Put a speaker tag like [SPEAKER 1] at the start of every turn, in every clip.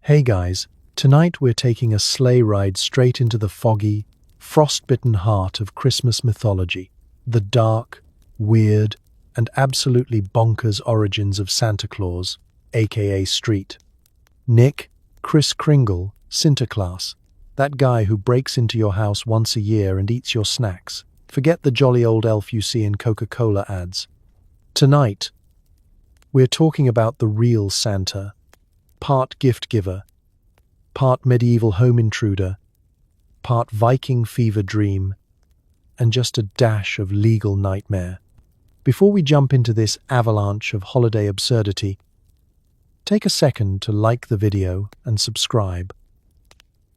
[SPEAKER 1] Hey guys, tonight we're taking a sleigh ride straight into the foggy, frost-bitten heart of Christmas mythology, the dark, weird, and absolutely bonkers origins of Santa Claus, aka Street. Nick, Kris Kringle, Sinterklaas, that guy who breaks into your house once a year and eats your snacks. Forget the jolly old elf you see in Coca-Cola ads. Tonight, we're talking about the real Santa, part gift giver, part medieval home intruder, part Viking fever dream, and just a dash of legal nightmare. Before we jump into this avalanche of holiday absurdity, take a second to like the video and subscribe,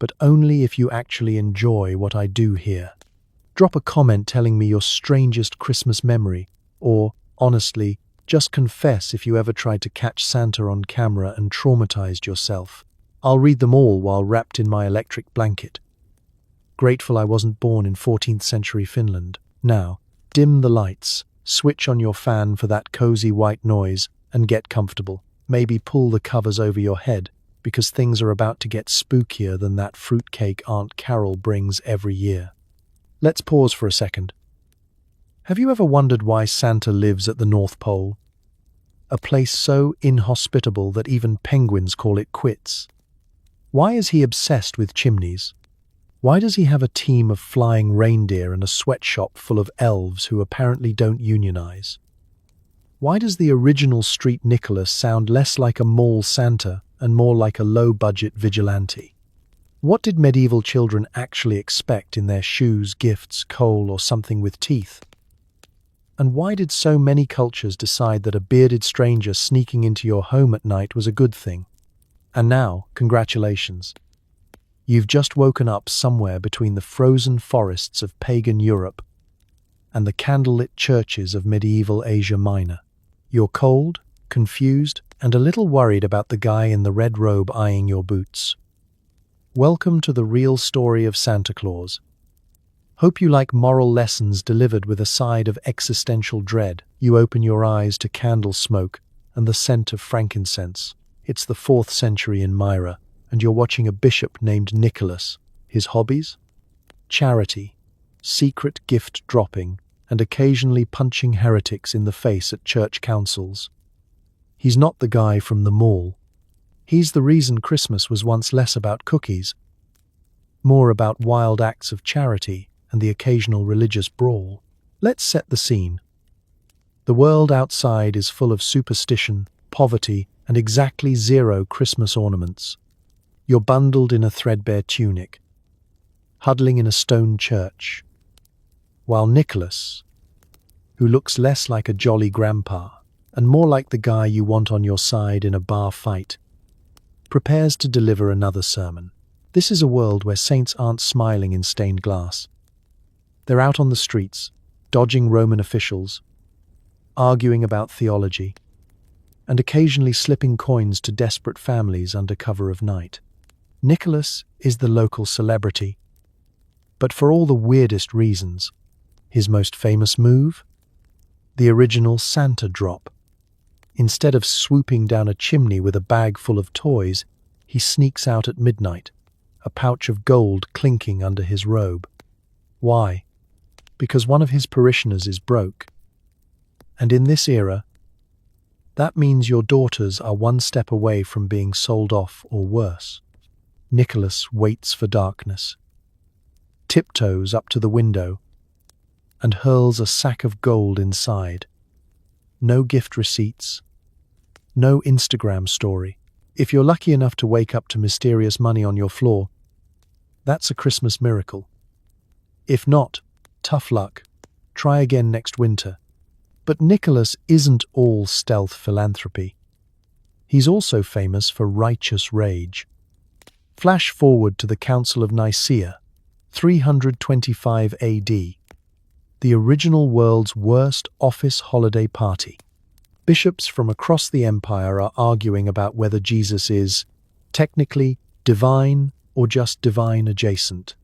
[SPEAKER 1] but only if you actually enjoy what I do here. Drop a comment telling me your strangest Christmas memory, or, honestly, just confess if you ever tried to catch Santa on camera and traumatized yourself. I'll read them all while wrapped in my electric blanket. Grateful I wasn't born in 14th century Finland. Now, dim the lights, switch on your fan for that cozy white noise, and get comfortable. Maybe pull the covers over your head, because things are about to get spookier than that fruitcake Aunt Carol brings every year. Let's pause for a second. Have you ever wondered why Santa lives at the North Pole? A place so inhospitable that even penguins call it quits. Why is he obsessed with chimneys? Why does he have a team of flying reindeer and a sweatshop full of elves who apparently don't unionize? Why does the original Street Nicholas sound less like a mall Santa and more like a low-budget vigilante? What did medieval children actually expect in their shoes, gifts, coal, or something with teeth? And why did so many cultures decide that a bearded stranger sneaking into your home at night was a good thing? And now, congratulations. You've just woken up somewhere between the frozen forests of pagan Europe and the candlelit churches of medieval Asia Minor. You're cold, confused, and a little worried about the guy in the red robe eyeing your boots. Welcome to the real story of Santa Claus. Hope you like moral lessons delivered with a side of existential dread. You open your eyes to candle smoke and the scent of frankincense. It's the 4th century in Myra, and you're watching a bishop named Nicholas. His hobbies? Charity, secret gift dropping, and occasionally punching heretics in the face at church councils. He's not the guy from the mall. He's the reason Christmas was once less about cookies, more about wild acts of charity and the occasional religious brawl. Let's set the scene. The world outside is full of superstition, poverty, and exactly 0 Christmas ornaments. You're bundled in a threadbare tunic, huddling in a stone church, while Nicholas, who looks less like a jolly grandpa and more like the guy you want on your side in a bar fight, prepares to deliver another sermon. This is a world where saints aren't smiling in stained glass. They're out on the streets, dodging Roman officials, arguing about theology, and occasionally slipping coins to desperate families under cover of night. Nicholas is the local celebrity, but for all the weirdest reasons. His most famous move? The original Santa drop. Instead of swooping down a chimney with a bag full of toys, he sneaks out at midnight, a pouch of gold clinking under his robe. Why? Because one of his parishioners is broke. And in this era, that means your daughters are one step away from being sold off or worse. Nicholas waits for darkness, tiptoes up to the window, and hurls a sack of gold inside. No gift receipts, no Instagram story. If you're lucky enough to wake up to mysterious money on your floor, that's a Christmas miracle. If not, tough luck. Try again next winter. But Nicholas isn't all stealth philanthropy. He's also famous for righteous rage. Flash forward to the Council of Nicaea, 325 AD, the original world's worst office holiday party. Bishops from across the empire are arguing about whether Jesus is, technically, divine or just divine adjacent.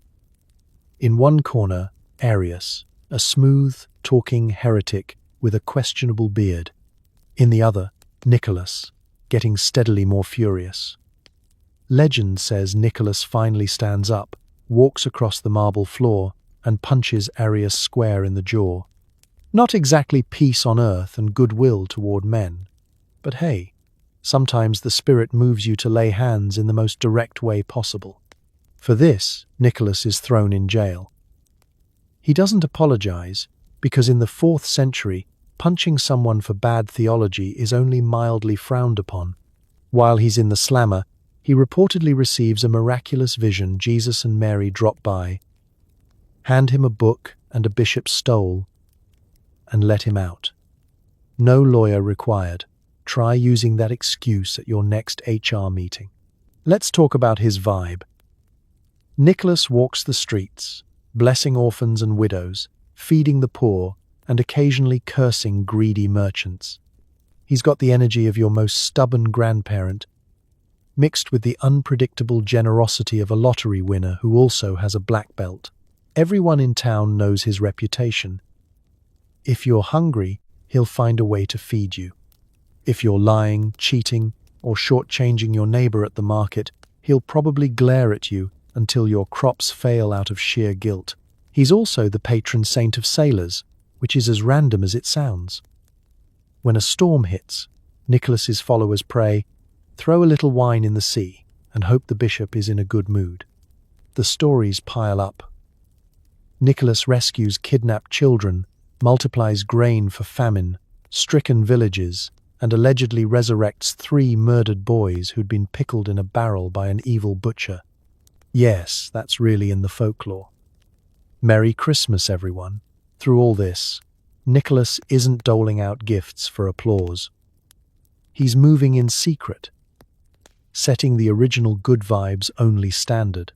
[SPEAKER 1] In one corner, Arius, a smooth-talking heretic with a questionable beard. In the other, Nicholas, getting steadily more furious. Legend says Nicholas finally stands up, walks across the marble floor, and punches Arius square in the jaw. Not exactly peace on earth and goodwill toward men. But hey, sometimes the spirit moves you to lay hands in the most direct way possible. For this, Nicholas is thrown in jail. He doesn't apologize, because in the 4th century, punching someone for bad theology is only mildly frowned upon. While he's in the slammer, he reportedly receives a miraculous vision. Jesus and Mary drop by, hand him a book and a bishop's stole, and let him out. No lawyer required. Try using that excuse at your next HR meeting. Let's talk about his vibe. Nicholas walks the streets, blessing orphans and widows, feeding the poor, and occasionally cursing greedy merchants. He's got the energy of your most stubborn grandparent, mixed with the unpredictable generosity of a lottery winner who also has a black belt. Everyone in town knows his reputation. If you're hungry, he'll find a way to feed you. If you're lying, cheating, or shortchanging your neighbor at the market, he'll probably glare at you until your crops fail out of sheer guilt. He's also the patron saint of sailors, which is as random as it sounds. When a storm hits, Nicholas's followers pray, "Throw a little wine in the sea," and hope the bishop is in a good mood. The stories pile up. Nicholas rescues kidnapped children, multiplies grain for famine, stricken villages, and allegedly resurrects 3 murdered boys who'd been pickled in a barrel by an evil butcher. Yes, that's really in the folklore. Merry Christmas, everyone. Through all this, Nicholas isn't doling out gifts for applause. He's moving in secret, setting the original good vibes only standard.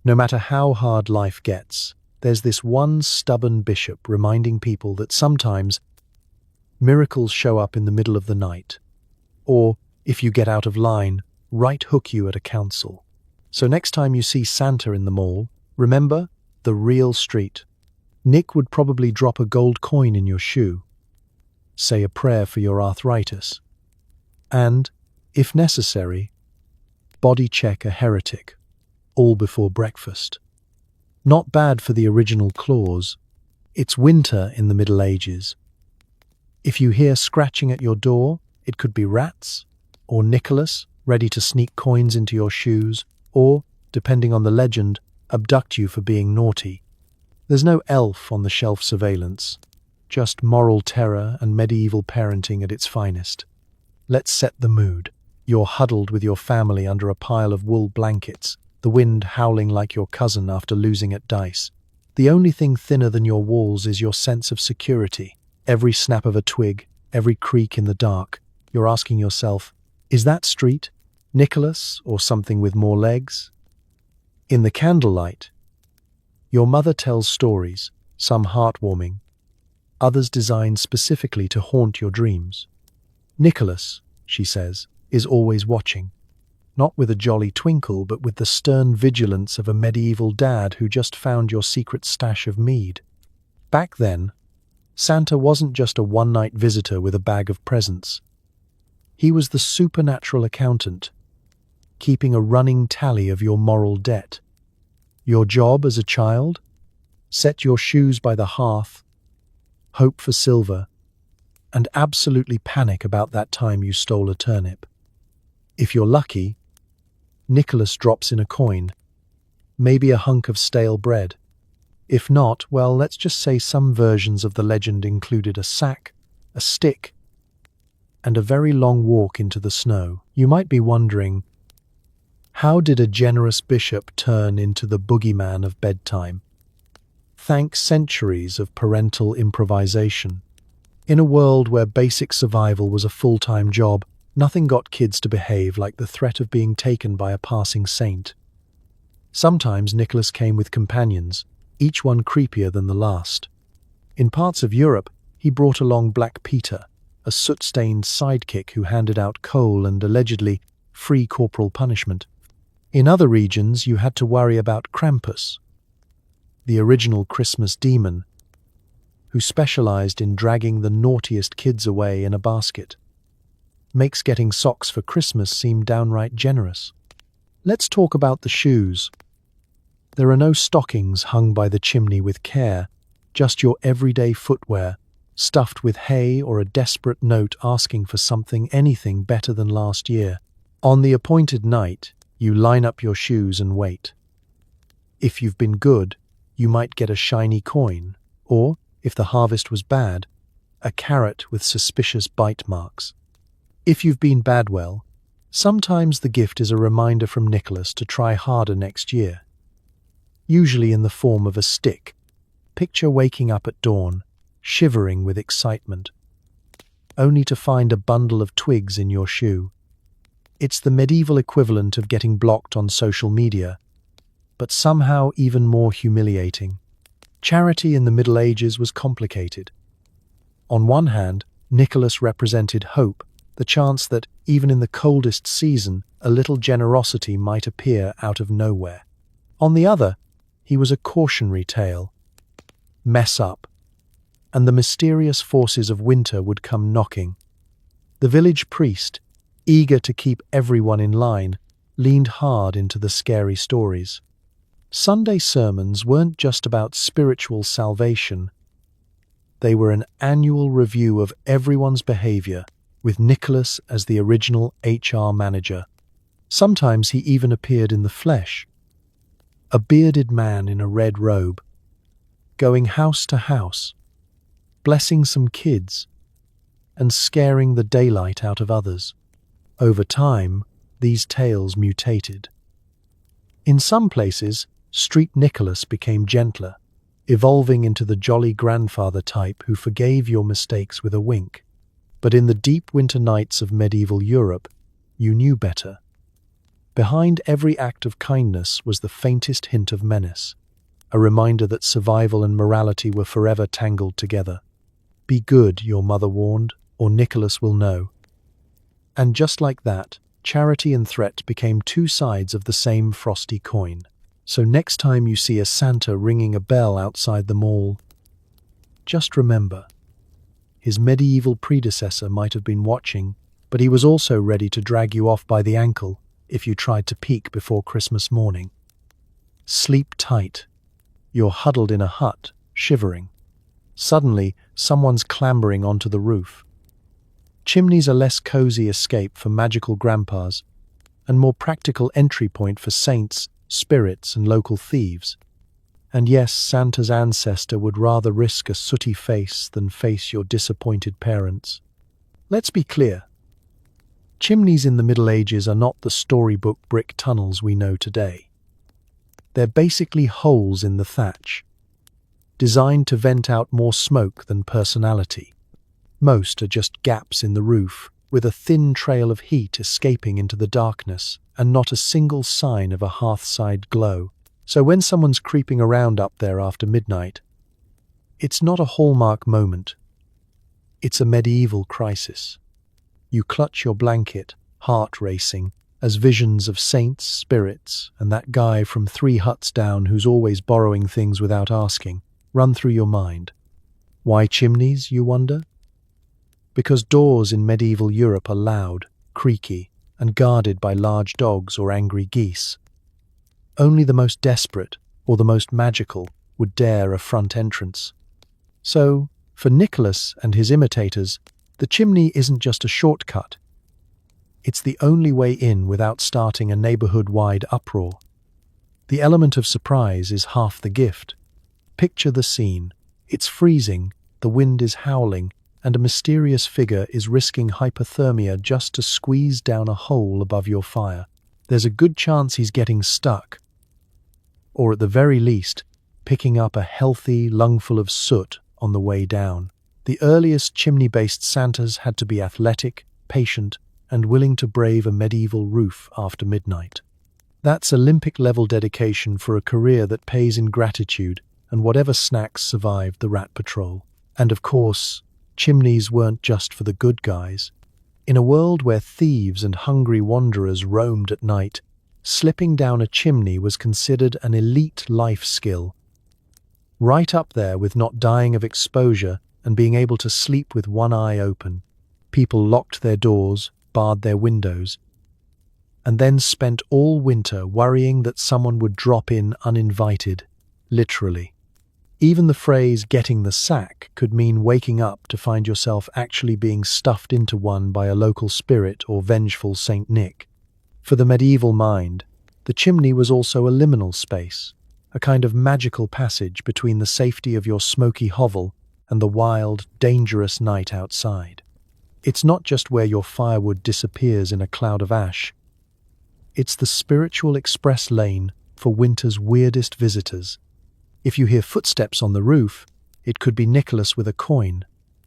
[SPEAKER 1] No matter how hard life gets, there's this one stubborn bishop reminding people that sometimes miracles show up in the middle of the night, or, if you get out of line, right hook you at a council. So next time you see Santa in the mall, remember the real street. Nick would probably drop a gold coin in your shoe, say a prayer for your arthritis, and, if necessary, body check a heretic, all before breakfast. Not bad for the original Claus. It's winter in the Middle Ages. If you hear scratching at your door, it could be rats, or Nicholas, ready to sneak coins into your shoes, or, depending on the legend, abduct you for being naughty. There's no elf on the shelf surveillance, just moral terror and medieval parenting at its finest. Let's set the mood. You're huddled with your family under a pile of wool blankets, the wind howling like your cousin after losing at dice. The only thing thinner than your walls is your sense of security. Every snap of a twig, every creak in the dark, you're asking yourself, is that street, Nicholas, or something with more legs? In the candlelight, your mother tells stories, some heartwarming, others designed specifically to haunt your dreams. Nicholas, she says, is always watching, not with a jolly twinkle, but with the stern vigilance of a medieval dad who just found your secret stash of mead. Back then, Santa wasn't just a one-night visitor with a bag of presents. He was the supernatural accountant, keeping a running tally of your moral debt. Your job as a child? Set your shoes by the hearth, hope for silver, and absolutely panic about that time you stole a turnip. If you're lucky, Nicholas drops in a coin, maybe a hunk of stale bread. If not, well, let's just say some versions of the legend included a sack, a stick, and a very long walk into the snow. You might be wondering, how did a generous bishop turn into the boogeyman of bedtime? Thanks centuries of parental improvisation. In a world where basic survival was a full-time job, nothing got kids to behave like the threat of being taken by a passing saint. Sometimes Nicholas came with companions, each one creepier than the last. In parts of Europe, he brought along Black Peter, a soot-stained sidekick who handed out coal and allegedly free corporal punishment. In other regions, you had to worry about Krampus, the original Christmas demon, who specialized in dragging the naughtiest kids away in a basket. Makes getting socks for Christmas seem downright generous. Let's talk about the shoes. There are no stockings hung by the chimney with care, just your everyday footwear, stuffed with hay or a desperate note asking for anything better than last year. On the appointed night, you line up your shoes and wait. If you've been good, you might get a shiny coin, or, if the harvest was bad, a carrot with suspicious bite marks. If you've been bad, well, sometimes the gift is a reminder from Nicholas to try harder next year. Usually in the form of a stick. Picture waking up at dawn, shivering with excitement, only to find a bundle of twigs in your shoe. It's the medieval equivalent of getting blocked on social media, but somehow even more humiliating. Charity in the Middle Ages was complicated. On one hand, Nicholas represented hope, the chance that, even in the coldest season, a little generosity might appear out of nowhere. On the other, he was a cautionary tale. Mess up, and the mysterious forces of winter would come knocking. The village priest, eager to keep everyone in line, leaned hard into the scary stories. Sunday sermons weren't just about spiritual salvation. They were an annual review of everyone's behavior, with Nicholas as the original HR manager. Sometimes he even appeared in the flesh, a bearded man in a red robe, going house to house, blessing some kids, and scaring the daylight out of others. Over time, these tales mutated. In some places, Street Nicholas became gentler, evolving into the jolly grandfather type who forgave your mistakes with a wink. But in the deep winter nights of medieval Europe, you knew better. Behind every act of kindness was the faintest hint of menace, a reminder that survival and morality were forever tangled together. Be good, your mother warned, or Nicholas will know. And just like that, charity and threat became two sides of the same frosty coin. So next time you see a Santa ringing a bell outside the mall, just remember, his medieval predecessor might have been watching, but he was also ready to drag you off by the ankle if you tried to peek before Christmas morning. Sleep tight. You're huddled in a hut, shivering. Suddenly, someone's clambering onto the roof. Chimneys are less cozy escape for magical grandpas, and more practical entry point for saints, spirits, and local thieves. And yes, Santa's ancestor would rather risk a sooty face than face your disappointed parents. Let's be clear. Chimneys in the Middle Ages are not the storybook brick tunnels we know today. They're basically holes in the thatch, designed to vent out more smoke than personality. Most are just gaps in the roof, with a thin trail of heat escaping into the darkness, and not a single sign of a hearthside glow. So when someone's creeping around up there after midnight, it's not a hallmark moment. It's a medieval crisis. You clutch your blanket, heart racing, as visions of saints, spirits, and that guy from 3 huts down who's always borrowing things without asking, run through your mind. Why chimneys, you wonder? Because doors in medieval Europe are loud, creaky, and guarded by large dogs or angry geese. Only the most desperate, or the most magical, would dare a front entrance. So, for Nicholas and his imitators, the chimney isn't just a shortcut. It's the only way in without starting a neighborhood-wide uproar. The element of surprise is half the gift. Picture the scene. It's freezing, the wind is howling, and a mysterious figure is risking hypothermia just to squeeze down a hole above your fire. There's a good chance he's getting stuck, or at the very least, picking up a healthy lungful of soot on the way down. The earliest chimney-based Santas had to be athletic, patient, and willing to brave a medieval roof after midnight. That's Olympic-level dedication for a career that pays in gratitude and whatever snacks survived the rat patrol. And of course, chimneys weren't just for the good guys. In a world where thieves and hungry wanderers roamed at night, slipping down a chimney was considered an elite life skill. Right up there with not dying of exposure and being able to sleep with one eye open. People locked their doors, barred their windows, and then spent all winter worrying that someone would drop in uninvited, literally. Even the phrase "getting the sack" could mean waking up to find yourself actually being stuffed into one by a local spirit or vengeful Saint Nick. For the medieval mind, the chimney was also a liminal space, a kind of magical passage between the safety of your smoky hovel and the wild, dangerous night outside. It's not just where your firewood disappears in a cloud of ash. It's the spiritual express lane for winter's weirdest visitors. If you hear footsteps on the roof, it could be Nicholas with a coin,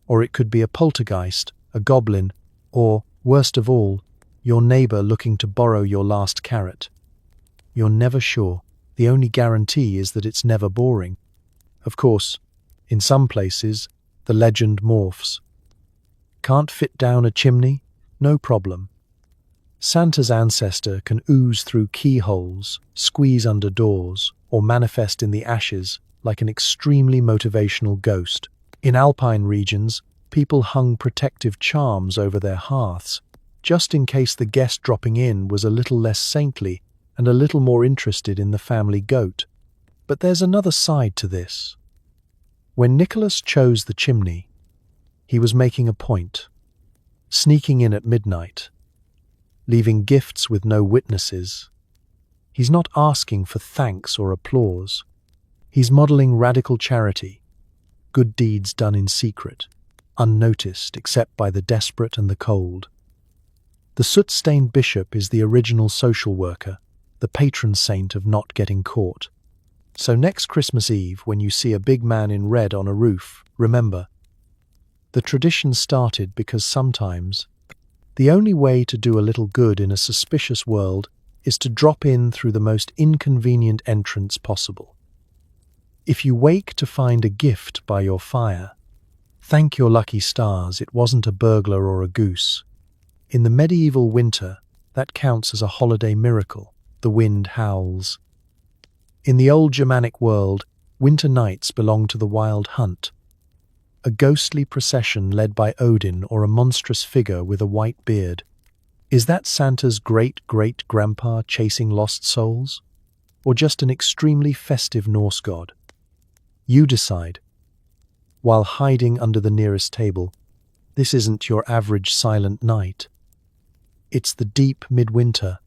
[SPEAKER 1] or it could be a poltergeist, a goblin, or, worst of all, your neighbor looking to borrow your last carrot. You're never sure. The only guarantee is that it's never boring. Of course, in some places, the legend morphs. Can't fit down a chimney? No problem. Santa's ancestor can ooze through keyholes, squeeze under doors, or manifest in the ashes like an extremely motivational ghost. In alpine regions, people hung protective charms over their hearths, just in case the guest dropping in was a little less saintly and a little more interested in the family goat. But there's another side to this. When Nicholas chose the chimney, he was making a point, sneaking in at midnight, leaving gifts with no witnesses. He's not asking for thanks or applause. He's modeling radical charity, good deeds done in secret, unnoticed except by the desperate and the cold. The soot-stained bishop is the original social worker, the patron saint of not getting caught. So next Christmas Eve, when you see a big man in red on a roof, remember, the tradition started because sometimes the only way to do a little good in a suspicious world is to drop in through the most inconvenient entrance possible. If you wake to find a gift by your fire, thank your lucky stars it wasn't a burglar or a goose. In the medieval winter, that counts as a holiday miracle. The wind howls. In the old Germanic world, winter nights belonged to the wild hunt, a ghostly procession led by Odin or a monstrous figure with a white beard. Is that Santa's great-great-grandpa chasing lost souls? Or just an extremely festive Norse god? You decide. While hiding under the nearest table, this isn't your average silent night. It's the deep midwinter,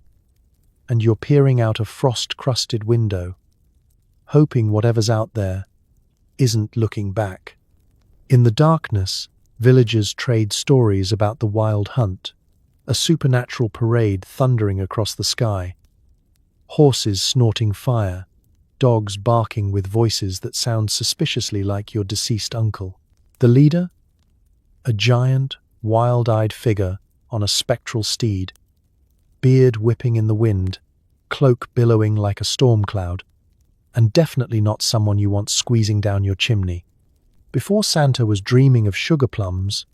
[SPEAKER 1] and you're peering out a frost-crusted window, hoping whatever's out there isn't looking back. In the darkness, villagers trade stories about the wild hunt, a supernatural parade thundering across the sky, horses snorting fire, dogs barking with voices that sound suspiciously like your deceased uncle. The leader? A giant, wild-eyed figure on a spectral steed, beard whipping in the wind, cloak billowing like a storm cloud, and definitely not someone you want squeezing down your chimney. Before Santa was dreaming of sugar plums,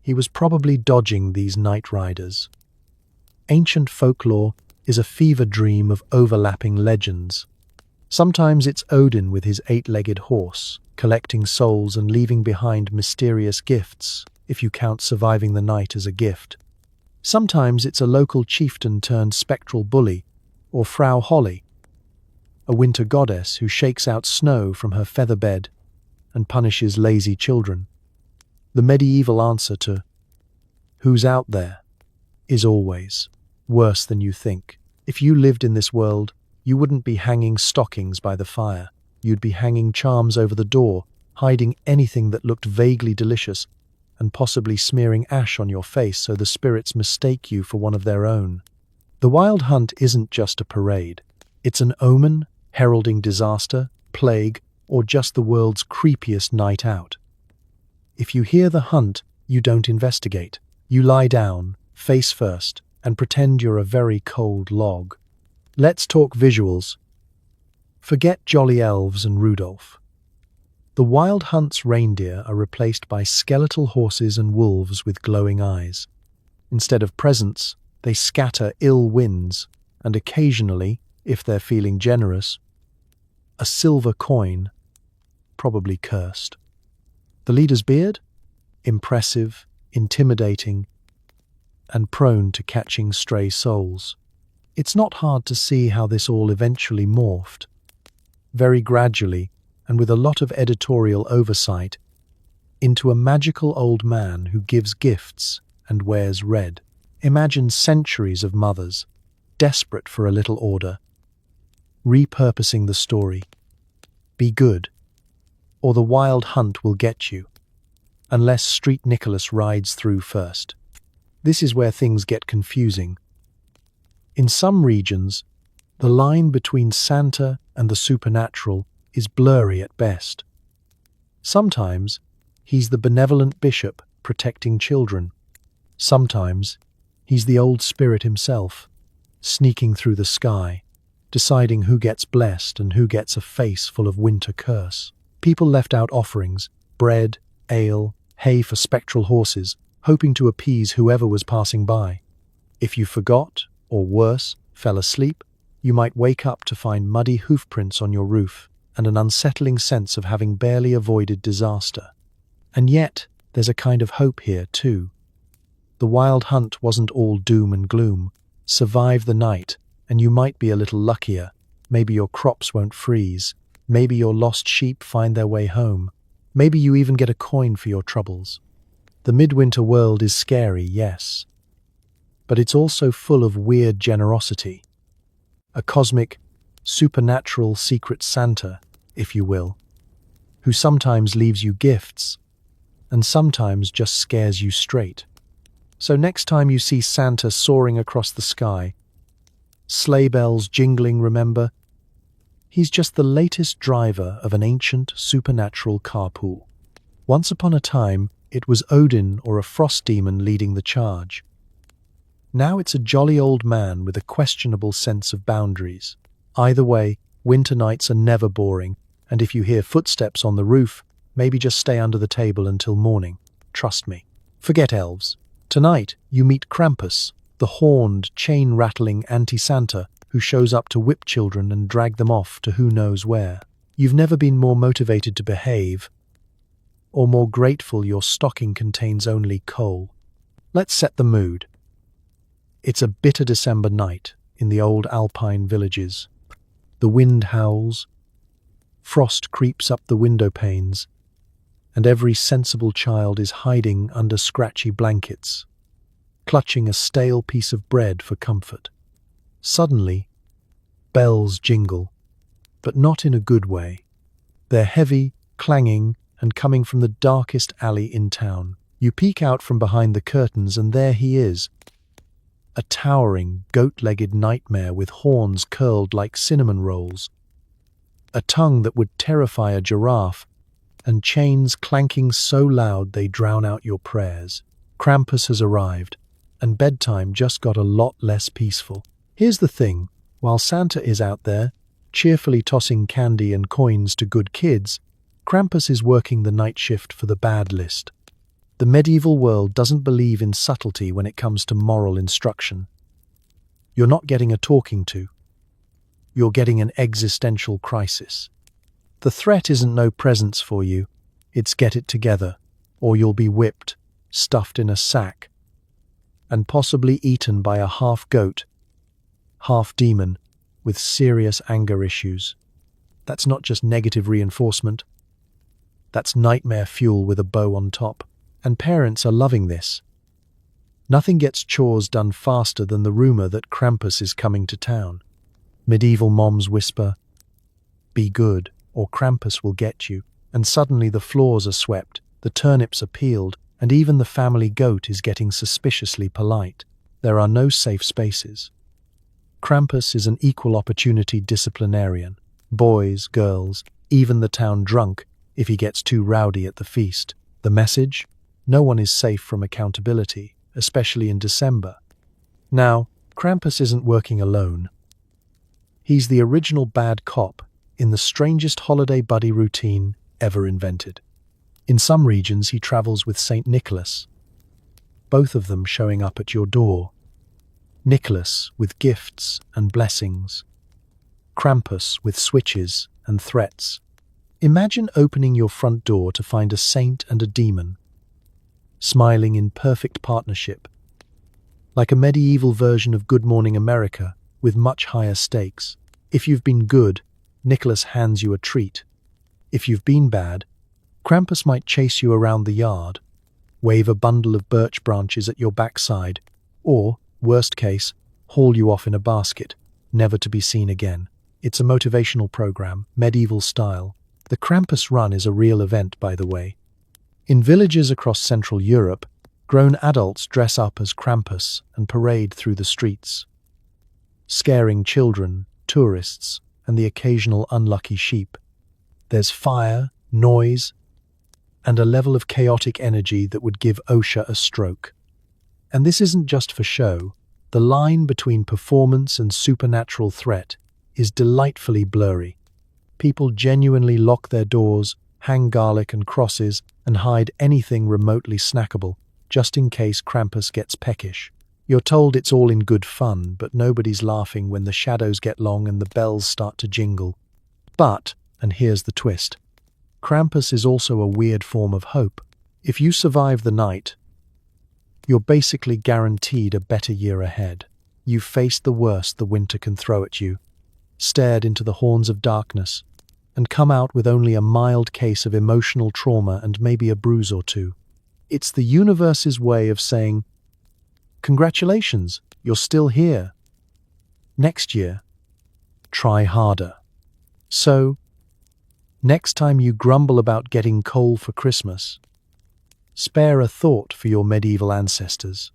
[SPEAKER 1] he was probably dodging these night riders. Ancient folklore is a fever dream of overlapping legends. Sometimes it's Odin with his 8-legged horse, collecting souls and leaving behind mysterious gifts, if you count surviving the night as a gift. Sometimes it's a local chieftain turned spectral bully, or Frau Holly, a winter goddess who shakes out snow from her feather bed and punishes lazy children. The medieval answer to "who's out there" is always worse than you think. If you lived in this world, you wouldn't be hanging stockings by the fire. You'd be hanging charms over the door, hiding anything that looked vaguely delicious, and possibly smearing ash on your face so the spirits mistake you for one of their own. The wild hunt isn't just a parade. It's an omen, heralding disaster, plague, or just the world's creepiest night out. If you hear the hunt, you don't investigate. You lie down, face first, and pretend you're a very cold log. Let's talk visuals. Forget jolly elves and Rudolph. The wild hunt's reindeer are replaced by skeletal horses and wolves with glowing eyes. Instead of presents, they scatter ill winds, and occasionally, if they're feeling generous, a silver coin, probably cursed. The leader's beard? Impressive, intimidating, and prone to catching stray souls. It's not hard to see how this all eventually morphed. Very gradually, and with a lot of editorial oversight, into a magical old man who gives gifts and wears red. Imagine centuries of mothers, desperate for a little order, repurposing the story. Be good, or the wild hunt will get you, unless Street Nicholas rides through first. This is where things get confusing. In some regions, the line between Santa and the supernatural is blurry at best. Sometimes, he's the benevolent bishop protecting children. Sometimes, he's the old spirit himself, sneaking through the sky, deciding who gets blessed and who gets a face full of winter curse. People left out offerings, bread, ale, hay for spectral horses, hoping to appease whoever was passing by. If you forgot, or worse, fell asleep, you might wake up to find muddy hoofprints on your roof and an unsettling sense of having barely avoided disaster. And yet, there's a kind of hope here, too. The wild hunt wasn't all doom and gloom. Survive the night, and you might be a little luckier. Maybe your crops won't freeze. Maybe your lost sheep find their way home. Maybe you even get a coin for your troubles. The midwinter world is scary, yes. But it's also full of weird generosity. A cosmic, supernatural secret Santa, if you will, who sometimes leaves you gifts, and sometimes just scares you straight. So next time you see Santa soaring across the sky, sleigh bells jingling, remember, he's just the latest driver of an ancient supernatural carpool. Once upon a time, it was Odin or a frost demon leading the charge. Now it's a jolly old man with a questionable sense of boundaries. Either way, winter nights are never boring, and if you hear footsteps on the roof, maybe just stay under the table until morning. Trust me. Forget elves. Tonight, you meet Krampus, the horned, chain-rattling anti-Santa who shows up to whip children and drag them off to who knows where. You've never been more motivated to behave, or more grateful your stocking contains only coal. Let's set the mood. It's a bitter December night in the old alpine villages. The wind howls, frost creeps up the window panes, and every sensible child is hiding under scratchy blankets, clutching a stale piece of bread for comfort. Suddenly, bells jingle, but not in a good way. They're heavy, clanging, and coming from the darkest alley in town. You peek out from behind the curtains, and there he is, a towering, goat-legged nightmare with horns curled like cinnamon rolls, a tongue that would terrify a giraffe, and chains clanking so loud they drown out your prayers. Krampus has arrived, and bedtime just got a lot less peaceful. Here's the thing, while Santa is out there, cheerfully tossing candy and coins to good kids, Krampus is working the night shift for the bad list. The medieval world doesn't believe in subtlety when it comes to moral instruction. You're not getting a talking to. You're getting an existential crisis. The threat isn't no presents for you, it's get it together, or you'll be whipped, stuffed in a sack, and possibly eaten by a half-goat, half-demon, with serious anger issues. That's not just negative reinforcement. That's nightmare fuel with a bow on top. And parents are loving this. Nothing gets chores done faster than the rumor that Krampus is coming to town. Medieval moms whisper, "Be good, or Krampus will get you," and suddenly the floors are swept, the turnips are peeled, and even the family goat is getting suspiciously polite. There are no safe spaces. Krampus is an equal opportunity disciplinarian. Boys, girls, even the town drunk, if he gets too rowdy at the feast. The message? No one is safe from accountability, especially in December. Now, Krampus isn't working alone. He's the original bad cop in the strangest holiday buddy routine ever invented. In some regions, he travels with St. Nicholas, both of them showing up at your door. Nicholas with gifts and blessings, Krampus with switches and threats. Imagine opening your front door to find a saint and a demon, smiling in perfect partnership. like a medieval version of Good Morning America with much higher stakes. If you've been good, Nicholas hands you a treat. If you've been bad, Krampus might chase you around the yard, wave a bundle of birch branches at your backside, or, worst case, haul you off in a basket, never to be seen again. It's a motivational program, medieval style. The Krampus Run is a real event, by the way. In villages across Central Europe, grown adults dress up as Krampus and parade through the streets, scaring children, tourists, and the occasional unlucky sheep. There's fire, noise, and a level of chaotic energy that would give OSHA a stroke. And this isn't just for show. The line between performance and supernatural threat is delightfully blurry. People genuinely lock their doors, hang garlic and crosses, and hide anything remotely snackable, just in case Krampus gets peckish. You're told it's all in good fun, but nobody's laughing when the shadows get long and the bells start to jingle. But, and here's the twist, Krampus is also a weird form of hope. If you survive the night, you're basically guaranteed a better year ahead. You've faced the worst the winter can throw at you, stared into the horns of darkness, and come out with only a mild case of emotional trauma and maybe a bruise or two. It's the universe's way of saying, congratulations, you're still here. Next year, try harder. So, next time you grumble about getting coal for Christmas, spare a thought for your medieval ancestors.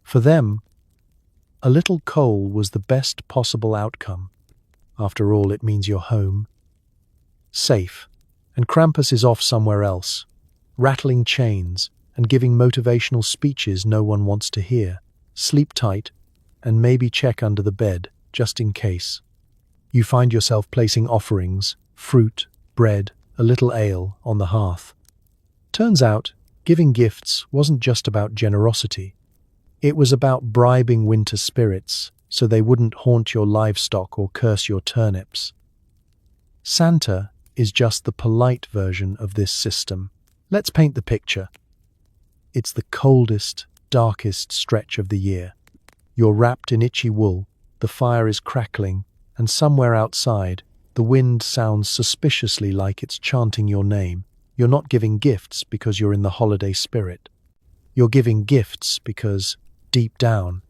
[SPEAKER 1] For them, a little coal was the best possible outcome. After all, it means you're home, safe, and Krampus is off somewhere else, rattling chains and giving motivational speeches no one wants to hear. Sleep tight and maybe check under the bed, just in case. You find yourself placing offerings, fruit, bread, a little ale on the hearth. Turns out, giving gifts wasn't just about generosity. It was about bribing winter spirits so they wouldn't haunt your livestock or curse your turnips. Santa is just the polite version of this system. Let's paint the picture. It's the coldest, darkest stretch of the year. You're wrapped in itchy wool, the fire is crackling, and somewhere outside, the wind sounds suspiciously like it's chanting your name. You're not giving gifts because you're in the holiday spirit. You're giving gifts because, deep down,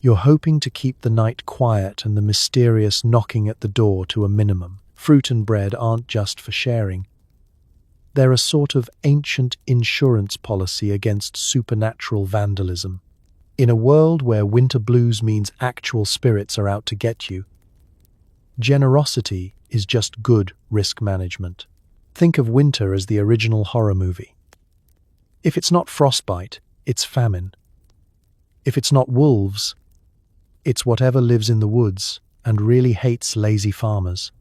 [SPEAKER 1] you're hoping to keep the night quiet and the mysterious knocking at the door to a minimum. Fruit and bread aren't just for sharing. They're a sort of ancient insurance policy against supernatural vandalism. In a world where winter blues means actual spirits are out to get you, generosity is just good risk management. Think of winter as the original horror movie. If it's not frostbite, it's famine. If it's not wolves, it's whatever lives in the woods and really hates lazy farmers.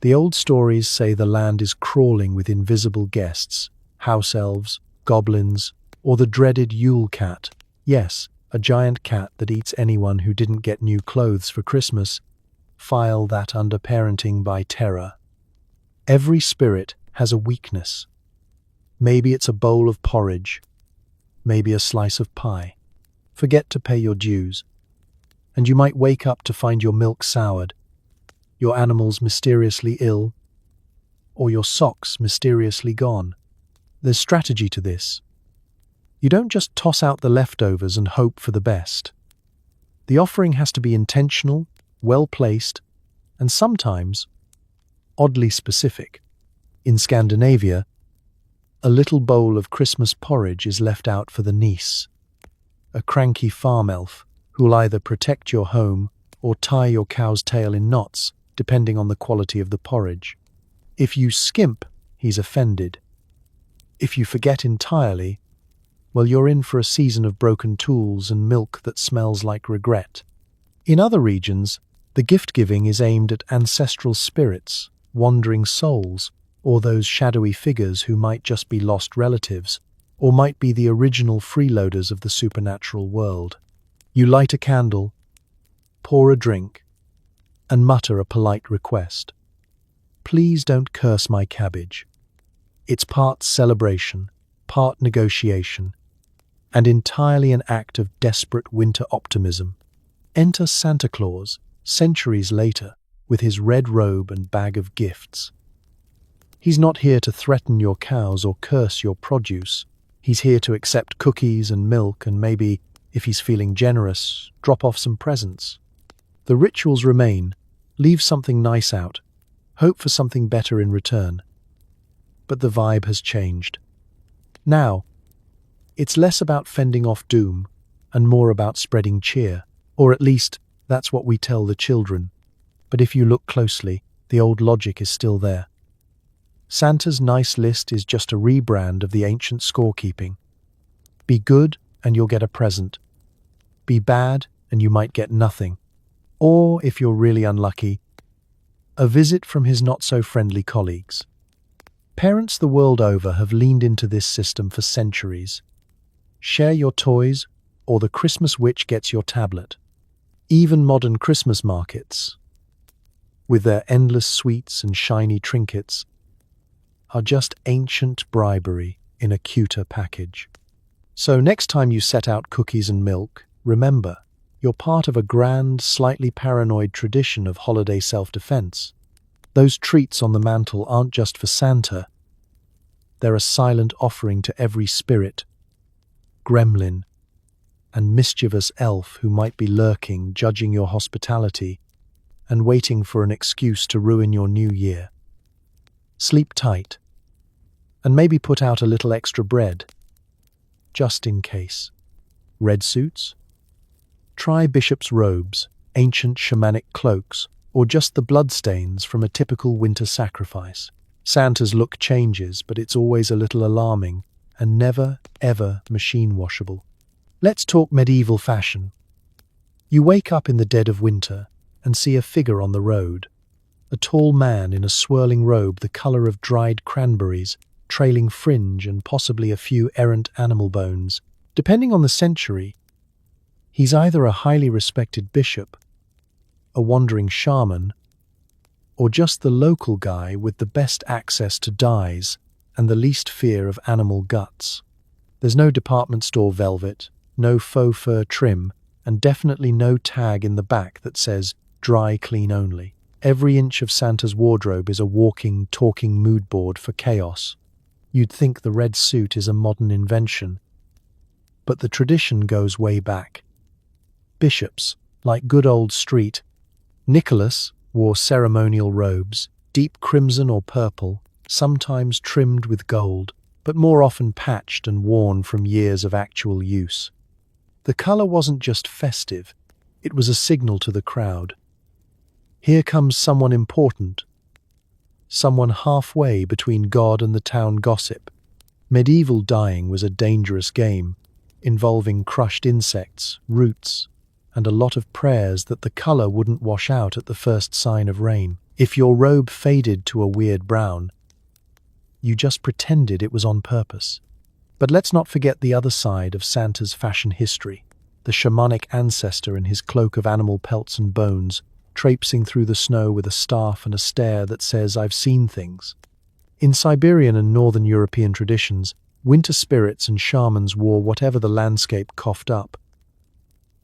[SPEAKER 1] The old stories say the land is crawling with invisible guests, house elves, goblins, or the dreaded Yule cat. Yes, a giant cat that eats anyone who didn't get new clothes for Christmas. File that under parenting by terror. Every spirit has a weakness. Maybe it's a bowl of porridge, maybe a slice of pie. Forget to pay your dues, and you might wake up to find your milk soured, your animals mysteriously ill, or your socks mysteriously gone. There's strategy to this. You don't just toss out the leftovers and hope for the best. The offering has to be intentional, well-placed, and sometimes oddly specific. In Scandinavia, a little bowl of Christmas porridge is left out for the niece, a cranky farm elf who'll either protect your home or tie your cow's tail in knots, depending on the quality of the porridge. If you skimp, he's offended. If you forget entirely, well, you're in for a season of broken tools and milk that smells like regret. In other regions, the gift-giving is aimed at ancestral spirits, wandering souls, or those shadowy figures who might just be lost relatives, or might be the original freeloaders of the supernatural world. You light a candle, pour a drink, and mutter a polite request. Please don't curse my cabbage. It's part celebration, part negotiation. and entirely an act of desperate winter optimism. Enter Santa Claus, centuries later, with his red robe and bag of gifts. He's not here to threaten your cows or curse your produce. He's here to accept cookies and milk and maybe, if he's feeling generous, drop off some presents. The rituals remain. Leave something nice out. Hope for something better in return. But the vibe has changed. Now, it's less about fending off doom and more about spreading cheer. Or at least, that's what we tell the children. But if you look closely, the old logic is still there. Santa's nice list is just a rebrand of the ancient scorekeeping. Be good and you'll get a present. Be bad and you might get nothing. Or, if you're really unlucky, a visit from his not-so-friendly colleagues. Parents the world over have leaned into this system for centuries. Share your toys, or the Christmas witch gets your tablet. Even modern Christmas markets, with their endless sweets and shiny trinkets, are just ancient bribery in a cuter package. So next time you set out cookies and milk, remember, you're part of a grand, slightly paranoid tradition of holiday self-defense. Those treats on the mantel aren't just for Santa. They're a silent offering to every spirit, gremlin, and mischievous elf who might be lurking, judging your hospitality, and waiting for an excuse to ruin your new year. Sleep tight, and maybe put out a little extra bread, just in case. Red suits? Try bishop's robes, ancient shamanic cloaks, or just the bloodstains from a typical winter sacrifice. Santa's look changes, but it's always a little alarming and never, ever machine washable. Let's talk medieval fashion. You wake up in the dead of winter and see a figure on the road. A tall man in a swirling robe the color of dried cranberries, trailing fringe and possibly a few errant animal bones. Depending on the century, he's either a highly respected bishop, a wandering shaman, or just the local guy with the best access to dyes and the least fear of animal guts. There's no department store velvet, no faux fur trim, and definitely no tag in the back that says dry clean only. Every inch of Santa's wardrobe is a walking, talking mood board for chaos. You'd think the red suit is a modern invention, but the tradition goes way back. Bishops, like good old Street, Nicholas, wore ceremonial robes, deep crimson or purple, sometimes trimmed with gold, but more often patched and worn from years of actual use. The color wasn't just festive, it was a signal to the crowd. Here comes someone important, someone halfway between God and the town gossip. Medieval dyeing was a dangerous game, involving crushed insects, roots, and a lot of prayers that the color wouldn't wash out at the first sign of rain. If your robe faded to a weird brown, you just pretended it was on purpose. But let's not forget the other side of Santa's fashion history, the shamanic ancestor in his cloak of animal pelts and bones, traipsing through the snow with a staff and a stare that says, "I've seen things." In Siberian and Northern European traditions, winter spirits and shamans wore whatever the landscape coughed up.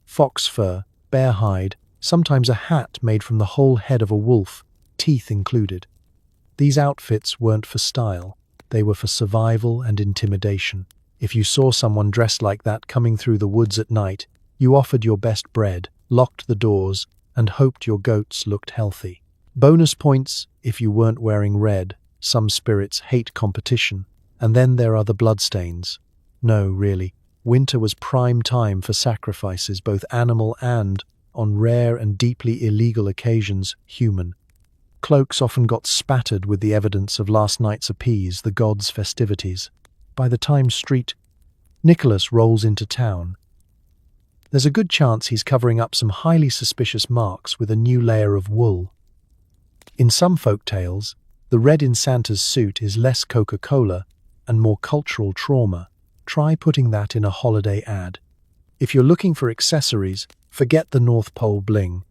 [SPEAKER 1] Fox fur, bear hide, sometimes a hat made from the whole head of a wolf, teeth included. These outfits weren't for style, they were for survival and intimidation. If you saw someone dressed like that coming through the woods at night, you offered your best bread, locked the doors, and hoped your goats looked healthy. Bonus points if you weren't wearing red. Some spirits hate competition. And then there are the bloodstains. No, really. Winter was prime time for sacrifices, both animal and, on rare and deeply illegal occasions, human. Cloaks often got spattered with the evidence of last night's appease, the gods' festivities. By the time Nicholas rolls into town, there's a good chance he's covering up some highly suspicious marks with a new layer of wool. In some folk tales, the red in Santa's suit is less Coca-Cola and more cultural trauma. Try putting that in a holiday ad. If you're looking for accessories, forget the North Pole bling.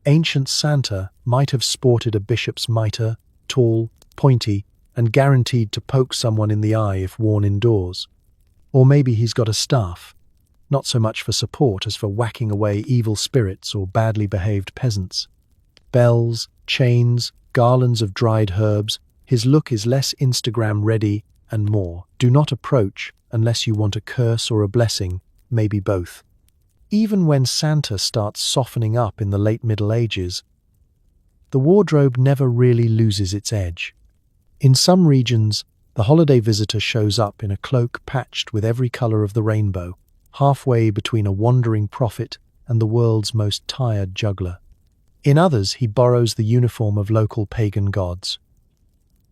[SPEAKER 1] Ancient Santa might have sported a bishop's mitre, tall, pointy, and guaranteed to poke someone in the eye if worn indoors. Or maybe he's got a staff, not so much for support as for whacking away evil spirits or badly behaved peasants. Bells, chains, garlands of dried herbs, his look is less Instagram ready and more. Do not approach unless you want a curse or a blessing, maybe both. Even when Santa starts softening up in the late Middle Ages, the wardrobe never really loses its edge. In some regions, the holiday visitor shows up in a cloak patched with every color of the rainbow, halfway between a wandering prophet and the world's most tired juggler. In others, he borrows the uniform of local pagan gods.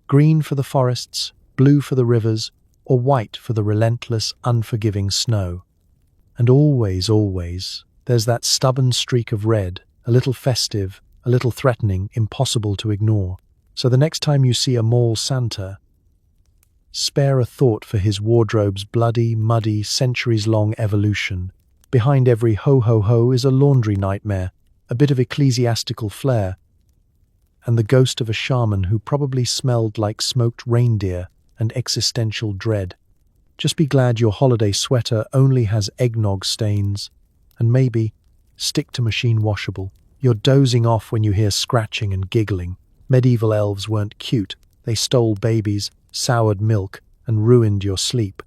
[SPEAKER 1] Green for the forests, blue for the rivers, or white for the relentless, unforgiving snow. And always, there's that stubborn streak of red, a little festive, a little threatening, impossible to ignore. So the next time you see a mall Santa, spare a thought for his wardrobe's bloody, muddy, centuries-long evolution. Behind every ho-ho-ho is a laundry nightmare, a bit of ecclesiastical flair, and the ghost of a shaman who probably smelled like smoked reindeer and existential dread. Just be glad your holiday sweater only has eggnog stains, and maybe stick to machine washable. You're dozing off when you hear scratching and giggling. Medieval elves weren't cute. They stole babies, soured milk, and ruined your sleep.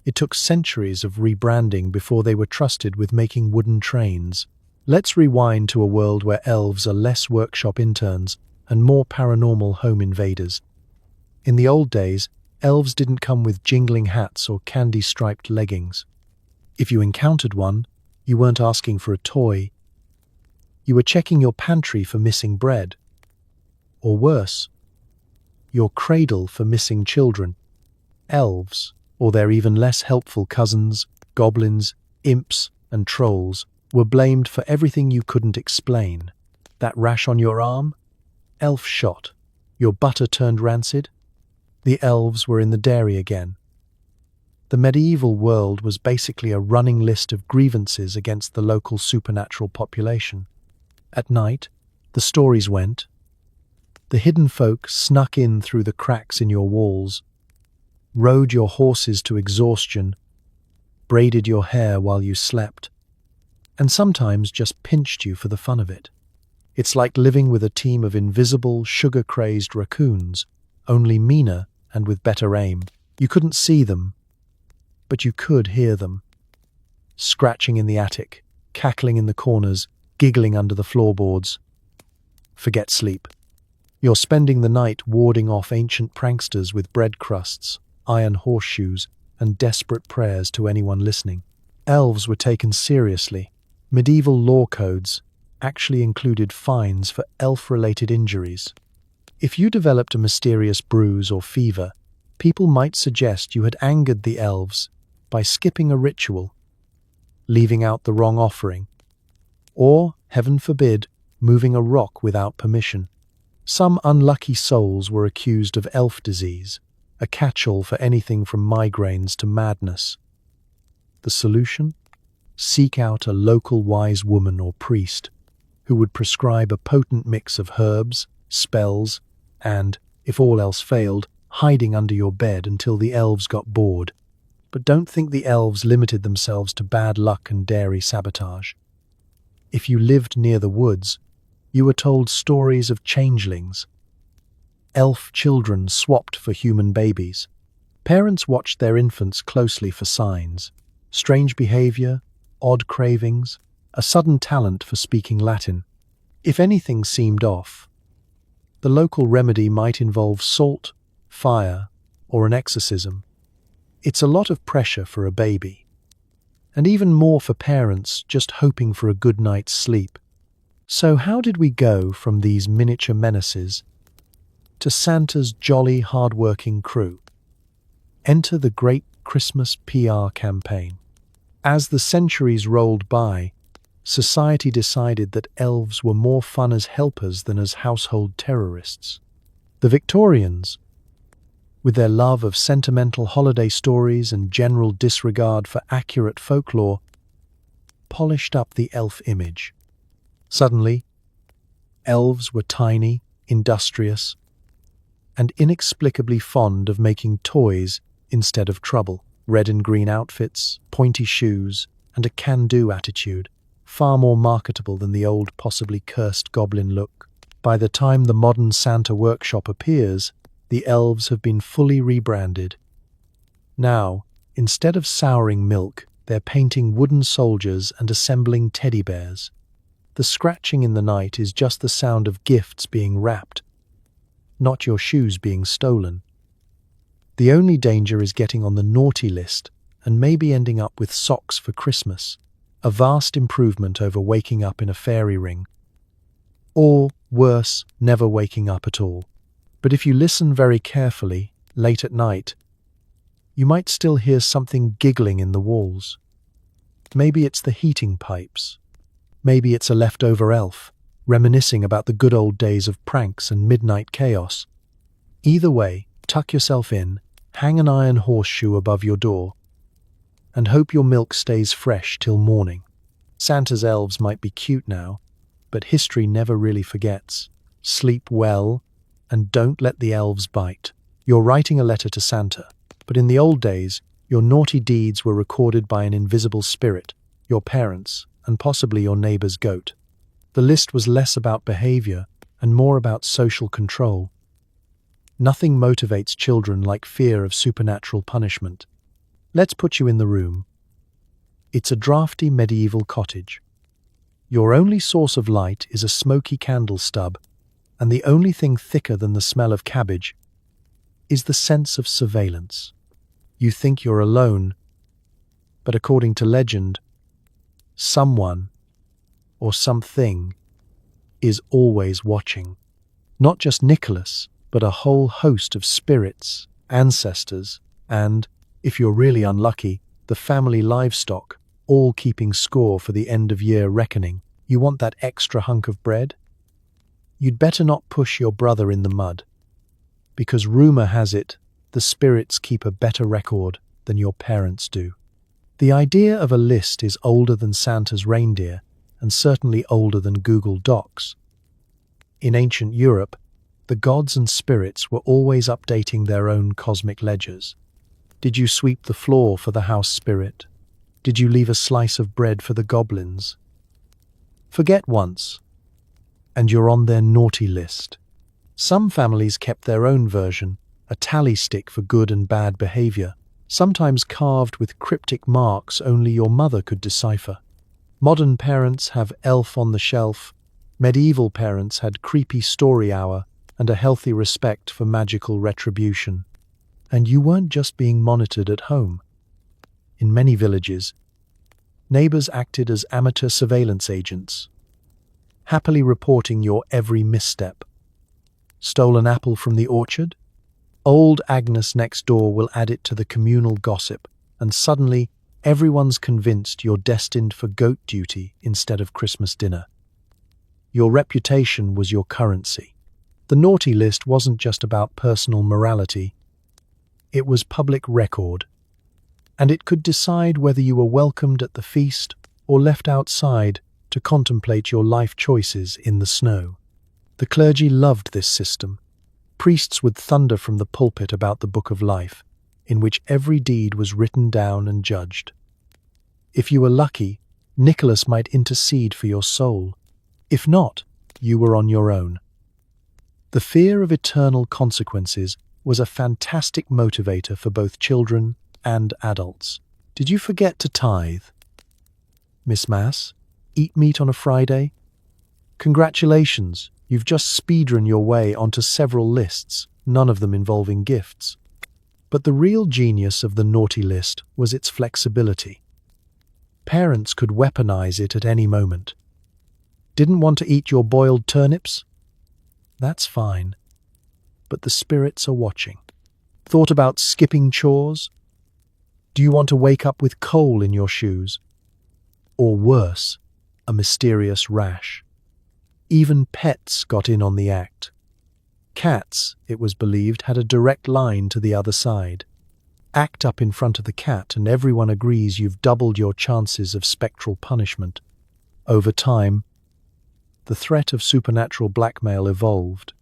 [SPEAKER 1] It took centuries of rebranding before they were trusted with making wooden trains. Let's rewind to a world where elves are less workshop interns and more paranormal home invaders. In the old days, elves didn't come with jingling hats or candy-striped leggings. If you encountered one, you weren't asking for a toy. You were checking your pantry for missing bread. Or worse, your cradle for missing children. Elves, or their even less helpful cousins, goblins, imps, and trolls, were blamed for everything you couldn't explain. That rash on your arm? Elf shot. Your butter turned rancid? The elves were in the dairy again. The medieval world was basically a running list of grievances against the local supernatural population. At night, the stories went, the hidden folk snuck in through the cracks in your walls, rode your horses to exhaustion, braided your hair while you slept, and sometimes just pinched you for the fun of it. It's like living with a team of invisible, sugar-crazed raccoons, only meaner and with better aim. You couldn't see them, but you could hear them. Scratching in the attic, cackling in the corners, giggling under the floorboards. Forget sleep. You're spending the night warding off ancient pranksters with bread crusts, iron horseshoes, and desperate prayers to anyone listening. Elves were taken seriously. Medieval law codes actually included fines for elf-related injuries. If you developed a mysterious bruise or fever, people might suggest you had angered the elves by skipping a ritual, leaving out the wrong offering, or, heaven forbid, moving a rock without permission. Some unlucky souls were accused of elf disease, a catch-all for anything from migraines to madness. The solution? Seek out a local wise woman or priest who would prescribe a potent mix of herbs, spells, and, if all else failed, hiding under your bed until the elves got bored. But don't think the elves limited themselves to bad luck and dairy sabotage. If you lived near the woods, you were told stories of changelings. Elf children swapped for human babies. Parents watched their infants closely for signs: strange behavior, odd cravings, a sudden talent for speaking Latin. If anything seemed off, the local remedy might involve salt, fire, or an exorcism. It's a lot of pressure for a baby, and even more for parents just hoping for a good night's sleep. So how did we go from these miniature menaces to Santa's jolly, hard-working crew? Enter the great Christmas PR campaign. As the centuries rolled by, society decided that elves were more fun as helpers than as household terrorists. The Victorians, with their love of sentimental holiday stories and general disregard for accurate folklore, polished up the elf image. Suddenly, elves were tiny, industrious, and inexplicably fond of making toys instead of trouble. red and green outfits, pointy shoes, and a can-do attitude, far more marketable than the old, possibly cursed goblin look. By the time the modern Santa workshop appears, the elves have been fully rebranded. Now, instead of souring milk, they're painting wooden soldiers and assembling teddy bears. The scratching in the night is just the sound of gifts being wrapped, not your shoes being stolen. The only danger is getting on the naughty list and maybe ending up with socks for Christmas, a vast improvement over waking up in a fairy ring. Or, worse, never waking up at all. But if you listen very carefully, late at night, you might still hear something giggling in the walls. Maybe it's the heating pipes. Maybe it's a leftover elf, reminiscing about the good old days of pranks and midnight chaos. Either way, tuck yourself in, hang an iron horseshoe above your door, and hope your milk stays fresh till morning. Santa's elves might be cute now, but history never really forgets. Sleep well, and don't let the elves bite. You're writing a letter to Santa, but in the old days, your naughty deeds were recorded by an invisible spirit, your parents, and possibly your neighbor's goat. The list was less about behavior and more about social control. Nothing motivates children like fear of supernatural punishment. Let's put you in the room. It's a drafty medieval cottage. Your only source of light is a smoky candle stub, and the only thing thicker than the smell of cabbage is the sense of surveillance. You think you're alone, but according to legend, someone or something is always watching. Not just Nicholas, but a whole host of spirits, ancestors, and, if you're really unlucky, the family livestock, all keeping score for the end-of-year reckoning. You want that extra hunk of bread? You'd better not push your brother in the mud, because rumor has it the spirits keep a better record than your parents do. The idea of a list is older than Santa's reindeer, and certainly older than Google Docs. In ancient Europe, the gods and spirits were always updating their own cosmic ledgers. Did you sweep the floor for the house spirit? Did you leave a slice of bread for the goblins? Forget once, and you're on their naughty list. Some families kept their own version, a tally stick for good and bad behavior, sometimes carved with cryptic marks only your mother could decipher. Modern parents have Elf on the Shelf. Medieval parents had creepy story hour and a healthy respect for magical retribution. And you weren't just being monitored at home. In many villages, neighbors acted as amateur surveillance agents, happily reporting your every misstep. Stole an apple from the orchard? Old Agnes next door will add it to the communal gossip, and suddenly everyone's convinced you're destined for goat duty instead of Christmas dinner. Your reputation was your currency. The naughty list wasn't just about personal morality. It was public record, and it could decide whether you were welcomed at the feast or left outside to contemplate your life choices in the snow. The clergy loved this system. Priests would thunder from the pulpit about the book of life, in which every deed was written down and judged. If you were lucky, Nicholas might intercede for your soul. If not, you were on your own. The fear of eternal consequences was a fantastic motivator for both children and adults. Did you forget to tithe? Miss Mass, eat meat on a Friday? Congratulations, you've just speedrun your way onto several lists, none of them involving gifts. But the real genius of the naughty list was its flexibility. Parents could weaponize it at any moment. Didn't want to eat your boiled turnips? That's fine. But the spirits are watching. Thought about skipping chores? Do you want to wake up with coal in your shoes? Or worse, a mysterious rash? Even pets got in on the act. Cats, it was believed, had a direct line to the other side. Act up in front of the cat and everyone agrees you've doubled your chances of spectral punishment. Over time, the threat of supernatural blackmail evolved.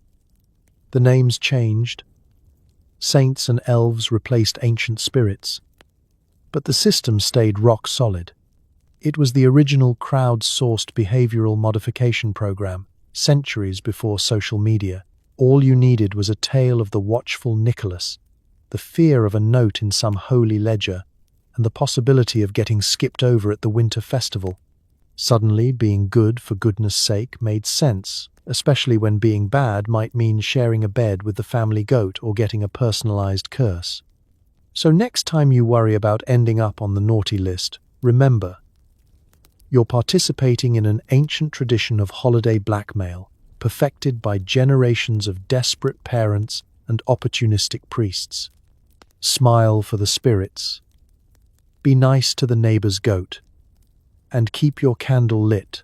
[SPEAKER 1] The names changed. Saints and elves replaced ancient spirits. But the system stayed rock solid. It was the original crowd-sourced behavioral modification program, centuries before social media. All you needed was a tale of the watchful Nicholas, the fear of a note in some holy ledger, and the possibility of getting skipped over at the winter festival. Suddenly, being good for goodness sake made sense, especially when being bad might mean sharing a bed with the family goat or getting a personalized curse. So next time you worry about ending up on the naughty list, remember, you're participating in an ancient tradition of holiday blackmail, perfected by generations of desperate parents and opportunistic priests. Smile for the spirits. Be nice to the neighbor's goat. And keep your candle lit,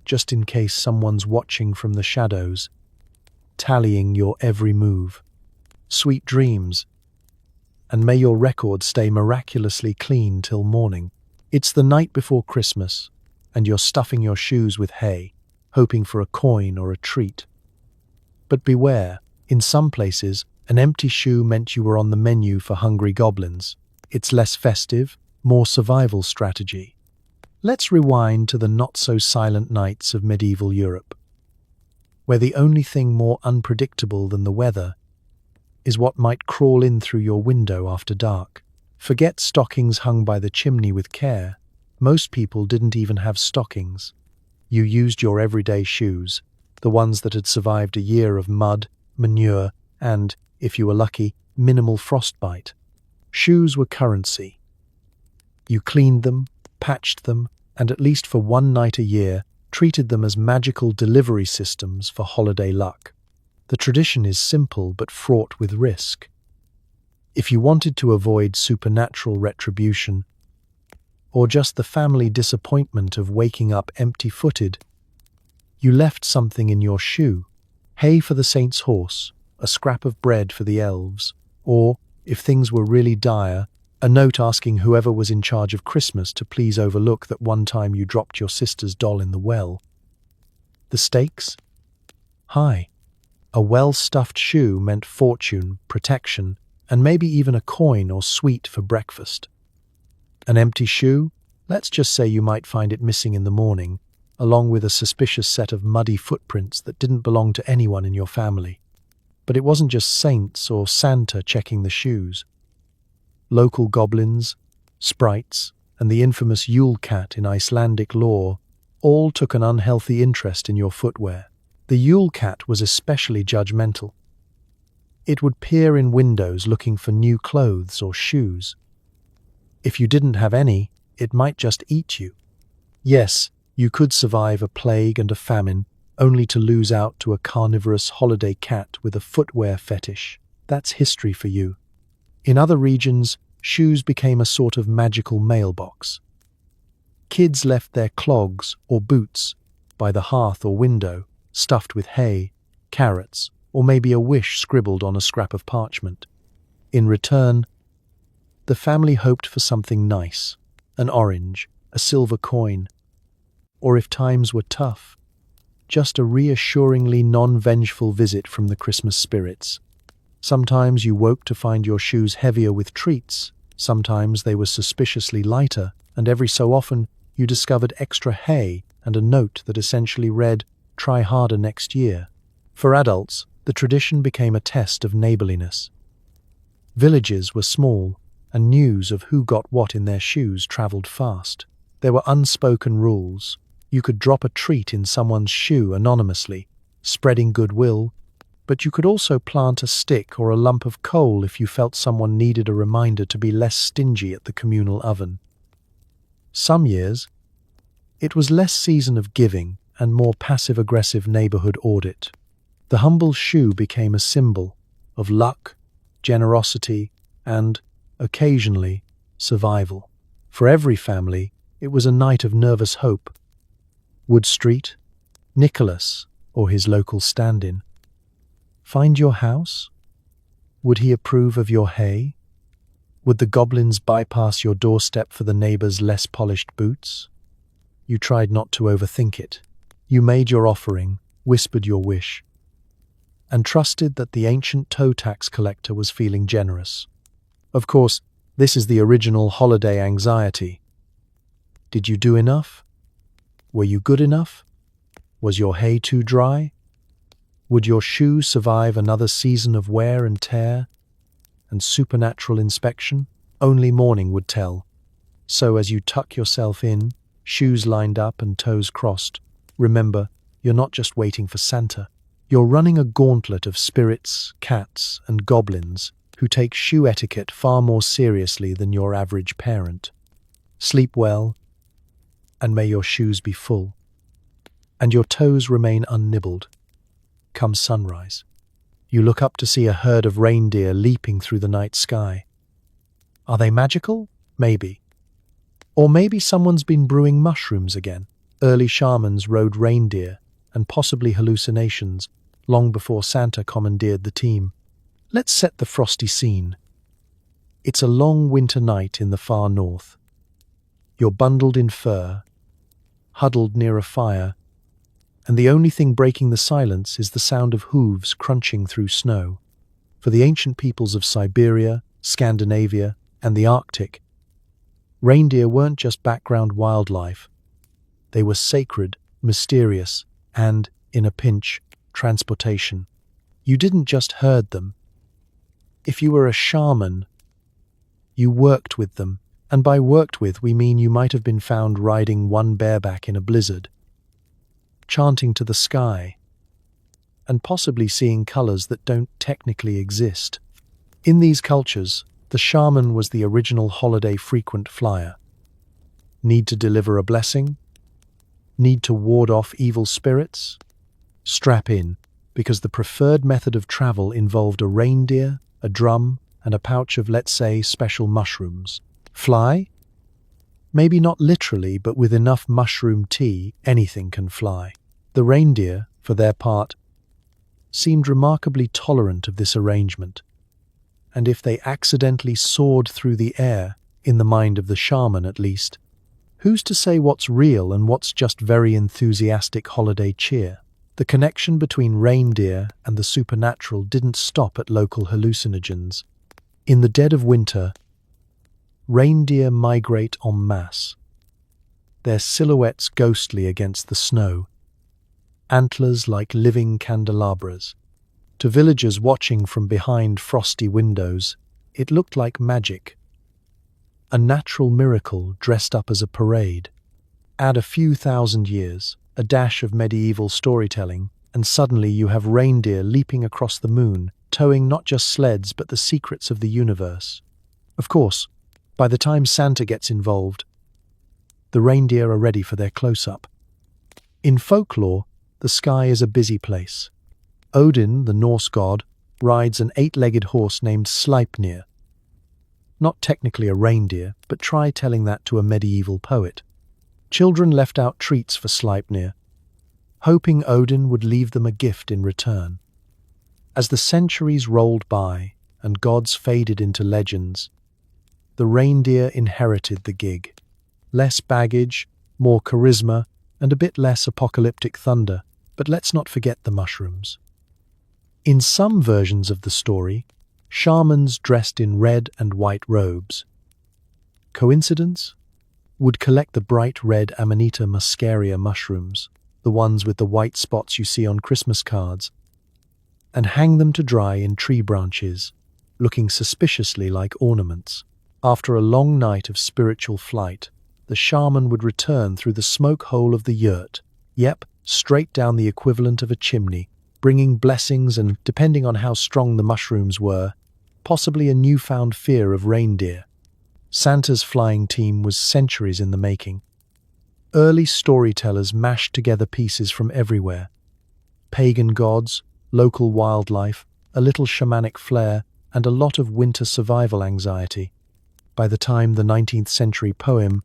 [SPEAKER 1] just in case someone's watching from the shadows, tallying your every move. Sweet dreams, and may your record stay miraculously clean till morning. It's the night before Christmas, and you're stuffing your shoes with hay, hoping for a coin or a treat. But beware, in some places, an empty shoe meant you were on the menu for hungry goblins. It's less festive, more survival strategy. Let's rewind to the not-so-silent nights of medieval Europe, where the only thing more unpredictable than the weather is what might crawl in through your window after dark. Forget stockings hung by the chimney with care. Most people didn't even have stockings. You used your everyday shoes, the ones that had survived a year of mud, manure, and, if you were lucky, minimal frostbite. Shoes were currency. You cleaned them, patched them, and at least for one night a year, treated them as magical delivery systems for holiday luck. The tradition is simple but fraught with risk. If you wanted to avoid supernatural retribution, or just the family disappointment of waking up empty-footed, you left something in your shoe: hay for the saint's horse, a scrap of bread for the elves, or, if things were really dire, a note asking whoever was in charge of Christmas to please overlook that one time you dropped your sister's doll in the well. The stakes? High. A well-stuffed shoe meant fortune, protection, and maybe even a coin or sweet for breakfast. An empty shoe? Let's just say you might find it missing in the morning, along with a suspicious set of muddy footprints that didn't belong to anyone in your family. But it wasn't just saints or Santa checking the shoes. Local goblins, sprites, and the infamous Yule cat in Icelandic lore all took an unhealthy interest in your footwear. The Yule cat was especially judgmental. It would peer in windows looking for new clothes or shoes. If you didn't have any, it might just eat you. Yes, you could survive a plague and a famine, only to lose out to a carnivorous holiday cat with a footwear fetish. That's history for you. In other regions, shoes became a sort of magical mailbox. Kids left their clogs or boots by the hearth or window, stuffed with hay, carrots, or maybe a wish scribbled on a scrap of parchment. In return, the family hoped for something nice: an orange, a silver coin, or if times were tough, just a reassuringly non-vengeful visit from the Christmas spirits. Sometimes you woke to find your shoes heavier with treats, sometimes they were suspiciously lighter, and every so often you discovered extra hay and a note that essentially read, "Try harder next year." For adults, the tradition became a test of neighborliness. Villages were small, and news of who got what in their shoes traveled fast. There were unspoken rules. You could drop a treat in someone's shoe anonymously, spreading goodwill, but you could also plant a stick or a lump of coal if you felt someone needed a reminder to be less stingy at the communal oven. Some years, it was less season of giving and more passive-aggressive neighborhood audit. The humble shoe became a symbol of luck, generosity, and, occasionally, survival. For every family, it was a night of nervous hope. Wood Street, Nicholas, or his local stand-in. Find your house? Would he approve of your hay? Would the goblins bypass your doorstep for the neighbor's less polished boots? You tried not to overthink it. You made your offering, whispered your wish, and trusted that the ancient toe tax collector was feeling generous. Of course, This is the original holiday anxiety. Did you do enough? Were you good enough? Was your hay too dry? Would your shoe survive another season of wear and tear and supernatural inspection? Only morning would tell. So as you tuck yourself in, shoes lined up and toes crossed, remember, you're not just waiting for Santa. You're running a gauntlet of spirits, cats, and goblins who take shoe etiquette far more seriously than your average parent. Sleep well, and may your shoes be full, and your toes remain unnibbled. Come sunrise, you look up to see a herd of reindeer leaping through the night sky. Are they magical? Maybe. Or maybe someone's been brewing mushrooms again. Early shamans rode reindeer, and possibly hallucinations, long before Santa commandeered the team. Let's set the frosty scene. It's a long winter night in the far north. You're bundled in fur, huddled near a fire, and the only thing breaking the silence is the sound of hooves crunching through snow. For the ancient peoples of Siberia, Scandinavia, and the Arctic, reindeer weren't just background wildlife. They were sacred, mysterious, and, in a pinch, transportation. You didn't just herd them. If you were a shaman, you worked with them. And by worked with, we mean you might have been found riding one bareback in a blizzard, chanting to the sky, and possibly seeing colors that don't technically exist. In these cultures, the shaman was the original holiday frequent flyer. Need to deliver a blessing? Need to ward off evil spirits? Strap in, because the preferred method of travel involved a reindeer, a drum, and a pouch of, let's say, special mushrooms. Fly? Maybe not literally, but with enough mushroom tea, anything can fly. The reindeer, for their part, seemed remarkably tolerant of this arrangement. And if they accidentally soared through the air, in the mind of the shaman at least, who's to say what's real and what's just very enthusiastic holiday cheer? The connection between reindeer and the supernatural didn't stop at local hallucinogens. In the dead of winter, reindeer migrate en masse, their silhouettes ghostly against the snow, antlers like living candelabras. To villagers watching from behind frosty windows, it looked like magic. A natural miracle dressed up as a parade. Add a few thousand years, a dash of medieval storytelling, and suddenly you have reindeer leaping across the moon, towing not just sleds but the secrets of the universe. Of course, by the time Santa gets involved, the reindeer are ready for their close-up. In folklore, the sky is a busy place. Odin, the Norse god, rides an 8-legged horse named Sleipnir. Not technically a reindeer, but try telling that to a medieval poet. Children left out treats for Sleipnir, hoping Odin would leave them a gift in return. As the centuries rolled by and gods faded into legends, the reindeer inherited the gig. Less baggage, more charisma, and a bit less apocalyptic thunder, but let's not forget the mushrooms. In some versions of the story, shamans dressed in red and white robes. Coincidence? Would collect the bright red Amanita muscaria mushrooms, the ones with the white spots you see on Christmas cards, and hang them to dry in tree branches, looking suspiciously like ornaments. After a long night of spiritual flight, the shaman would return through the smoke hole of the yurt, straight down the equivalent of a chimney, bringing blessings and, depending on how strong the mushrooms were, possibly a newfound fear of reindeer. Santa's flying team was centuries in the making. Early storytellers mashed together pieces from everywhere. Pagan gods, local wildlife, a little shamanic flair, and a lot of winter survival anxiety. By the time the 19th century poem,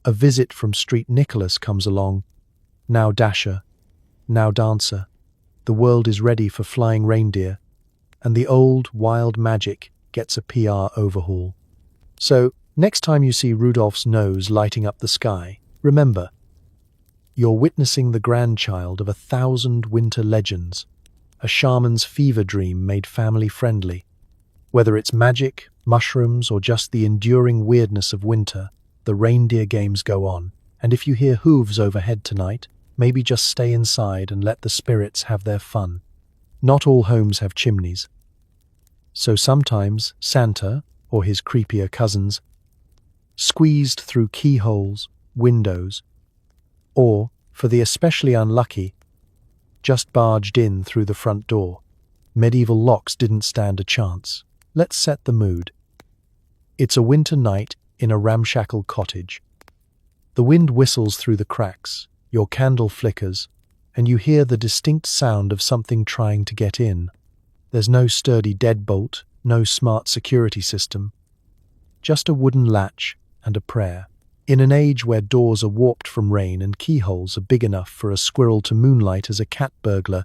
[SPEAKER 1] A Visit from Street Nicholas, comes along, now dasher, now dancer, the world is ready for flying reindeer, and the old, wild magic gets a PR overhaul. So, next time you see Rudolph's nose lighting up the sky, remember, you're witnessing the grandchild of 1,000 winter legends, a shaman's fever dream made family-friendly. Whether it's magic, mushrooms, or just the enduring weirdness of winter, the reindeer games go on. And if you hear hooves overhead tonight, maybe just stay inside and let the spirits have their fun. Not all homes have chimneys. So sometimes Santa, or his creepier cousins, squeezed through keyholes, windows, or, for the especially unlucky, just barged in through the front door. Medieval locks didn't stand a chance. Let's set the mood. It's a winter night in a ramshackle cottage. The wind whistles through the cracks, your candle flickers, and you hear the distinct sound of something trying to get in. There's no sturdy deadbolt, no smart security system, just a wooden latch and a prayer. In an age where doors are warped from rain and keyholes are big enough for a squirrel to moonlight as a cat burglar,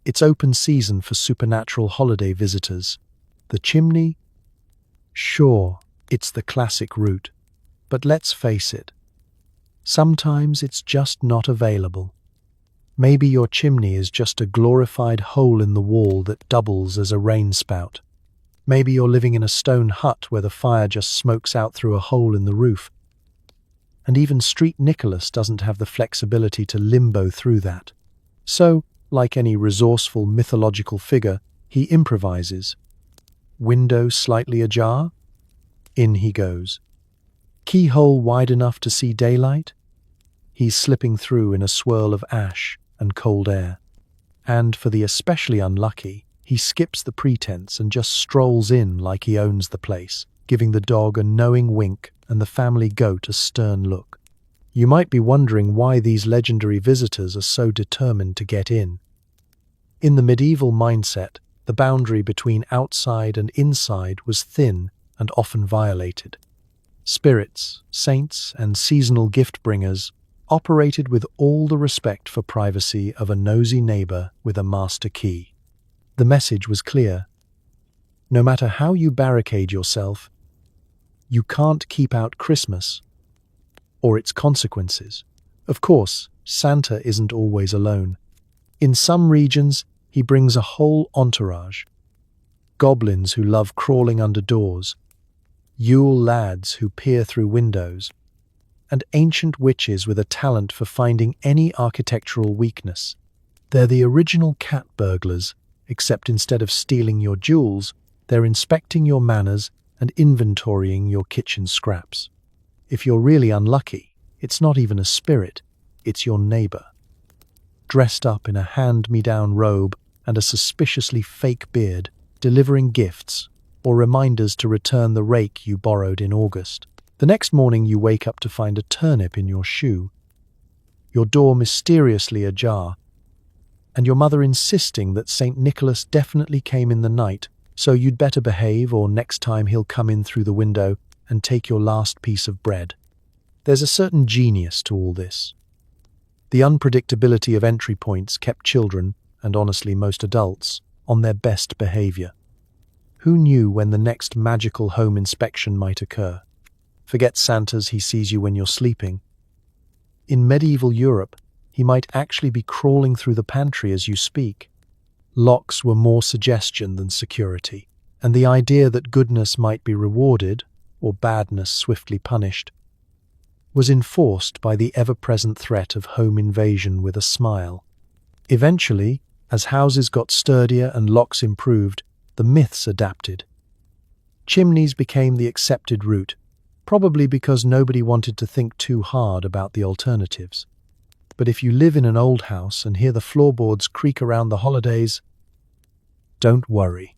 [SPEAKER 1] it's open season for supernatural holiday visitors. The chimney? Sure, it's the classic route, but let's face it, sometimes it's just not available. Maybe your chimney is just a glorified hole in the wall that doubles as a rain spout. Maybe you're living in a stone hut where the fire just smokes out through a hole in the roof. And even Street Nicholas doesn't have the flexibility to limbo through that. So, like any resourceful mythological figure, he improvises. Window slightly ajar? In he goes. Keyhole wide enough to see daylight? He's slipping through in a swirl of ash and cold air. And for the especially unlucky, he skips the pretense and just strolls in like he owns the place, giving the dog a knowing wink and the family goat a stern look. You might be wondering why these legendary visitors are so determined to get in. In the medieval mindset, the boundary between outside and inside was thin and often violated. Spirits, saints, and seasonal gift-bringers operated with all the respect for privacy of a nosy neighbor with a master key. The message was clear. No matter how you barricade yourself, you can't keep out Christmas or its consequences. Of course, Santa isn't always alone. In some regions, he brings a whole entourage. Goblins who love crawling under doors, Yule lads who peer through windows, and ancient witches with a talent for finding any architectural weakness. They're the original cat burglars, except instead of stealing your jewels, they're inspecting your manners and inventorying your kitchen scraps. If you're really unlucky, it's not even a spirit, it's your neighbor. Dressed up in a hand-me-down robe and a suspiciously fake beard, delivering gifts or reminders to return the rake you borrowed in August. The next morning you wake up to find a turnip in your shoe, your door mysteriously ajar, and your mother insisting that St. Nicholas definitely came in the night, so you'd better behave or next time he'll come in through the window and take your last piece of bread. There's a certain genius to all this. The unpredictability of entry points kept children, and honestly most adults, on their best behavior. Who knew when the next magical home inspection might occur? Forget Santa's he sees you when you're sleeping. In medieval Europe, he might actually be crawling through the pantry as you speak. Locks were more suggestion than security, and the idea that goodness might be rewarded, or badness swiftly punished, was enforced by the ever-present threat of home invasion with a smile. Eventually, as houses got sturdier and locks improved, the myths adapted. Chimneys became the accepted route, probably because nobody wanted to think too hard about the alternatives. But if you live in an old house and hear the floorboards creak around the holidays, don't worry.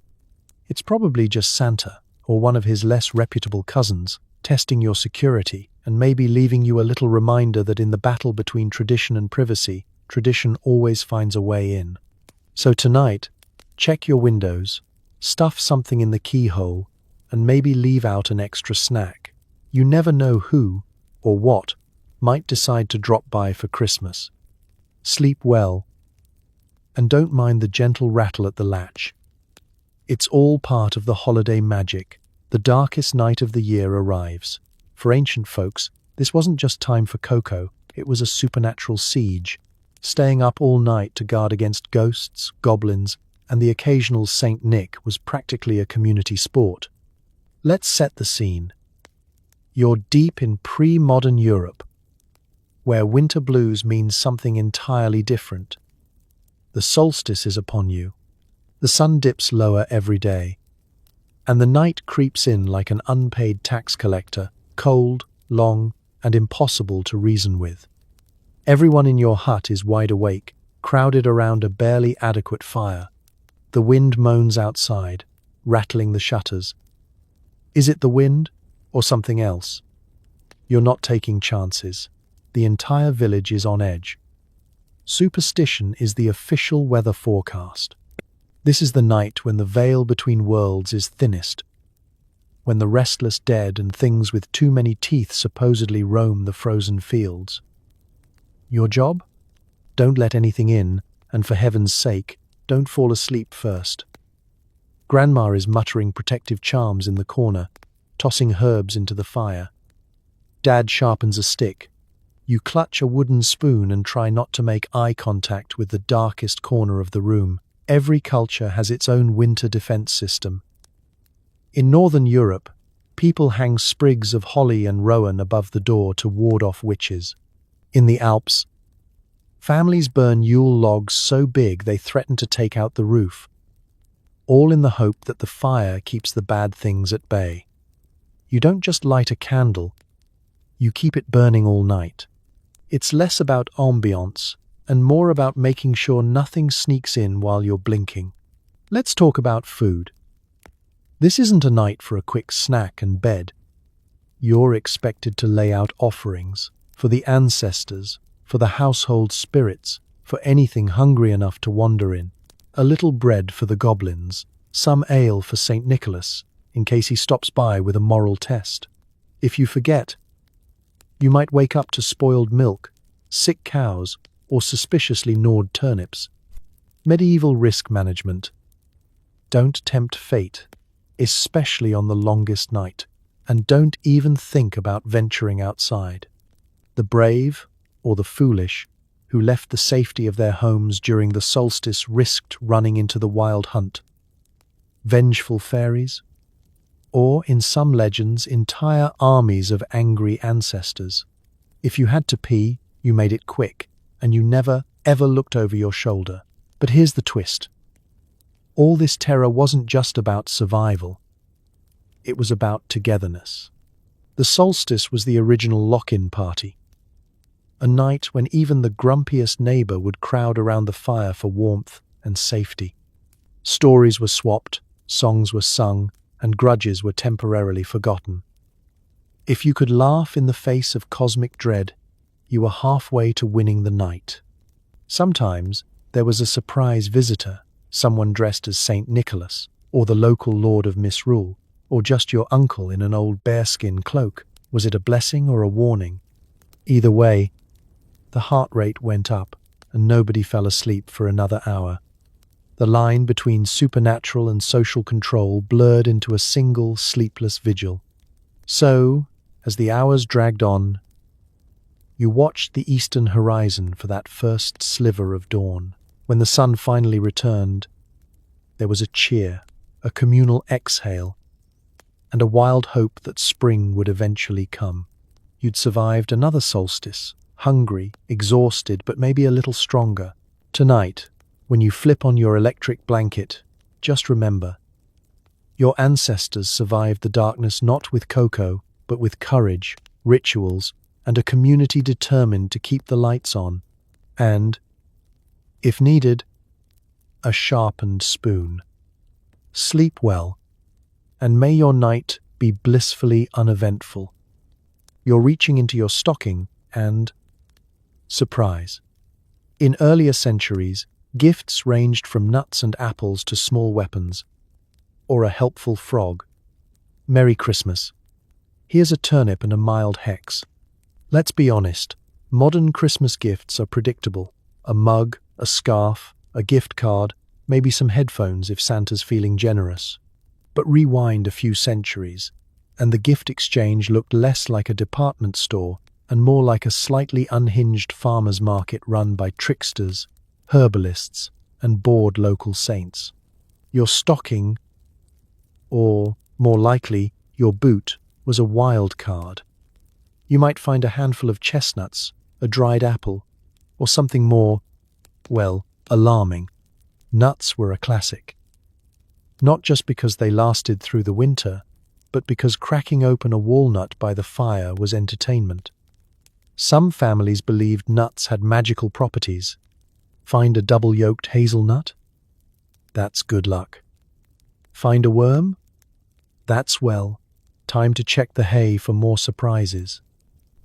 [SPEAKER 1] It's probably just Santa, or one of his less reputable cousins, testing your security and maybe leaving you a little reminder that in the battle between tradition and privacy, tradition always finds a way in. So tonight, check your windows, stuff something in the keyhole, and maybe leave out an extra snack. You never know who, or what, might decide to drop by for Christmas. Sleep well, and don't mind the gentle rattle at the latch. It's all part of the holiday magic. The darkest night of the year arrives. For ancient folks, this wasn't just time for cocoa, it was a supernatural siege. Staying up all night to guard against ghosts, goblins, and the occasional Saint Nick was practically a community sport. Let's set the scene. You're deep in pre-modern Europe, where winter blues means something entirely different. The solstice is upon you. The sun dips lower every day, and the night creeps in like an unpaid tax collector, cold, long, and impossible to reason with. Everyone in your hut is wide awake, crowded around a barely adequate fire. The wind moans outside, rattling the shutters. Is it the wind or something else? You're not taking chances. The entire village is on edge. Superstition is the official weather forecast. This is the night when the veil between worlds is thinnest, when the restless dead and things with too many teeth supposedly roam the frozen fields. Your job? Don't let anything in, and for heaven's sake, don't fall asleep first. Grandma is muttering protective charms in the corner, tossing herbs into the fire. Dad sharpens a stick. You clutch a wooden spoon and try not to make eye contact with the darkest corner of the room. Every culture has its own winter defense system. In Northern Europe, people hang sprigs of holly and rowan above the door to ward off witches. In the Alps, families burn Yule logs so big they threaten to take out the roof, all in the hope that the fire keeps the bad things at bay. You don't just light a candle, you keep it burning all night. It's less about ambiance and more about making sure nothing sneaks in while you're blinking. Let's talk about food. This isn't a night for a quick snack and bed. You're expected to lay out offerings for the ancestors, for the household spirits, for anything hungry enough to wander in. A little bread for the goblins, some ale for St. Nicholas, in case he stops by with a moral test. If you forget, you might wake up to spoiled milk, sick cows, or suspiciously gnawed turnips. Medieval risk management. Don't tempt fate, especially on the longest night, and don't even think about venturing outside. The brave, or the foolish, who left the safety of their homes during the solstice risked running into the wild hunt. Vengeful fairies? Or, in some legends, entire armies of angry ancestors. If you had to pee, you made it quick, and you never, ever looked over your shoulder. But here's the twist. All this terror wasn't just about survival. It was about togetherness. The solstice was the original lock-in party. A night when even the grumpiest neighbor would crowd around the fire for warmth and safety. Stories were swapped, songs were sung, and grudges were temporarily forgotten. If you could laugh in the face of cosmic dread, you were halfway to winning the night. Sometimes there was a surprise visitor, someone dressed as St. Nicholas, or the local Lord of Misrule, or just your uncle in an old bearskin cloak. Was it a blessing or a warning? Either way, the heart rate went up, and nobody fell asleep for another hour. The line between supernatural and social control blurred into a single sleepless vigil. So, as the hours dragged on, you watched the eastern horizon for that first sliver of dawn. When the sun finally returned, there was a cheer, a communal exhale, and a wild hope that spring would eventually come. You'd survived another solstice, hungry, exhausted, but maybe a little stronger. Tonight, when you flip on your electric blanket, just remember, your ancestors survived the darkness not with cocoa, but with courage, rituals, and a community determined to keep the lights on. And, if needed, a sharpened spoon. Sleep well, and may your night be blissfully uneventful. You're reaching into your stocking and... surprise. In earlier centuries, gifts ranged from nuts and apples to small weapons, or a helpful frog. Merry Christmas. Here's a turnip and a mild hex. Let's be honest, modern Christmas gifts are predictable. A mug, a scarf, a gift card, maybe some headphones if Santa's feeling generous. But rewind a few centuries, and the gift exchange looked less like a department store and more like a slightly unhinged farmer's market run by tricksters, herbalists, and bored local saints. Your stocking, or more likely, your boot, was a wild card. You might find a handful of chestnuts, a dried apple, or something more, well, alarming. Nuts were a classic. Not just because they lasted through the winter, but because cracking open a walnut by the fire was entertainment. Some families believed nuts had magical properties. Find a double-yolked hazelnut? That's good luck. Find a worm? That's, well, time to check the hay for more surprises.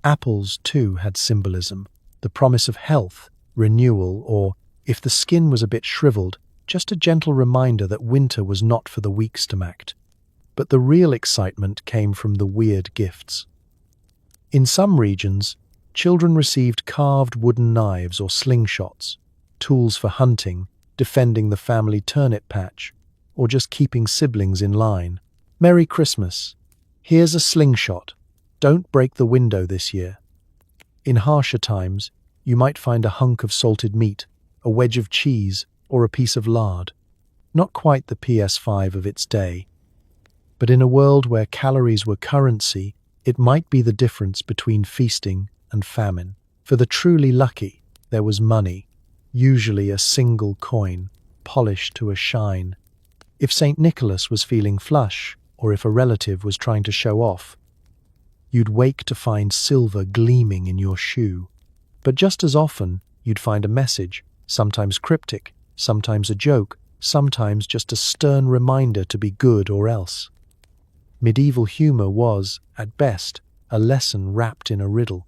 [SPEAKER 1] Apples, too, had symbolism, the promise of health, renewal, or, if the skin was a bit shriveled, just a gentle reminder that winter was not for the weak-stomached. But the real excitement came from the weird gifts. In some regions, children received carved wooden knives or slingshots, tools for hunting, defending the family turnip patch, or just keeping siblings in line. Merry Christmas. Here's a slingshot. Don't break the window this year. In harsher times, you might find a hunk of salted meat, a wedge of cheese, or a piece of lard. Not quite the PS5 of its day. But in a world where calories were currency, it might be the difference between feasting and famine. For the truly lucky, there was money, usually a single coin, polished to a shine. If St. Nicholas was feeling flush, or if a relative was trying to show off, you'd wake to find silver gleaming in your shoe. But just as often, you'd find a message, sometimes cryptic, sometimes a joke, sometimes just a stern reminder to be good or else. Medieval humor was, at best, a lesson wrapped in a riddle.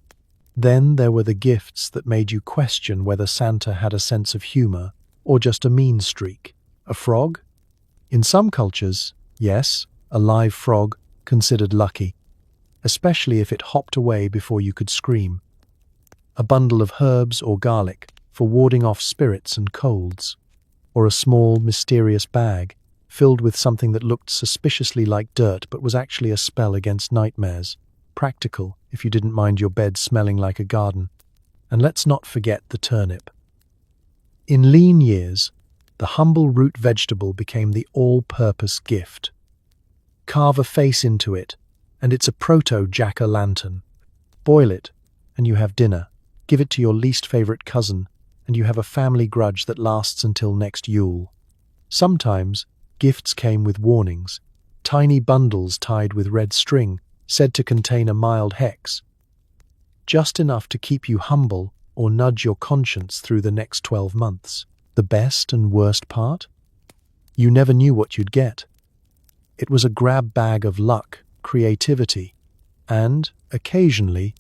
[SPEAKER 1] Then there were the gifts that made you question whether Santa had a sense of humor or just a mean streak. A frog? In some cultures, yes, a live frog considered lucky, especially if it hopped away before you could scream. A bundle of herbs or garlic for warding off spirits and colds, or a small, mysterious bag filled with something that looked suspiciously like dirt but was actually a spell against nightmares. Practical if you didn't mind your bed smelling like a garden. And let's not forget the turnip. In lean years, the humble root vegetable became the all-purpose gift. Carve a face into it, and it's a proto-jack-o'-lantern. Boil it, and you have dinner. Give it to your least favorite cousin, and you have a family grudge that lasts until next Yule. Sometimes, gifts came with warnings, tiny bundles tied with red string, said to contain a mild hex, just enough to keep you humble or nudge your conscience through the next 12 months. The best and worst part? You never knew what you'd get. It was a grab bag of luck, creativity, and, occasionally,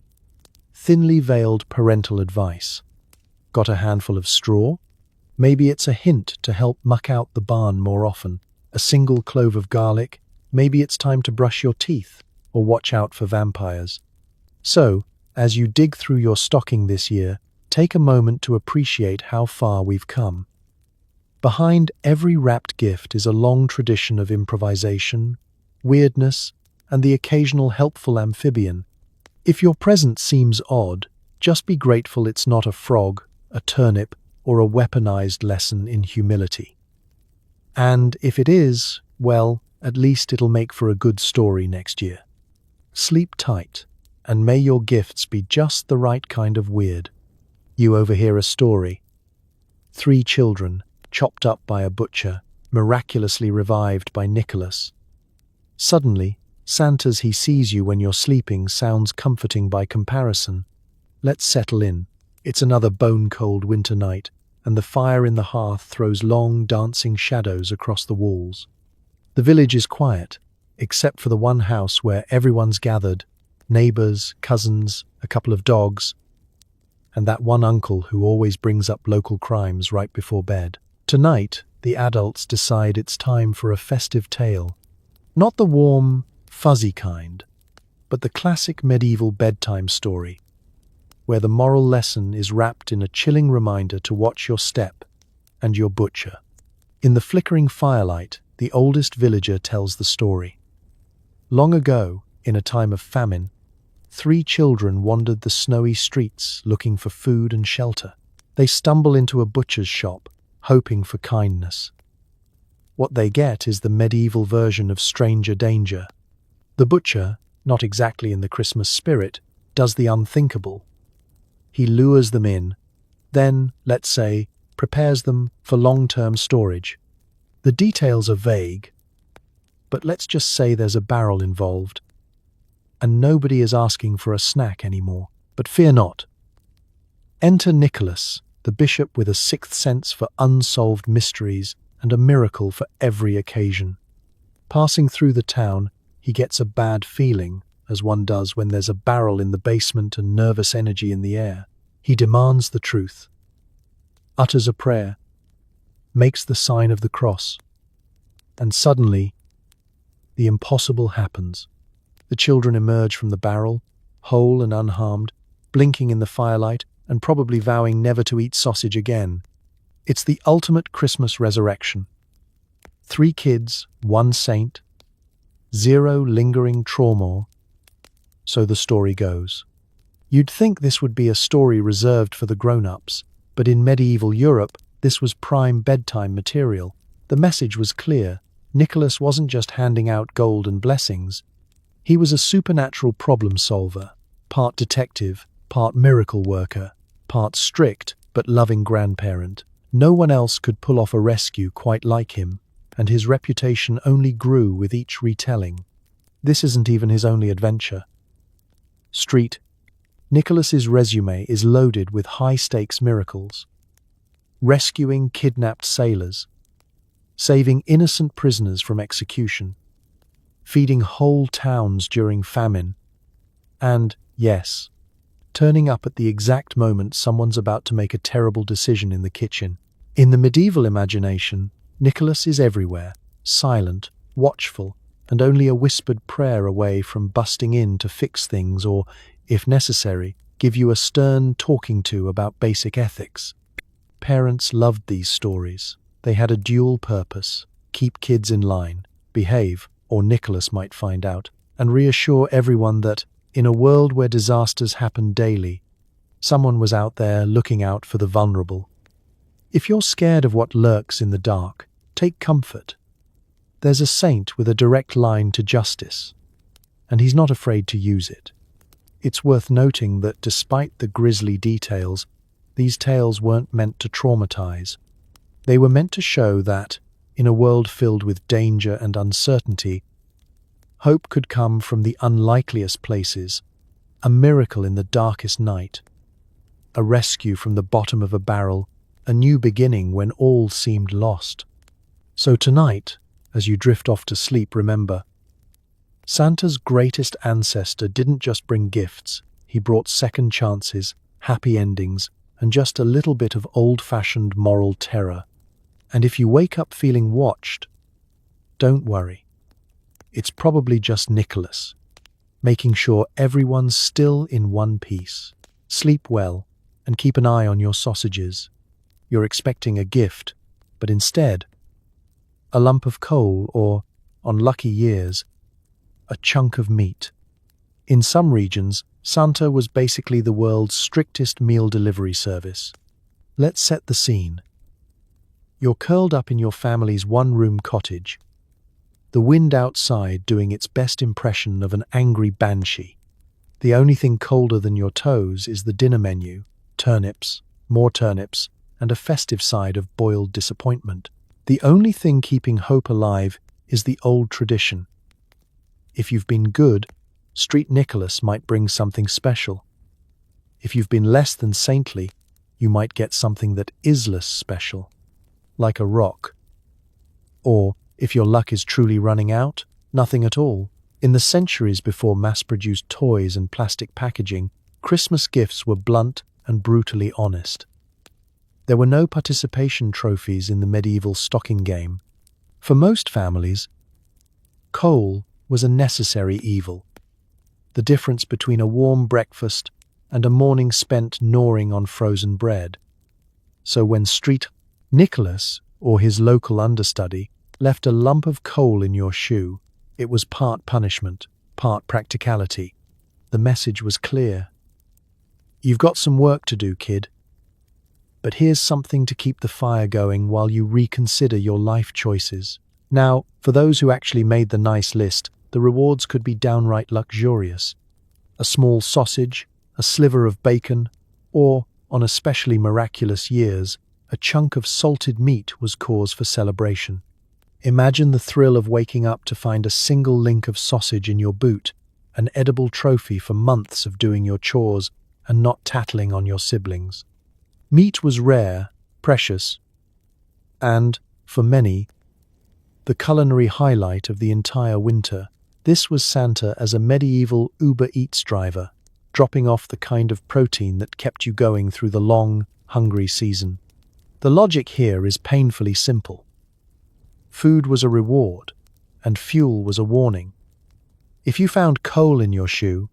[SPEAKER 1] thinly veiled parental advice. Got a handful of straw? Maybe it's a hint to help muck out the barn more often. A single clove of garlic? Maybe it's time to brush your teeth or watch out for vampires. So, as you dig through your stocking this year, take a moment to appreciate how far we've come. Behind every wrapped gift is a long tradition of improvisation, weirdness, and the occasional helpful amphibian. If your present seems odd, just be grateful it's not a frog, a turnip, or a weaponized lesson in humility. And if it is, well, at least it'll make for a good story next year. Sleep tight, and may your gifts be just the right kind of weird. You overhear a story. 3 children, chopped up by a butcher, miraculously revived by Nicholas. Suddenly, Santa's "he sees you when you're sleeping" sounds comforting by comparison. Let's settle in. It's another bone-cold winter night, and the fire in the hearth throws long, dancing shadows across the walls. The village is quiet, except for the one house where everyone's gathered, neighbors, cousins, a couple of dogs, and that one uncle who always brings up local crimes right before bed. Tonight, the adults decide it's time for a festive tale. Not the warm, fuzzy kind, but the classic medieval bedtime story, where the moral lesson is wrapped in a chilling reminder to watch your step and your butcher. In the flickering firelight, the oldest villager tells the story. Long ago, in a time of famine, 3 children wandered the snowy streets looking for food and shelter. They stumble into a butcher's shop, hoping for kindness. What they get is the medieval version of stranger danger. The The butcher, not exactly in the Christmas spirit, does the unthinkable. He lures them in, then, let's say, prepares them for long-term storage. The details are vague, but let's just say there's a barrel involved, and nobody is asking for a snack anymore. But fear not. Enter Nicholas, the bishop with a sixth sense for unsolved mysteries and a miracle for every occasion. Passing through the town, he gets a bad feeling, as one does when there's a barrel in the basement and nervous energy in the air. He demands the truth, utters a prayer, makes the sign of the cross, and suddenly, the impossible happens. The children emerge from the barrel, whole and unharmed, blinking in the firelight and probably vowing never to eat sausage again. It's the ultimate Christmas resurrection. 3 kids, 1 saint, 0 lingering trauma, so the story goes. You'd think this would be a story reserved for the grown-ups, but in medieval Europe, this was prime bedtime material. The message was clear. Nicholas wasn't just handing out gold and blessings. He was a supernatural problem solver, part detective, part miracle worker, part strict but loving grandparent. No one else could pull off a rescue quite like him, and his reputation only grew with each retelling. This isn't even his only adventure. Street. Nicholas's resume is loaded with high-stakes miracles. Rescuing kidnapped sailors, saving innocent prisoners from execution, feeding whole towns during famine, and, yes, turning up at the exact moment someone's about to make a terrible decision in the kitchen. In the medieval imagination, Nicholas is everywhere, silent, watchful, and only a whispered prayer away from busting in to fix things or, if necessary, give you a stern talking to about basic ethics. Parents loved these stories. They had a dual purpose: keep kids in line, behave, or Nicholas might find out, and reassure everyone that, in a world where disasters happen daily, someone was out there looking out for the vulnerable. If you're scared of what lurks in the dark, take comfort. There's a saint with a direct line to justice, and he's not afraid to use it. It's worth noting that despite the grisly details, these tales weren't meant to traumatize. They were meant to show that, in a world filled with danger and uncertainty, hope could come from the unlikeliest places, a miracle in the darkest night, a rescue from the bottom of a barrel, a new beginning when all seemed lost. So tonight, as you drift off to sleep, remember, Santa's greatest ancestor didn't just bring gifts, he brought second chances, happy endings, and just a little bit of old-fashioned moral terror. And if you wake up feeling watched, don't worry. It's probably just Nicholas, making sure everyone's still in one piece. Sleep well, and keep an eye on your sausages. You're expecting a gift, but instead, a lump of coal or, on lucky years, a chunk of meat. In some regions, Santa was basically the world's strictest meal delivery service. Let's set the scene. You're curled up in your family's one-room cottage, the wind outside doing its best impression of an angry banshee. The only thing colder than your toes is the dinner menu: turnips, more turnips, and a festive side of boiled disappointment. The only thing keeping hope alive is the old tradition. If you've been good, Street Nicholas might bring something special. If you've been less than saintly, you might get something that is less special, like a rock. Or, if your luck is truly running out, nothing at all. In the centuries before mass-produced toys and plastic packaging, Christmas gifts were blunt and brutally honest. There were no participation trophies in the medieval stocking game. For most families, coal was a necessary evil, the difference between a warm breakfast and a morning spent gnawing on frozen bread. So when Street Nicholas, or his local understudy, left a lump of coal in your shoe, it was part punishment, part practicality. The message was clear. You've got some work to do, kid. But here's something to keep the fire going while you reconsider your life choices. Now, for those who actually made the nice list, the rewards could be downright luxurious. A small sausage, a sliver of bacon, or, on especially miraculous years, a chunk of salted meat was cause for celebration. Imagine the thrill of waking up to find a single link of sausage in your boot, an edible trophy for months of doing your chores and not tattling on your siblings. Meat was rare, precious, and, for many, the culinary highlight of the entire winter. This was Santa as a medieval Uber Eats driver, dropping off the kind of protein that kept you going through the long, hungry season. The logic here is painfully simple. Food was a reward, and fuel was a warning. If you found coal in your shoe,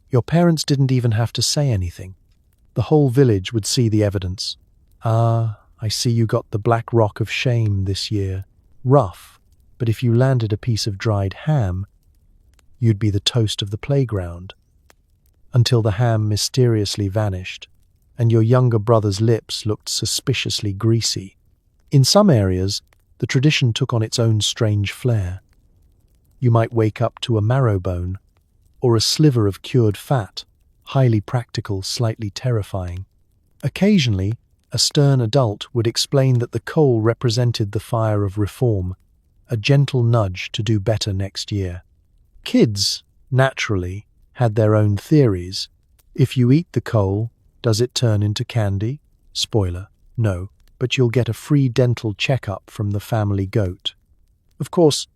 [SPEAKER 1] your parents didn't even have to say anything. The whole village would see the evidence. "Ah, I see you got the black rock of shame this year. Rough, but if you landed a piece of dried ham, you'd be the toast of the playground." Until the ham mysteriously vanished, and your younger brother's lips looked suspiciously greasy. In some areas, the tradition took on its own strange flair. You might wake up to a marrow bone, or a sliver of cured fat, highly practical, slightly terrifying. Occasionally, a stern adult would explain that the coal represented the fire of reform, a gentle nudge to do better next year. Kids, naturally, had their own theories. If you eat the coal, does it turn into candy? Spoiler, no, but you'll get a free dental checkup from the family goat. Of course,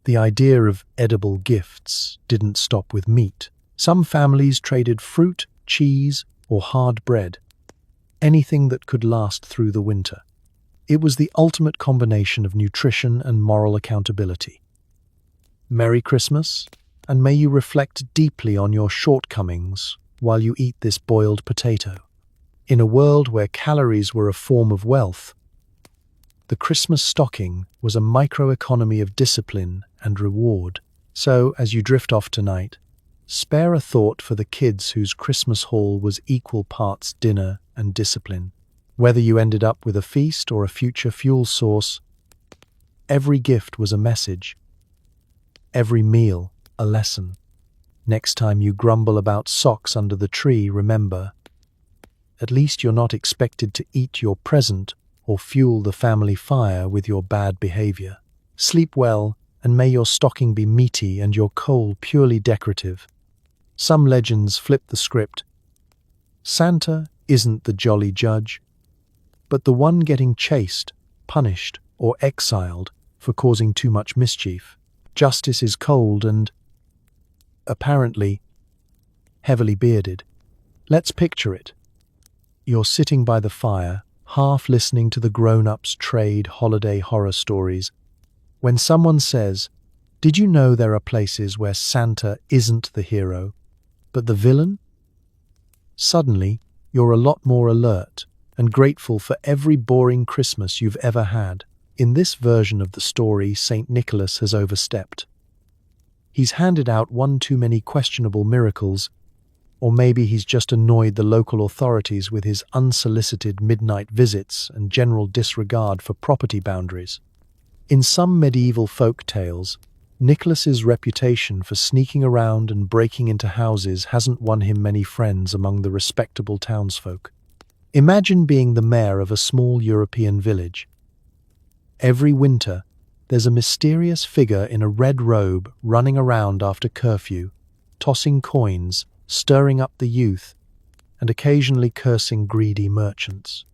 [SPEAKER 1] the idea of edible gifts didn't stop with meat. Some families traded fruit, cheese, or hard bread, anything that could last through the winter. It was the ultimate combination of nutrition and moral accountability. Merry Christmas, and may you reflect deeply on your shortcomings while you eat this boiled potato. In a world where calories were a form of wealth, the Christmas stocking was a microeconomy of discipline and reward. So, as you drift off tonight, spare a thought for the kids whose Christmas haul was equal parts dinner and discipline. Whether you ended up with a feast or a future fuel source, every gift was a message, every meal a lesson. Next time you grumble about socks under the tree, remember, at least you're not expected to eat your present or fuel the family fire with your bad behavior. Sleep well, and may your stocking be meaty and your coal purely decorative. Some legends flip the script. Santa isn't the jolly judge, but the one getting chased, punished, or exiled for causing too much mischief. Justice is cold and, apparently, heavily bearded. Let's picture it. You're sitting by the fire, half listening to the grown-ups trade holiday horror stories, when someone says, "Did you know there are places where Santa isn't the hero, but the villain?" Suddenly, you're a lot more alert and grateful for every boring Christmas you've ever had. In this version of the story, St. Nicholas has overstepped. He's handed out one too many questionable miracles, or maybe he's just annoyed the local authorities with his unsolicited midnight visits and general disregard for property boundaries. In some medieval folk tales, Nicholas's reputation for sneaking around and breaking into houses hasn't won him many friends among the respectable townsfolk. Imagine being the mayor of a small European village. Every winter, there's a mysterious figure in a red robe running around after curfew, tossing coins, stirring up the youth, and occasionally cursing greedy merchants.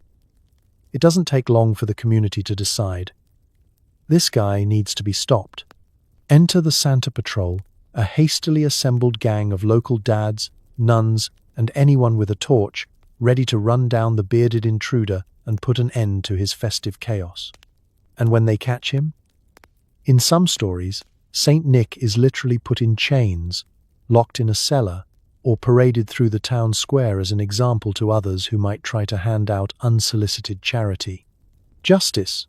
[SPEAKER 1] It doesn't take long for the community to decide. This guy needs to be stopped. Enter the Santa Patrol, a hastily assembled gang of local dads, nuns, and anyone with a torch, ready to run down the bearded intruder and put an end to his festive chaos. And when they catch him? In some stories, Saint Nick is literally put in chains, locked in a cellar, or paraded through the town square as an example to others who might try to hand out unsolicited charity. Justice,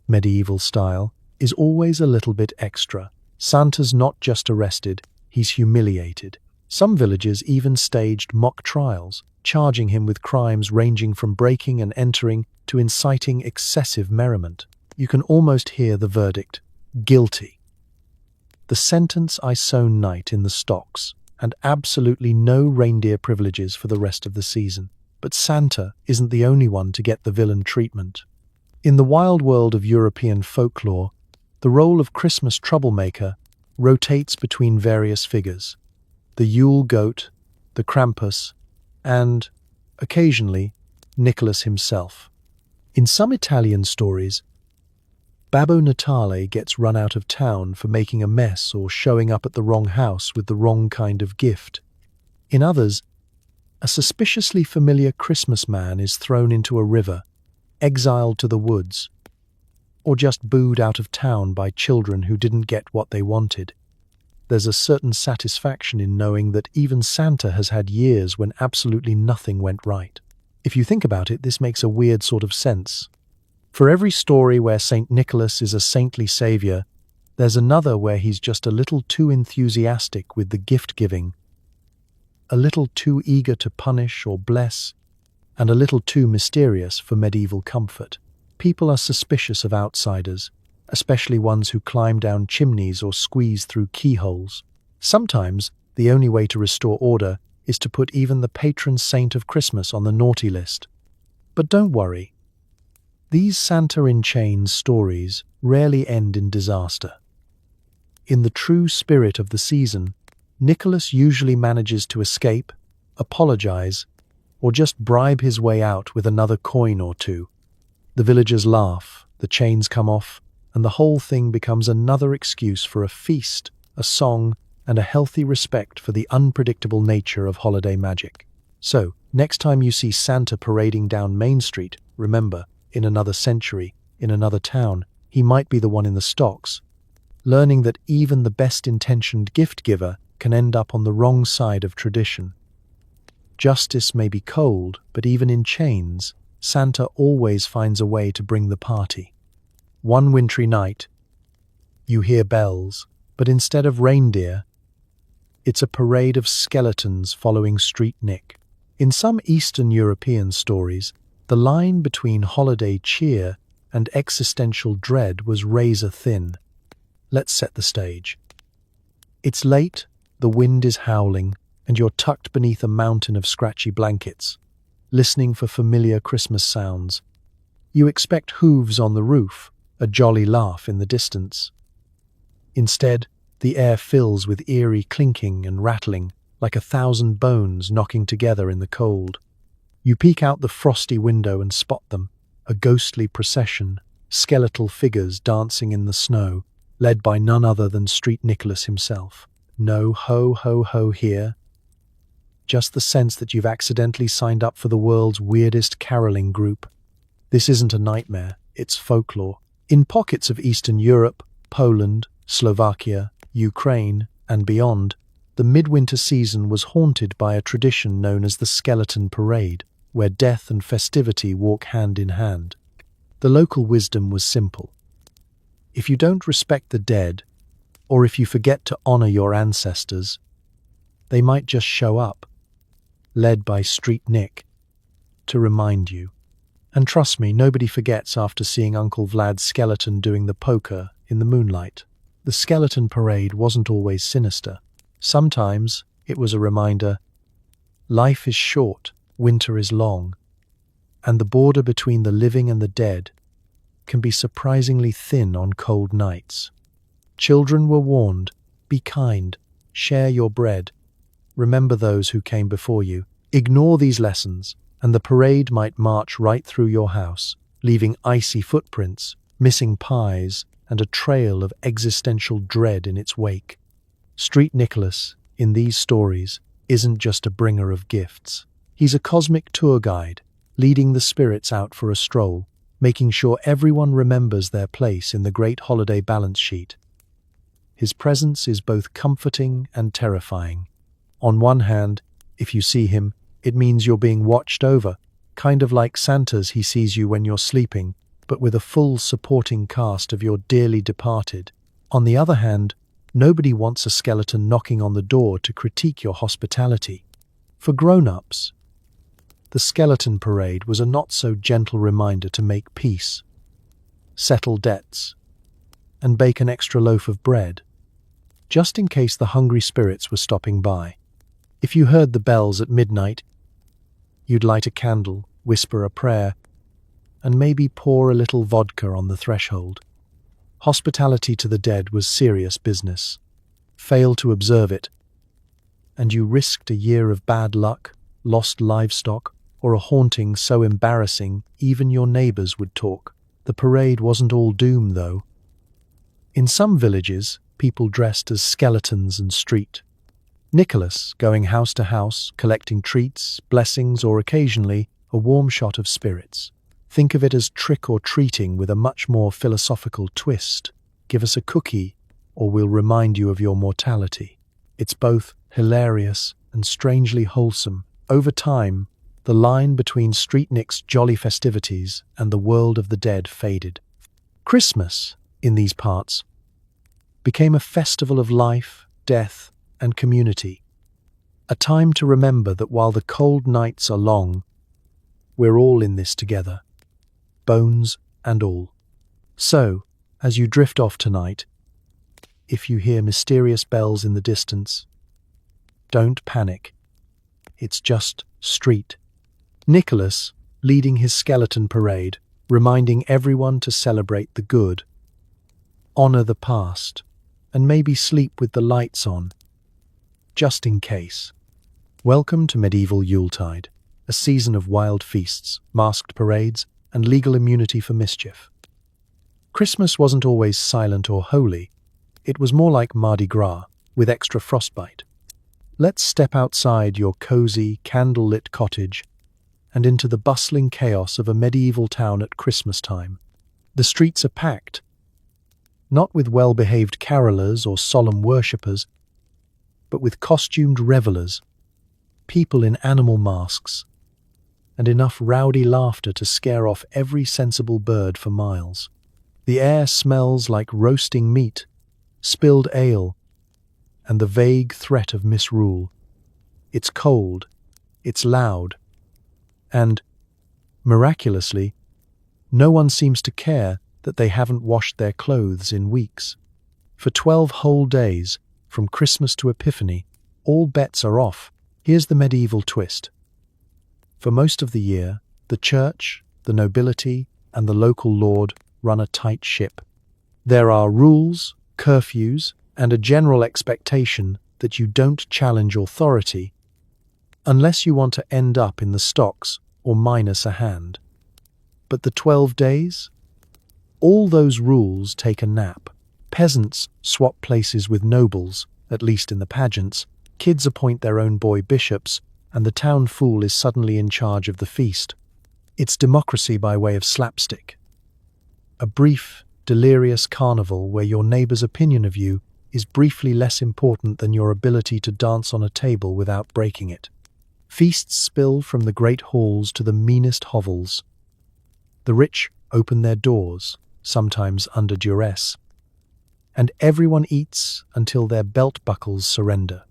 [SPEAKER 1] medieval style, is always a little bit extra. Santa's not just arrested, he's humiliated. Some villages even staged mock trials, charging him with crimes ranging from breaking and entering to inciting excessive merriment. You can almost hear the verdict: guilty. The The sentence I sown night in the stocks, and absolutely no reindeer privileges for the rest of the season. But Santa isn't the only one to get the villain treatment. In the wild world of European folklore, the role of Christmas troublemaker rotates between various figures: the Yule goat, the Krampus, and, occasionally, Nicholas himself. In some Italian stories, Babbo Natale gets run out of town for making a mess or showing up at the wrong house with the wrong kind of gift. In others, a suspiciously familiar Christmas man is thrown into a river, exiled to the woods, or just booed out of town by children who didn't get what they wanted. There's a certain satisfaction in knowing that even Santa has had years when absolutely nothing went right. If you think about it, this makes a weird sort of sense. For every story where St. Nicholas is a saintly savior, there's another where he's just a little too enthusiastic with the gift-giving, a little too eager to punish or bless, and a little too mysterious for medieval comfort. People are suspicious of outsiders, especially ones who climb down chimneys or squeeze through keyholes. Sometimes, the only way to restore order is to put even the patron saint of Christmas on the naughty list. But don't worry. These Santa in chains stories rarely end in disaster. In the true spirit of the season, Nicholas usually manages to escape, apologize, or just bribe his way out with another coin or two. The villagers laugh, the chains come off, and the whole thing becomes another excuse for a feast, a song, and a healthy respect for the unpredictable nature of holiday magic. So, next time you see Santa parading down Main Street, remember, in another century, in another town, he might be the one in the stocks, learning that even the best-intentioned gift-giver can end up on the wrong side of tradition. Justice may be cold, but even in chains, Santa always finds a way to bring the party. One wintry night, you hear bells, but instead of reindeer, it's a parade of skeletons following Street Nick. In some Eastern European stories, the line between holiday cheer and existential dread was razor thin. Let's set the stage. It's late, the wind is howling, and you're tucked beneath a mountain of scratchy blankets, listening for familiar Christmas sounds. You expect hooves on the roof, a jolly laugh in the distance. Instead, the air fills with eerie clinking and rattling, like 1,000 bones knocking together in the cold. You peek out the frosty window and spot them, a ghostly procession, skeletal figures dancing in the snow, led by none other than Street Nicholas himself. No ho ho ho here. Just the sense that you've accidentally signed up for the world's weirdest caroling group. This isn't a nightmare, it's folklore. In pockets of Eastern Europe, Poland, Slovakia, Ukraine, and beyond, the midwinter season was haunted by a tradition known as the Skeleton Parade, where death and festivity walk hand in hand. The local wisdom was simple. If you don't respect the dead, or if you forget to honor your ancestors, they might just show up, led by Street Nick, to remind you. And trust me, nobody forgets after seeing Uncle Vlad's skeleton doing the poker in the moonlight. The Skeleton Parade wasn't always sinister. Sometimes it was a reminder, life is short, winter is long, and the border between the living and the dead can be surprisingly thin on cold nights. Children were warned, be kind, share your bread, remember those who came before you. Ignore these lessons, and the parade might march right through your house, leaving icy footprints, missing pies, and a trail of existential dread in its wake. Street Nicholas, in these stories, isn't just a bringer of gifts. He's a cosmic tour guide, leading the spirits out for a stroll, making sure everyone remembers their place in the great holiday balance sheet. His presence is both comforting and terrifying. On one hand, if you see him, it means you're being watched over, kind of like Santa's he sees you when you're sleeping, but with a full supporting cast of your dearly departed. On the other hand, nobody wants a skeleton knocking on the door to critique your hospitality. For grown-ups, the Skeleton Parade was a not-so-gentle reminder to make peace, settle debts, and bake an extra loaf of bread. just in case the hungry spirits were stopping by. If you heard the bells at midnight, you'd light a candle, whisper a prayer, and maybe pour a little vodka on the threshold. Hospitality to the dead was serious business. Fail to observe it, and you risked a year of bad luck, lost livestock, or a haunting so embarrassing even your neighbors would talk. The parade wasn't all doom, though. In some villages, people dressed as skeletons and street Nicholas, going house to house, collecting treats, blessings, or occasionally a warm shot of spirits. Think of it as trick-or-treating with a much more philosophical twist. Give us a cookie, or we'll remind you of your mortality. It's both hilarious and strangely wholesome. Over time, the line between Street Nick's jolly festivities and the world of the dead faded. Christmas, in these parts, became a festival of life, death, and community. A time to remember that while the cold nights are long, we're all in this together, bones and all. So, as you drift off tonight, if you hear mysterious bells in the distance, don't panic. It's just Street Nicholas leading his skeleton parade, reminding everyone to celebrate the good, honor the past, and maybe sleep with the lights on, just in case. Welcome to medieval Yuletide, a season of wild feasts, masked parades, and legal immunity for mischief. Christmas wasn't always silent or holy. It was more like Mardi Gras, with extra frostbite. Let's step outside your cozy, candle-lit cottage and into the bustling chaos of a medieval town at Christmas time. The streets are packed, not with well-behaved carolers or solemn worshippers, but with costumed revelers, people in animal masks, and enough rowdy laughter to scare off every sensible bird for miles. The air smells like roasting meat, spilled ale, and the vague threat of misrule. It's cold, it's loud, and, miraculously, no one seems to care that they haven't washed their clothes in weeks. For 12 whole days, from Christmas to Epiphany, all bets are off. Here's the medieval twist. For most of the year, the church, the nobility, and the local lord run a tight ship. There are rules, curfews, and a general expectation that you don't challenge authority unless you want to end up in the stocks or minus a hand. But the 12 days? All those rules take a nap. Peasants swap places with nobles, at least in the pageants. Kids appoint their own boy bishops, and the town fool is suddenly in charge of the feast. It's democracy by way of slapstick. A brief, delirious carnival where your neighbor's opinion of you is briefly less important than your ability to dance on a table without breaking it. Feasts spill from the great halls to the meanest hovels. The rich open their doors, sometimes under duress, and everyone eats until their belt buckles surrender.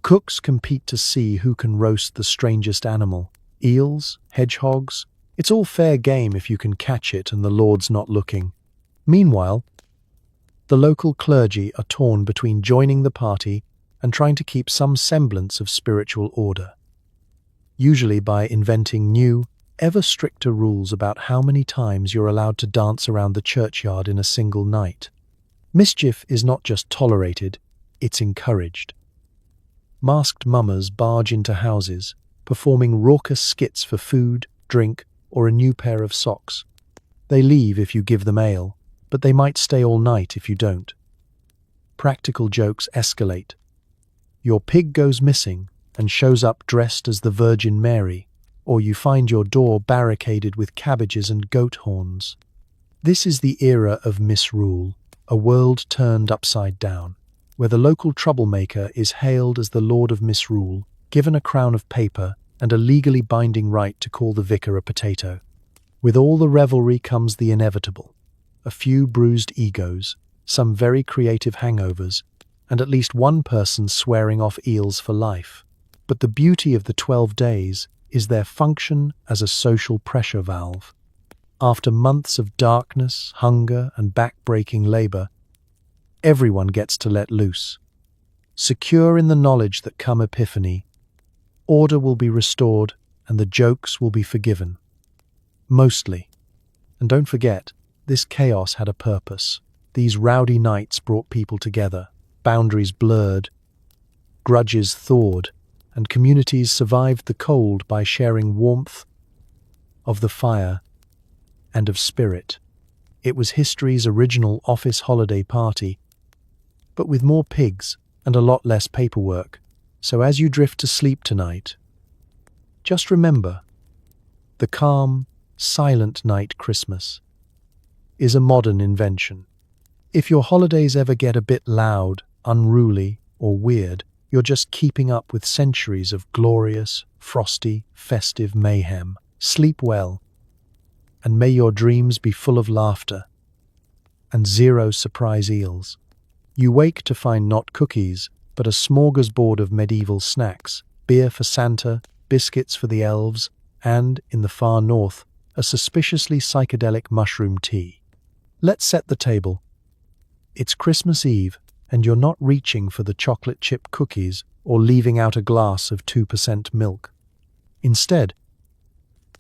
[SPEAKER 1] Cooks compete to see who can roast the strangest animal. Eels, hedgehogs, it's all fair game if you can catch it and the Lord's not looking. Meanwhile, the local clergy are torn between joining the party and trying to keep some semblance of spiritual order, usually by inventing new, ever stricter rules about how many times you're allowed to dance around the churchyard in a single night. Mischief is not just tolerated, it's encouraged. Masked mummers barge into houses, performing raucous skits for food, drink, or a new pair of socks. They leave if you give them ale, but they might stay all night if you don't. Practical jokes escalate. Your pig goes missing and shows up dressed as the Virgin Mary, or you find your door barricaded with cabbages and goat horns. This is the era of misrule, a world turned upside down, where the local troublemaker is hailed as the Lord of Misrule, given a crown of paper and a legally binding right to call the vicar a potato. With all the revelry comes the inevitable: a few bruised egos, some very creative hangovers, and at least one person swearing off eels for life. But the beauty of the 12 days is their function as a social pressure valve. After months of darkness, hunger, and back-breaking labor, everyone gets to let loose. secure in the knowledge that come Epiphany, order will be restored and the jokes will be forgiven. Mostly. And don't forget, this chaos had a purpose. These rowdy nights brought people together, boundaries blurred, grudges thawed, and communities survived the cold by sharing warmth of the fire and of spirit. It was history's original office holiday party, but with more pigs and a lot less paperwork. So as you drift to sleep tonight, just remember, the calm, silent night Christmas is a modern invention. If your holidays ever get a bit loud, unruly, or weird, you're just keeping up with centuries of glorious, frosty, festive mayhem. Sleep well, and may your dreams be full of laughter and zero surprise eels. You wake to find not cookies, but a smorgasbord of medieval snacks, beer for Santa, biscuits for the elves, and, in the far north, a suspiciously psychedelic mushroom tea. Let's set the table. It's Christmas Eve, and you're not reaching for the chocolate chip cookies or leaving out a glass of 2% milk. Instead,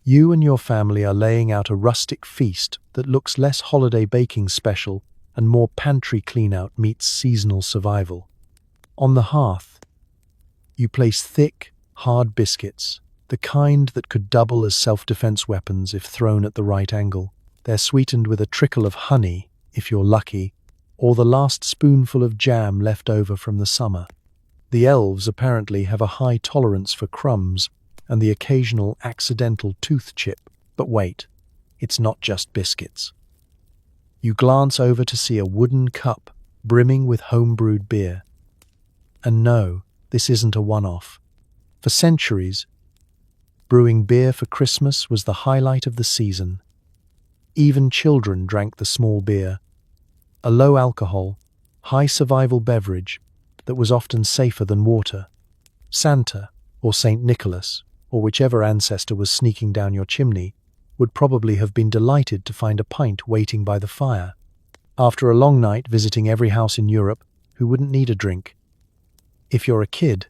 [SPEAKER 1] you and your family are laying out a rustic feast that looks less holiday baking special and more pantry clean-out meets seasonal survival. On the hearth, you place thick, hard biscuits, the kind that could double as self-defense weapons if thrown at the right angle. They're sweetened with a trickle of honey, if you're lucky, or the last spoonful of jam left over from the summer. The elves apparently have a high tolerance for crumbs and the occasional accidental tooth chip. But wait, it's not just biscuits. You glance over to see a wooden cup brimming with home-brewed beer. And no, this isn't a one-off. For centuries, brewing beer for Christmas was the highlight of the season. Even children drank the small beer, a low-alcohol, high-survival beverage that was often safer than water. Santa, or St. Nicholas, or whichever ancestor was sneaking down your chimney, would probably have been delighted to find a pint waiting by the fire. After a long night visiting every house in Europe, who wouldn't need a drink? If you're a kid,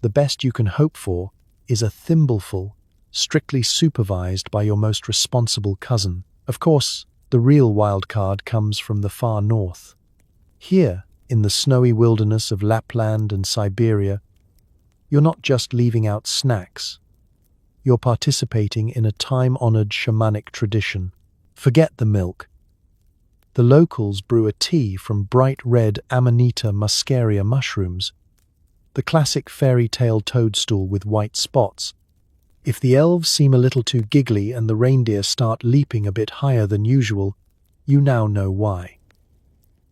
[SPEAKER 1] the best you can hope for is a thimbleful, strictly supervised by your most responsible cousin. Of course, the real wild card comes from the far north. Here, in the snowy wilderness of Lapland and Siberia, you're not just leaving out snacks. You're participating in a time-honored shamanic tradition. Forget the milk. The locals brew a tea from bright red Amanita muscaria mushrooms, the classic fairy tale toadstool with white spots. If the elves seem a little too giggly and the reindeer start leaping a bit higher than usual, you now know why.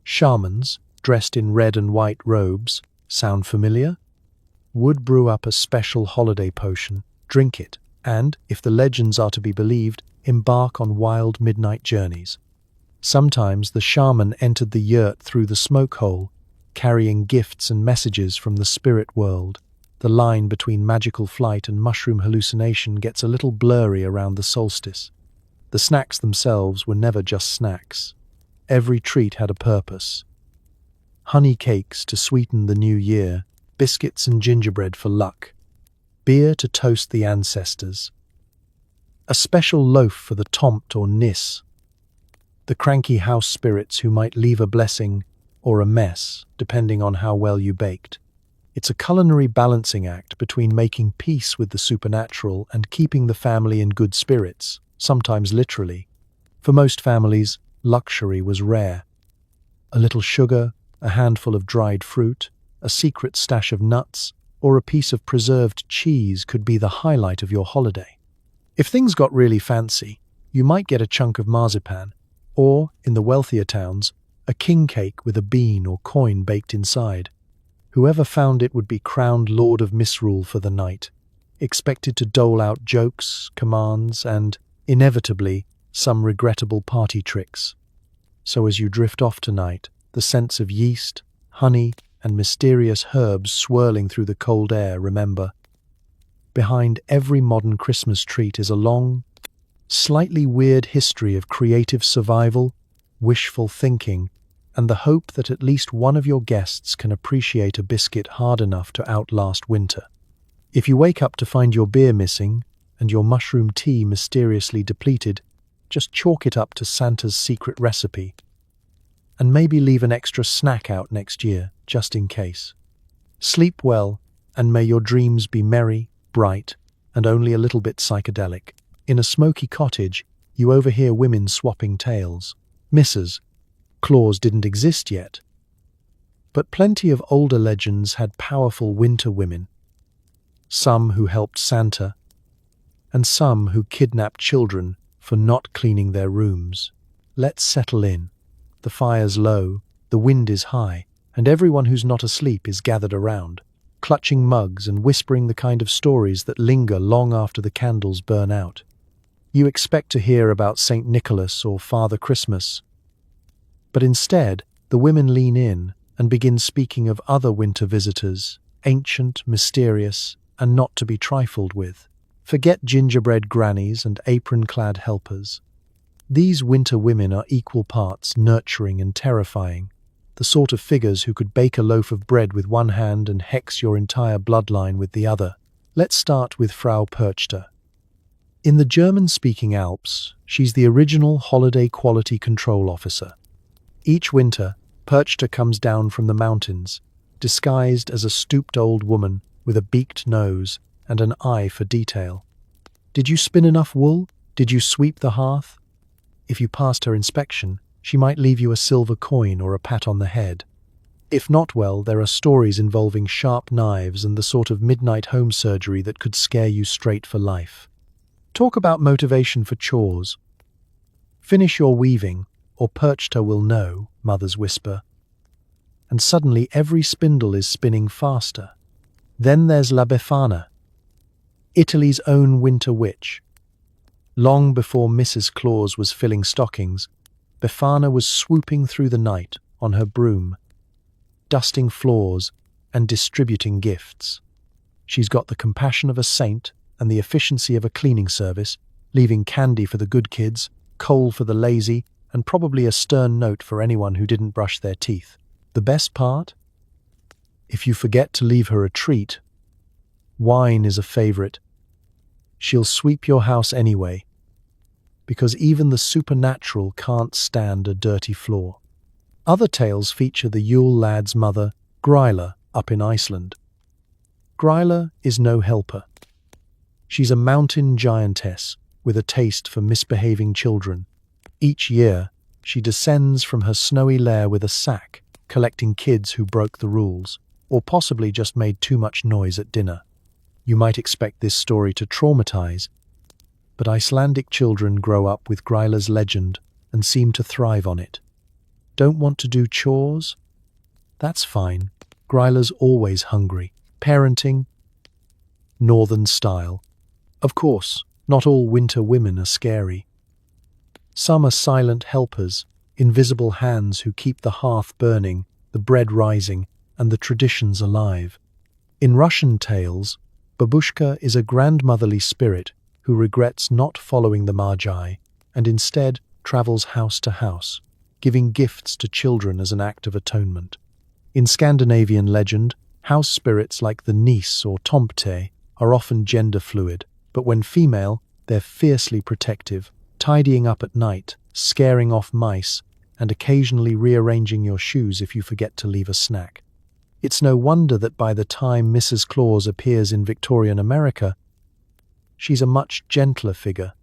[SPEAKER 1] Shamans, dressed in red and white robes, sound familiar? Would brew up a special holiday potion, drink it, and, if the legends are to be believed, embark on wild midnight journeys. Sometimes the shaman entered the yurt through the smoke hole, carrying gifts and messages from the spirit world. The line between magical flight and mushroom hallucination gets a little blurry around the solstice. The snacks themselves were never just snacks. Every treat had a purpose. Honey cakes to sweeten the new year, biscuits and gingerbread for luck, beer to toast the ancestors, a special loaf for the tomt or nis, the cranky house spirits who might leave a blessing or a mess, depending on how well you baked. It's a culinary balancing act between making peace with the supernatural and keeping the family in good spirits, sometimes literally. For most families, luxury was rare. A little sugar, a handful of dried fruit, a secret stash of nuts, or a piece of preserved cheese could be the highlight of your holiday. If things got really fancy, you might get a chunk of marzipan, or, in the wealthier towns, a king cake with a bean or coin baked inside. Whoever found it would be crowned Lord of Misrule for the night, expected to dole out jokes, commands, and, inevitably, some regrettable party tricks. So as you drift off tonight, the scents of yeast, honey, and mysterious herbs swirling through the cold air, remember, behind every modern Christmas treat is a long, slightly weird history of creative survival, wishful thinking, and the hope that at least one of your guests can appreciate a biscuit hard enough to outlast winter. If you wake up to find your beer missing and your mushroom tea mysteriously depleted, just chalk it up to Santa's secret recipe, and maybe leave an extra snack out next year, just in case. Sleep well, and may your dreams be merry, bright, and only a little bit psychedelic. In a smoky cottage, you overhear women swapping tales. Mrs. Claus didn't exist yet, but plenty of older legends had powerful winter women, some who helped Santa, and some who kidnapped children for not cleaning their rooms. Let's settle in. The fire's low, the wind is high, and everyone who's not asleep is gathered around, clutching mugs and whispering the kind of stories that linger long after the candles burn out. You expect to hear about St. Nicholas or Father Christmas, but instead, the women lean in and begin speaking of other winter visitors, ancient, mysterious, and not to be trifled with. Forget gingerbread grannies and apron-clad helpers. These winter women are equal parts nurturing and terrifying, the sort of figures who could bake a loaf of bread with one hand and hex your entire bloodline with the other. Let's start with Frau Perchter. In the German-speaking Alps, she's the original holiday quality control officer. Each winter, Perchter comes down from the mountains, disguised as a stooped old woman with a beaked nose and an eye for detail. Did you spin enough wool? Did you sweep the hearth? If you passed her inspection, she might leave you a silver coin or a pat on the head. If not, well, there are stories involving sharp knives and the sort of midnight home surgery that could scare you straight for life. Talk about motivation for chores. Finish your weaving, or Perchter will know, mothers whisper. And suddenly every spindle is spinning faster. Then there's La Befana, Italy's own winter witch. Long before Mrs. Claus was filling stockings, Befana was swooping through the night on her broom, dusting floors and distributing gifts. She's got the compassion of a saint and the efficiency of a cleaning service, leaving candy for the good kids, coal for the lazy, and probably a stern note for anyone who didn't brush their teeth. The best part? If you forget to leave her a treat, wine is a favorite. She'll sweep your house anyway, because even the supernatural can't stand a dirty floor. Other tales feature the Yule lad's mother, Gryla, up in Iceland. Gryla is no helper. She's a mountain giantess with a taste for misbehaving children. Each year, she descends from her snowy lair with a sack, collecting kids who broke the rules, or possibly just made too much noise at dinner. You might expect this story to traumatize, but Icelandic children grow up with Gryla's legend and seem to thrive on it. Don't want to do chores? That's fine. Gryla's always hungry. Parenting, northern style. Of course, not all winter women are scary. Some are silent helpers, invisible hands who keep the hearth burning, the bread rising, and the traditions alive. In Russian tales, Babushka is a grandmotherly spirit who regrets not following the Magi and instead travels house to house, giving gifts to children as an act of atonement. In Scandinavian legend, house spirits like the niece or tomte are often gender fluid, but when female, they're fiercely protective, tidying up at night, scaring off mice, and occasionally rearranging your shoes if you forget to leave a snack. It's no wonder that by the time Mrs. Claus appears in Victorian America, she's a much gentler figure.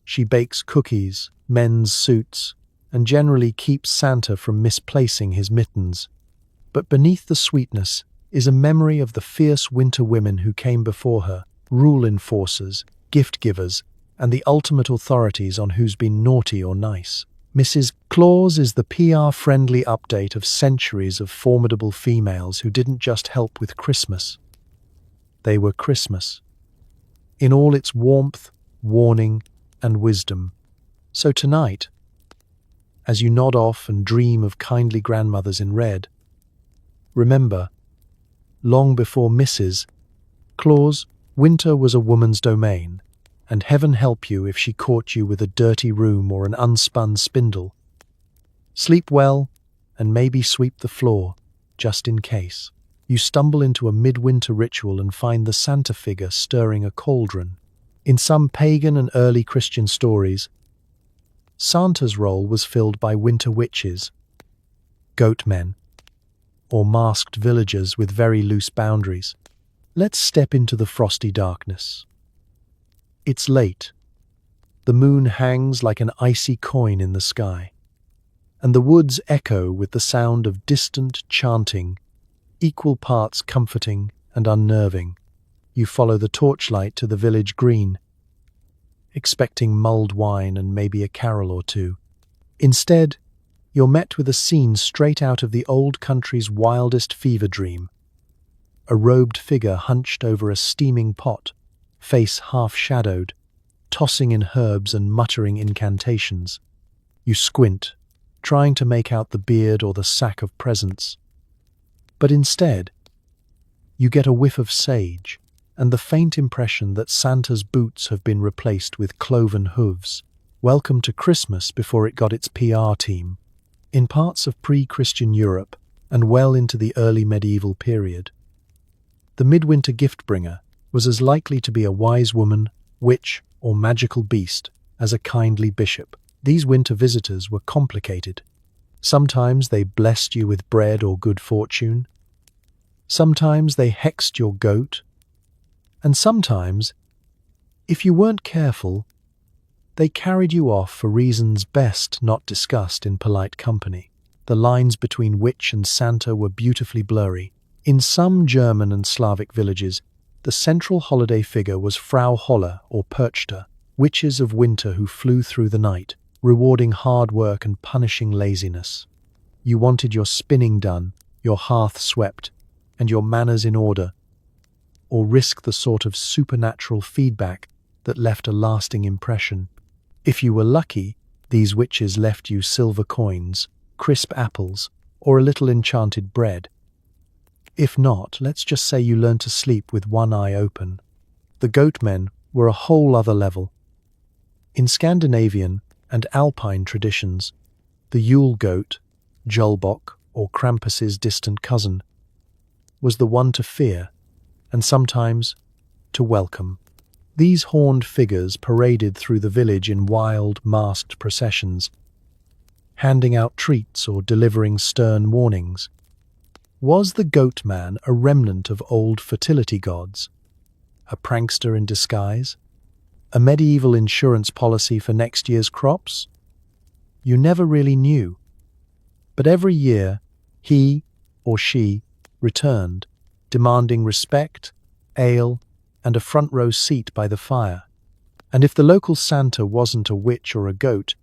[SPEAKER 1] She bakes cookies, mends suits, and generally keeps Santa from misplacing his mittens. But beneath the sweetness is a memory of the fierce winter women who came before her, rule enforcers, gift givers, and the ultimate authorities on who's been naughty or nice. Mrs. Claus is the PR-friendly update of centuries of formidable females who didn't just help with Christmas. They were Christmas, in all its warmth, warning, and wisdom. So tonight, as you nod off and dream of kindly grandmothers in red, remember, long before Mrs. Claus, winter was a woman's domain, and heaven help you if she caught you with a dirty room or an unspun spindle. Sleep well, and maybe sweep the floor, just in case. You stumble into a midwinter ritual and find the Santa figure stirring a cauldron. In some pagan and early Christian stories, Santa's role was filled by winter witches, goatmen, or masked villagers with very loose boundaries. Let's step into the frosty darkness. It's late. The moon hangs like an icy coin in the sky, and the woods echo with the sound of distant chanting, equal parts comforting and unnerving. You follow the torchlight to the village green, expecting mulled wine and maybe a carol or two. Instead, you're met with a scene straight out of the old country's wildest fever dream. A robed figure hunched over a steaming pot, face half-shadowed, tossing in herbs and muttering incantations. You squint, trying to make out the beard or the sack of presents. But instead, you get a whiff of sage and the faint impression that Santa's boots have been replaced with cloven hooves. Welcome to Christmas before it got its PR team. In parts of pre-Christian Europe and well into the early medieval period, the midwinter gift-bringer was as likely to be a wise woman, witch, or magical beast as a kindly bishop. These winter visitors were complicated. Sometimes they blessed you with bread or good fortune. Sometimes they hexed your goat. And sometimes, if you weren't careful, they carried you off for reasons best not discussed in polite company. The lines between witch and Santa were beautifully blurry. In some German and Slavic villages, the central holiday figure was Frau Holle or Perchta, witches of winter who flew through the night, rewarding hard work and punishing laziness. You wanted your spinning done, your hearth swept, and your manners in order, or risk the sort of supernatural feedback that left a lasting impression. If you were lucky, these witches left you silver coins, crisp apples, or a little enchanted bread. If not, let's just say you learned to sleep with one eye open. The goatmen were a whole other level. In Scandinavian and Alpine traditions, the Yule goat, Julbok, or Krampus's distant cousin, was the one to fear, and sometimes to welcome. These horned figures paraded through the village in wild, masked processions, handing out treats or delivering stern warnings. Was the goatman a remnant of old fertility gods? A prankster in disguise? A medieval insurance policy for next year's crops? You never really knew. But every year, he or she returned, demanding respect, ale, and a front-row seat by the fire. And if the local Santa wasn't a witch or a goat,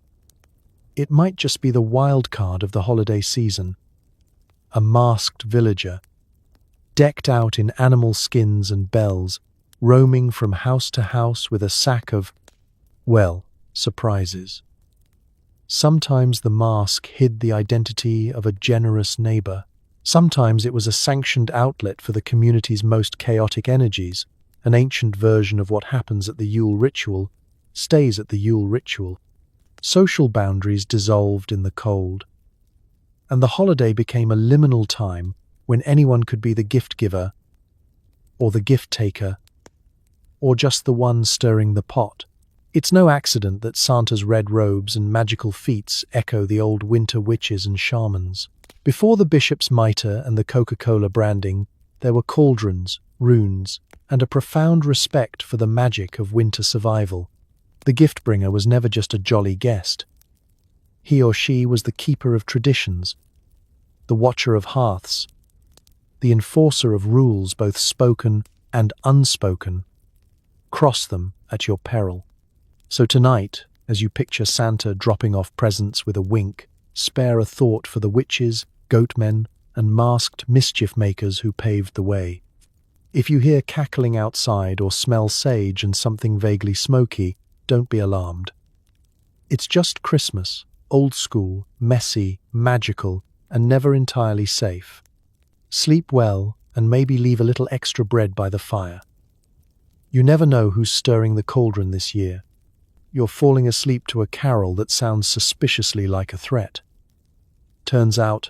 [SPEAKER 1] it might just be the wild card of the holiday season. A masked villager, decked out in animal skins and bells, roaming from house to house with a sack of, well, surprises. Sometimes the mask hid the identity of a generous neighbor. Sometimes it was a sanctioned outlet for the community's most chaotic energies. An ancient version of what happens at the Yule ritual stays at the Yule ritual. Social boundaries dissolved in the cold, and the holiday became a liminal time when anyone could be the gift giver, or the gift taker, or just the one stirring the pot. It's no accident that Santa's red robes and magical feats echo the old winter witches and shamans. Before the bishop's mitre and the Coca-Cola branding, there were cauldrons, runes, and a profound respect for the magic of winter survival. The gift-bringer was never just a jolly guest. He or she was the keeper of traditions, the watcher of hearths, the enforcer of rules both spoken and unspoken. Cross them at your peril. So tonight, as you picture Santa dropping off presents with a wink, spare a thought for the witches, goatmen, and masked mischief-makers who paved the way. If you hear cackling outside or smell sage and something vaguely smoky, don't be alarmed. It's just Christmas, old school, messy, magical, and never entirely safe. Sleep well and maybe leave a little extra bread by the fire. You never know who's stirring the cauldron this year. You're falling asleep to a carol that sounds suspiciously like a threat. Turns out,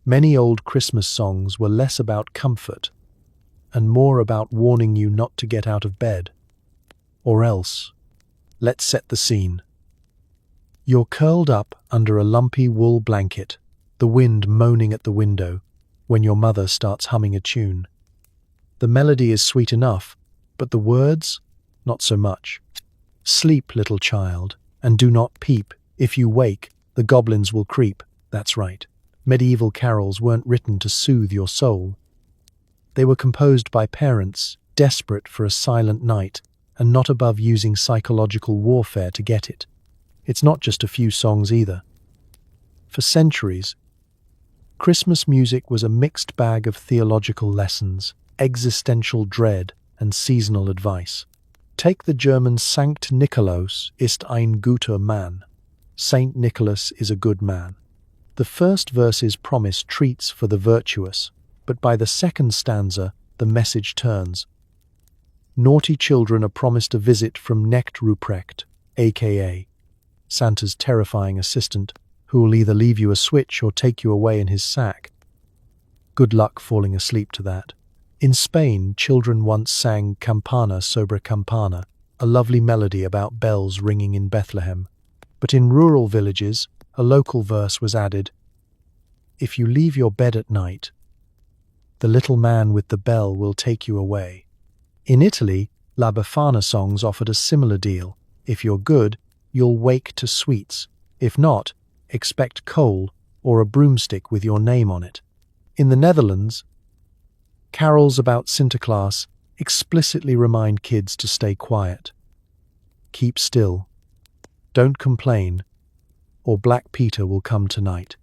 [SPEAKER 1] Many old Christmas songs were less about comfort and more about warning you not to get out of bed. Or else, let's set the scene. You're curled up under a lumpy wool blanket, the wind moaning at the window, when your mother starts humming a tune. The melody is sweet enough, but the words, not so much. Sleep, little child, and do not peep. If you wake, the goblins will creep. That's right. Medieval carols weren't written to soothe your soul. They were composed by parents desperate for a silent night and not above using psychological warfare to get it. It's not just a few songs either. For centuries, Christmas music was a mixed bag of theological lessons, existential dread, and seasonal advice. Take the German Sankt Nikolaus ist ein guter Mann. Saint Nicholas is a good man. The first verses promise treats for the virtuous, but by the second stanza, the message turns. Naughty children are promised a visit from Knecht Ruprecht, aka Santa's terrifying assistant, who will either leave you a switch or take you away in his sack. Good luck falling asleep to that. In Spain, children once sang Campana sobre Campana, a lovely melody about bells ringing in Bethlehem. But in rural villages, a local verse was added. If you leave your bed at night, the little man with the bell will take you away. In Italy, La Befana songs offered a similar deal. If you're good, you'll wake to sweets. If not, expect coal or a broomstick with your name on it. In the Netherlands, carols about Sinterklaas explicitly remind kids to stay quiet. Keep still. Don't complain, or Black Peter will come tonight.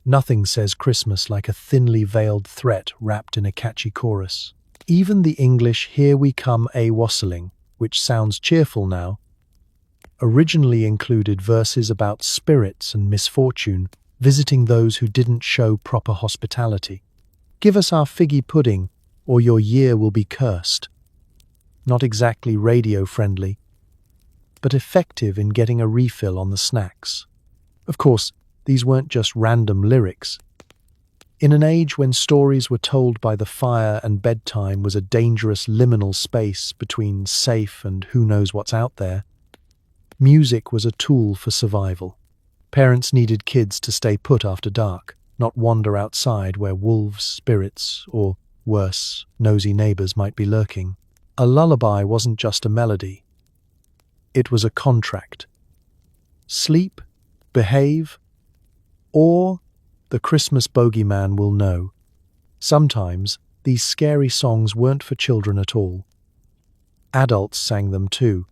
[SPEAKER 1] Nothing says Christmas like a thinly veiled threat wrapped in a catchy chorus. Even the English Here We Come a Wassailing, which sounds cheerful now, originally included verses about spirits and misfortune visiting those who didn't show proper hospitality. Give us our figgy pudding, or your year will be cursed. Not exactly radio-friendly, but effective in getting a refill on the snacks. Of course, these weren't just random lyrics. In an age when stories were told by the fire and bedtime was a dangerous liminal space between safe and who knows what's out there, music was a tool for survival. Parents needed kids to stay put after dark, not wander outside where wolves, spirits, or, worse, nosy neighbors might be lurking. A lullaby wasn't just a melody. It was a contract. Sleep, behave, or the Christmas bogeyman will know. Sometimes these scary songs weren't for children at all. Adults sang them too,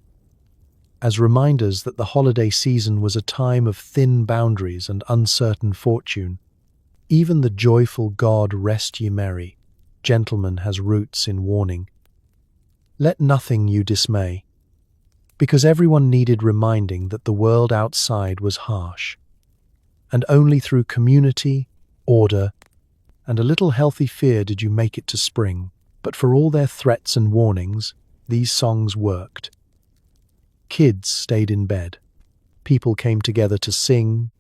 [SPEAKER 1] as reminders that the holiday season was a time of thin boundaries and uncertain fortune. Even the joyful God rest ye merry, gentleman, has roots in warning. Let nothing you dismay, because everyone needed reminding that the world outside was harsh, and only through community, order, and a little healthy fear did you make it to spring. But for all their threats and warnings, these songs worked. Kids stayed in bed. People came together to sing,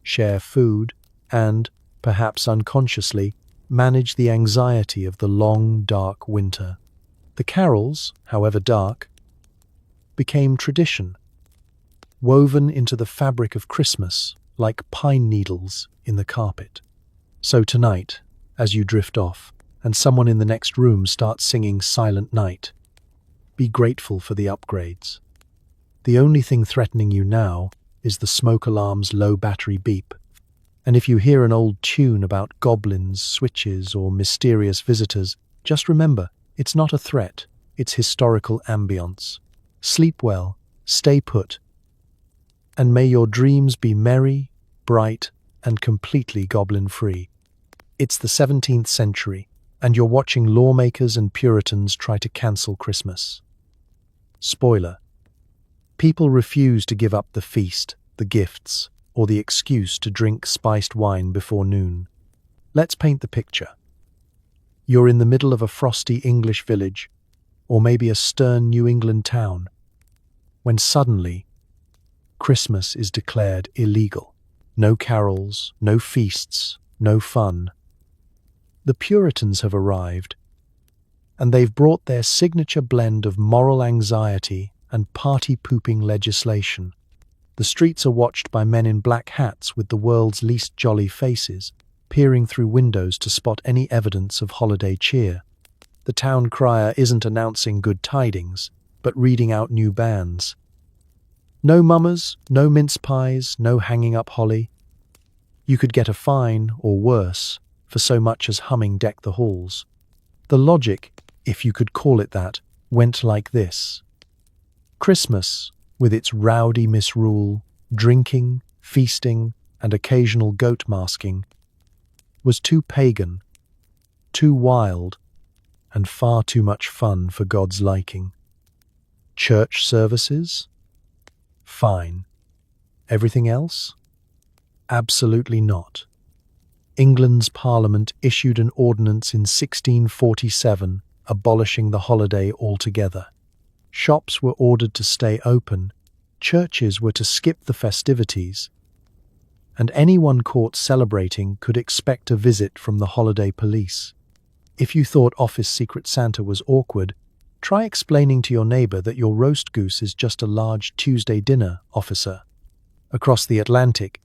[SPEAKER 1] share food, and, perhaps unconsciously, manage the anxiety of the long, dark winter. The carols, however dark, became tradition, woven into the fabric of Christmas like pine needles in the carpet. So tonight, as you drift off, and someone in the next room starts singing Silent Night, be grateful for the upgrades. The only thing threatening you now is the smoke alarm's low battery beep. And if you hear an old tune about goblins, switches, or mysterious visitors, just remember, it's not a threat, it's historical ambience. Sleep well, stay put, and may your dreams be merry, bright, and completely goblin-free. It's the 17th century, and you're watching lawmakers and Puritans try to cancel Christmas. Spoiler: people refuse to give up the feast, the gifts, or the excuse to drink spiced wine before noon. Let's paint the picture. You're in the middle of a frosty English village, or maybe a stern New England town, when suddenly Christmas is declared illegal. No carols, no feasts, no fun. The Puritans have arrived, and they've brought their signature blend of moral anxiety and party-pooping legislation. The streets are watched by men in black hats with the world's least jolly faces, peering through windows to spot any evidence of holiday cheer. The town crier isn't announcing good tidings, but reading out new bans. No mummers, no mince pies, no hanging up holly. You could get a fine, or worse, for so much as humming Deck the Halls. The logic, if you could call it that, went like this. Christmas, with its rowdy misrule, drinking, feasting, and occasional goat masking, was too pagan, too wild, and far too much fun for God's liking. Church services? Fine. Everything else? Absolutely not. England's Parliament issued an ordinance in 1647 abolishing the holiday altogether. Shops were ordered to stay open, churches were to skip the festivities, and anyone caught celebrating could expect a visit from the holiday police. If you thought Office Secret Santa was awkward, try explaining to your neighbor that your roast goose is just a large Tuesday dinner, officer. Across the Atlantic,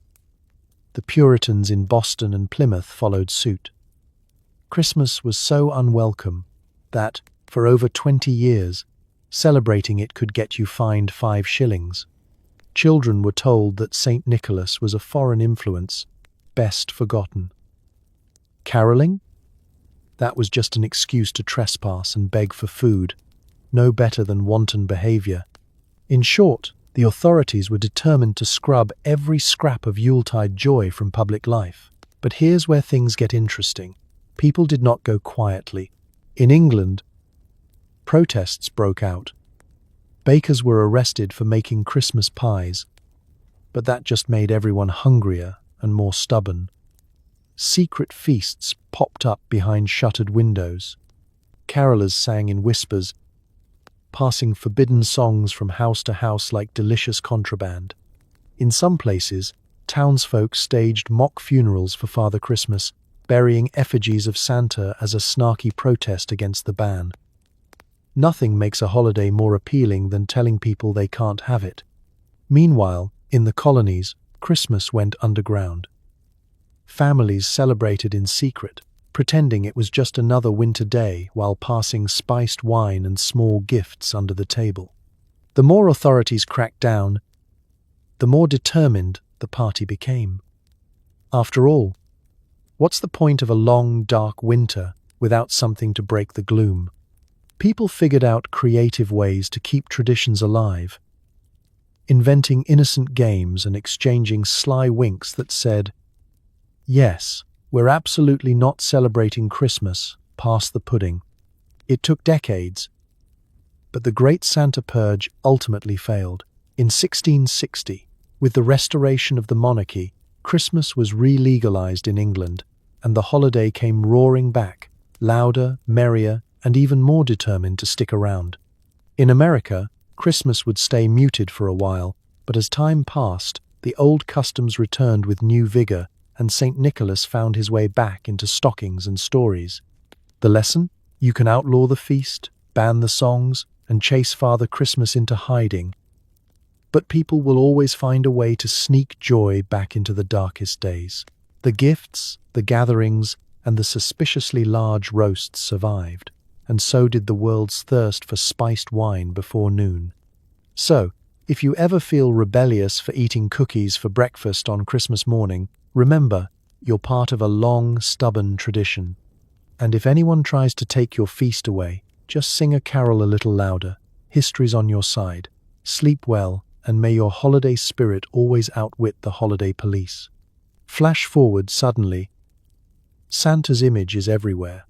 [SPEAKER 1] the Puritans in Boston and Plymouth followed suit. Christmas was so unwelcome that, for over 20 years, celebrating it could get you fined 5 shillings. Children were told that St. Nicholas was a foreign influence, best forgotten. Caroling? That was just an excuse to trespass and beg for food, no better than wanton behavior. In short, the authorities were determined to scrub every scrap of Yuletide joy from public life. But here's where things get interesting. People did not go quietly. In England, protests broke out. Bakers were arrested for making Christmas pies, but that just made everyone hungrier and more stubborn. Secret feasts popped up behind shuttered windows. Carolers sang in whispers, passing forbidden songs from house to house like delicious contraband. In some places, townsfolk staged mock funerals for Father Christmas, burying effigies of Santa as a snarky protest against the ban. Nothing makes a holiday more appealing than telling people they can't have it. Meanwhile, in the colonies, Christmas went underground. Families celebrated in secret, pretending it was just another winter day while passing spiced wine and small gifts under the table. The more authorities cracked down, the more determined the party became. After all, what's the point of a long, dark winter without something to break the gloom? People figured out creative ways to keep traditions alive, inventing innocent games and exchanging sly winks that said, "Yes, we're absolutely not celebrating Christmas, pass the pudding." It took decades, but the Great Santa Purge ultimately failed. In 1660, with the restoration of the monarchy, Christmas was re-legalized in England, and the holiday came roaring back, louder, merrier, and even more determined to stick around. In America, Christmas would stay muted for a while, but as time passed, the old customs returned with new vigor, and St. Nicholas found his way back into stockings and stories. The lesson? You can outlaw the feast, ban the songs, and chase Father Christmas into hiding, but people will always find a way to sneak joy back into the darkest days. The gifts, the gatherings, and the suspiciously large roasts survived, and so did the world's thirst for spiced wine before noon. So, if you ever feel rebellious for eating cookies for breakfast on Christmas morning, remember, you're part of a long, stubborn tradition. And if anyone tries to take your feast away, just sing a carol a little louder. History's on your side. Sleep well, and may your holiday spirit always outwit the holiday police. Flash forward suddenly. Santa's image is everywhere.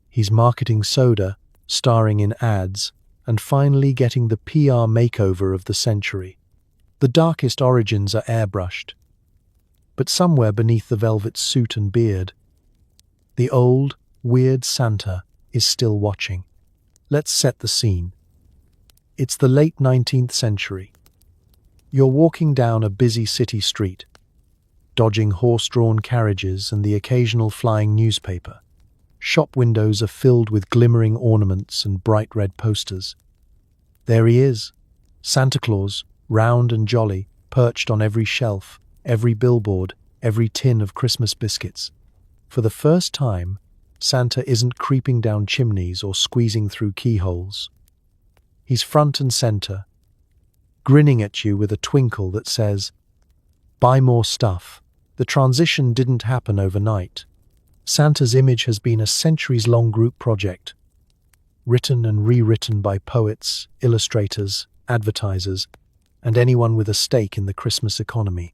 [SPEAKER 1] He's marketing soda, starring in ads, and finally getting the PR makeover of the century. The darkest origins are airbrushed, but somewhere beneath the velvet suit and beard, the old, weird Santa is still watching. Let's set the scene. It's the late 19th century. You're walking down a busy city street. dodging horse-drawn carriages and the occasional flying newspaper. Shop windows are filled with glimmering ornaments and bright red posters. There he is, Santa Claus, round and jolly, perched on every shelf, every billboard, every tin of Christmas biscuits. For the first time, Santa isn't creeping down chimneys or squeezing through keyholes. He's front and center, grinning at you with a twinkle that says, "Buy more stuff." The transition didn't happen overnight. Santa's image has been a centuries-long group project, written and rewritten by poets, illustrators, advertisers, and anyone with a stake in the Christmas economy.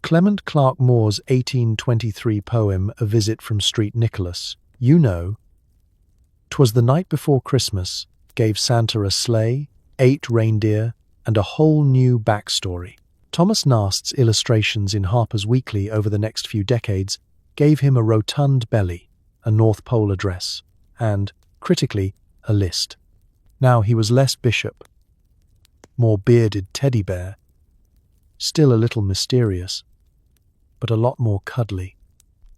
[SPEAKER 1] Clement Clarke Moore's 1823 poem, A Visit from St. Nicholas, you know, "'Twas the night before Christmas," gave Santa a sleigh, 8 reindeer, and a whole new backstory. Thomas Nast's illustrations in Harper's Weekly over the next few decades gave him a rotund belly, a North Pole address, and, critically, a list. Now he was less bishop, more bearded teddy bear, still a little mysterious, but a lot more cuddly.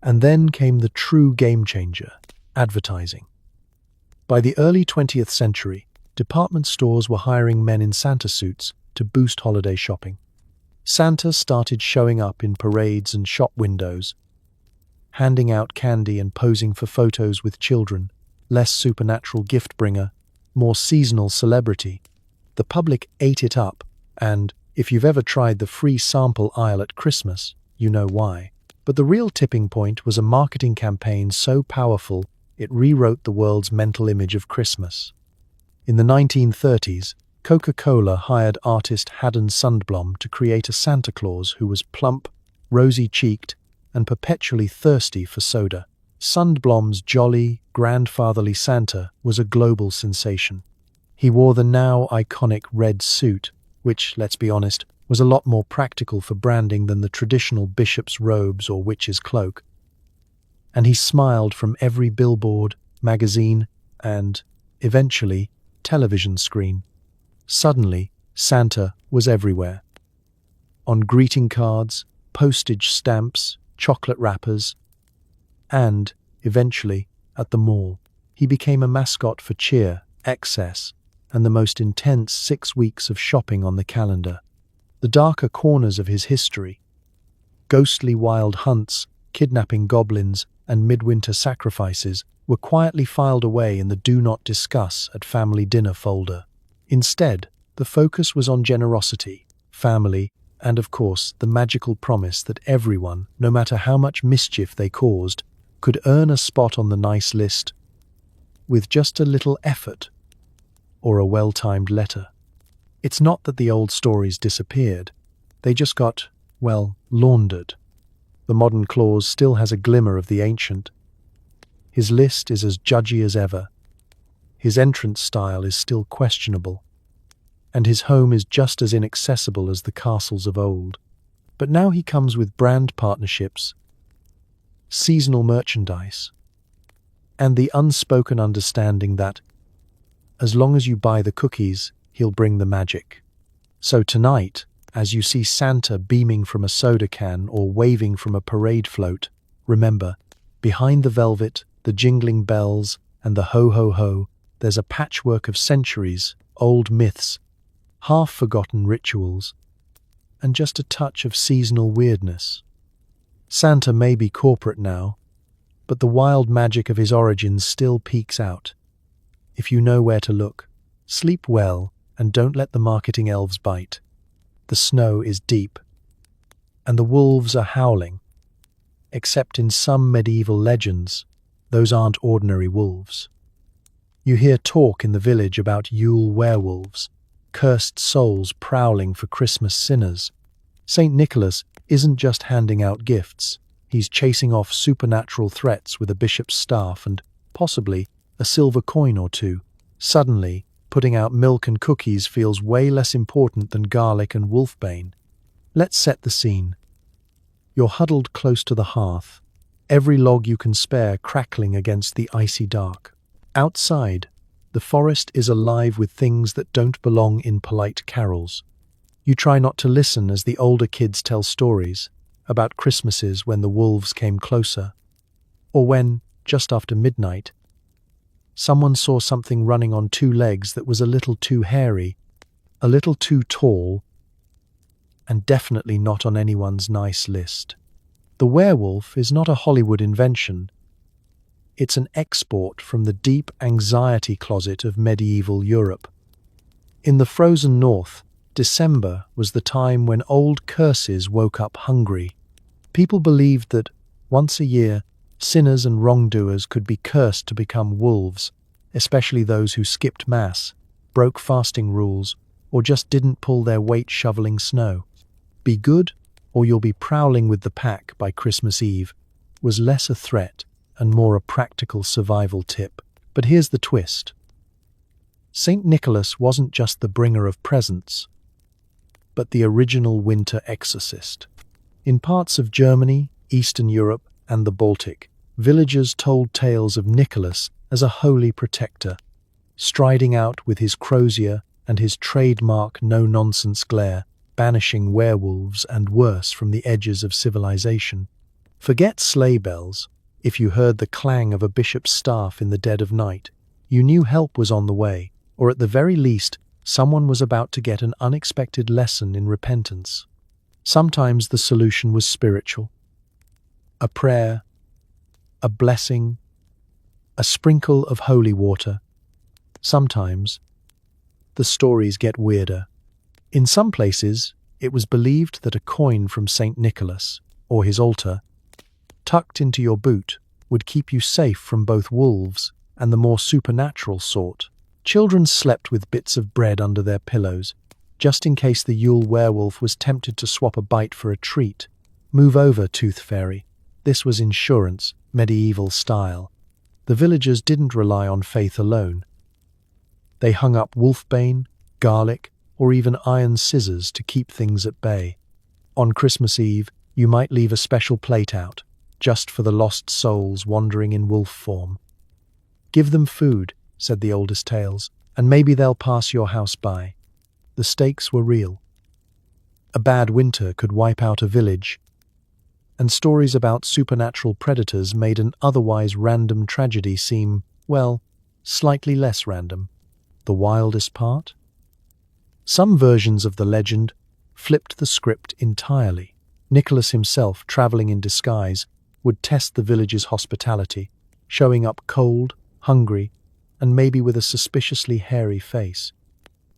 [SPEAKER 1] And then came the true game-changer, advertising. By the early 20th century, department stores were hiring men in Santa suits to boost holiday shopping. Santa started showing up in parades and shop windows, handing out candy and posing for photos with children, less supernatural gift bringer, more seasonal celebrity. The public ate it up, and if you've ever tried the free sample aisle at Christmas, you know why. But the real tipping point was a marketing campaign so powerful it rewrote the world's mental image of Christmas. In the 1930s, Coca-Cola hired artist Haddon Sundblom to create a Santa Claus who was plump, rosy-cheeked, and perpetually thirsty for soda. Sundblom's jolly, grandfatherly Santa was a global sensation. He wore the now iconic red suit, which, let's be honest, was a lot more practical for branding than the traditional bishop's robes or witch's cloak. And he smiled from every billboard, magazine, and, eventually, television screen. Suddenly, Santa was everywhere. On greeting cards, postage stamps, chocolate wrappers, and, eventually, at the mall. He became a mascot for cheer, excess, and the most intense 6 weeks of shopping on the calendar. The darker corners of his history, ghostly wild hunts, kidnapping goblins, and midwinter sacrifices, were quietly filed away in the Do Not Discuss at Family Dinner folder. Instead, the focus was on generosity, family, and of course, the magical promise that everyone, no matter how much mischief they caused, could earn a spot on the nice list with just a little effort or a well-timed letter. It's not that the old stories disappeared. They just got, well, laundered. The modern Claus still has a glimmer of the ancient. His list is as judgy as ever. His entrance style is still questionable. And his home is just as inaccessible as the castles of old. But now he comes with brand partnerships, seasonal merchandise, and the unspoken understanding that, as long as you buy the cookies, he'll bring the magic. So tonight, as you see Santa beaming from a soda can or waving from a parade float, remember, behind the velvet, the jingling bells, and the ho-ho-ho, there's a patchwork of centuries, old myths, half-forgotten rituals, and just a touch of seasonal weirdness. Santa may be corporate now, but the wild magic of his origins still peeks out. If you know where to look, sleep well and don't let the marketing elves bite. The snow is deep, and the wolves are howling. Except in some medieval legends, those aren't ordinary wolves. You hear talk in the village about Yule werewolves, cursed souls prowling for Christmas sinners. St. Nicholas isn't just handing out gifts. He's chasing off supernatural threats with a bishop's staff and, possibly, a silver coin or two. Suddenly, putting out milk and cookies feels way less important than garlic and wolfbane. Let's set the scene. You're huddled close to the hearth, every log you can spare crackling against the icy dark. Outside, the forest is alive with things that don't belong in polite carols. You try not to listen as the older kids tell stories, about Christmases when the wolves came closer, or when, just after midnight, someone saw something running on two legs that was a little too hairy, a little too tall, and definitely not on anyone's nice list. The werewolf is not a Hollywood invention. It's an export from the deep anxiety closet of medieval Europe. In the frozen north, December was the time when old curses woke up hungry. People believed that, once a year, sinners and wrongdoers could be cursed to become wolves, especially those who skipped mass, broke fasting rules, or just didn't pull their weight shoveling snow. Be good, or you'll be prowling with the pack by Christmas Eve, was less a threat and more a practical survival tip. But here's the twist. St. Nicholas wasn't just the bringer of presents, but the original winter exorcist. In parts of Germany, Eastern Europe, and the Baltic, villagers told tales of Nicholas as a holy protector, striding out with his crozier and his trademark no-nonsense glare, banishing werewolves and worse from the edges of civilization. Forget sleigh bells. If you heard the clang of a bishop's staff in the dead of night, you knew help was on the way, or at the very least, someone was about to get an unexpected lesson in repentance. Sometimes the solution was spiritual. A prayer, a blessing, a sprinkle of holy water. Sometimes the stories get weirder. In some places, it was believed that a coin from St. Nicholas, or his altar, tucked into your boot, would keep you safe from both wolves and the more supernatural sort. Children slept with bits of bread under their pillows, just in case the Yule werewolf was tempted to swap a bite for a treat. Move over, Tooth Fairy. This was insurance, medieval style. The villagers didn't rely on faith alone. They hung up wolfbane, garlic, or even iron scissors to keep things at bay. On Christmas Eve, you might leave a special plate out, just for the lost souls wandering in wolf form. Give them food, said the oldest tales, and maybe they'll pass your house by. The stakes were real. A bad winter could wipe out a village, and stories about supernatural predators made an otherwise random tragedy seem, well, slightly less random. The wildest part? Some versions of the legend flipped the script entirely. Nicholas himself, traveling in disguise, would test the village's hospitality, showing up cold, hungry, and maybe with a suspiciously hairy face.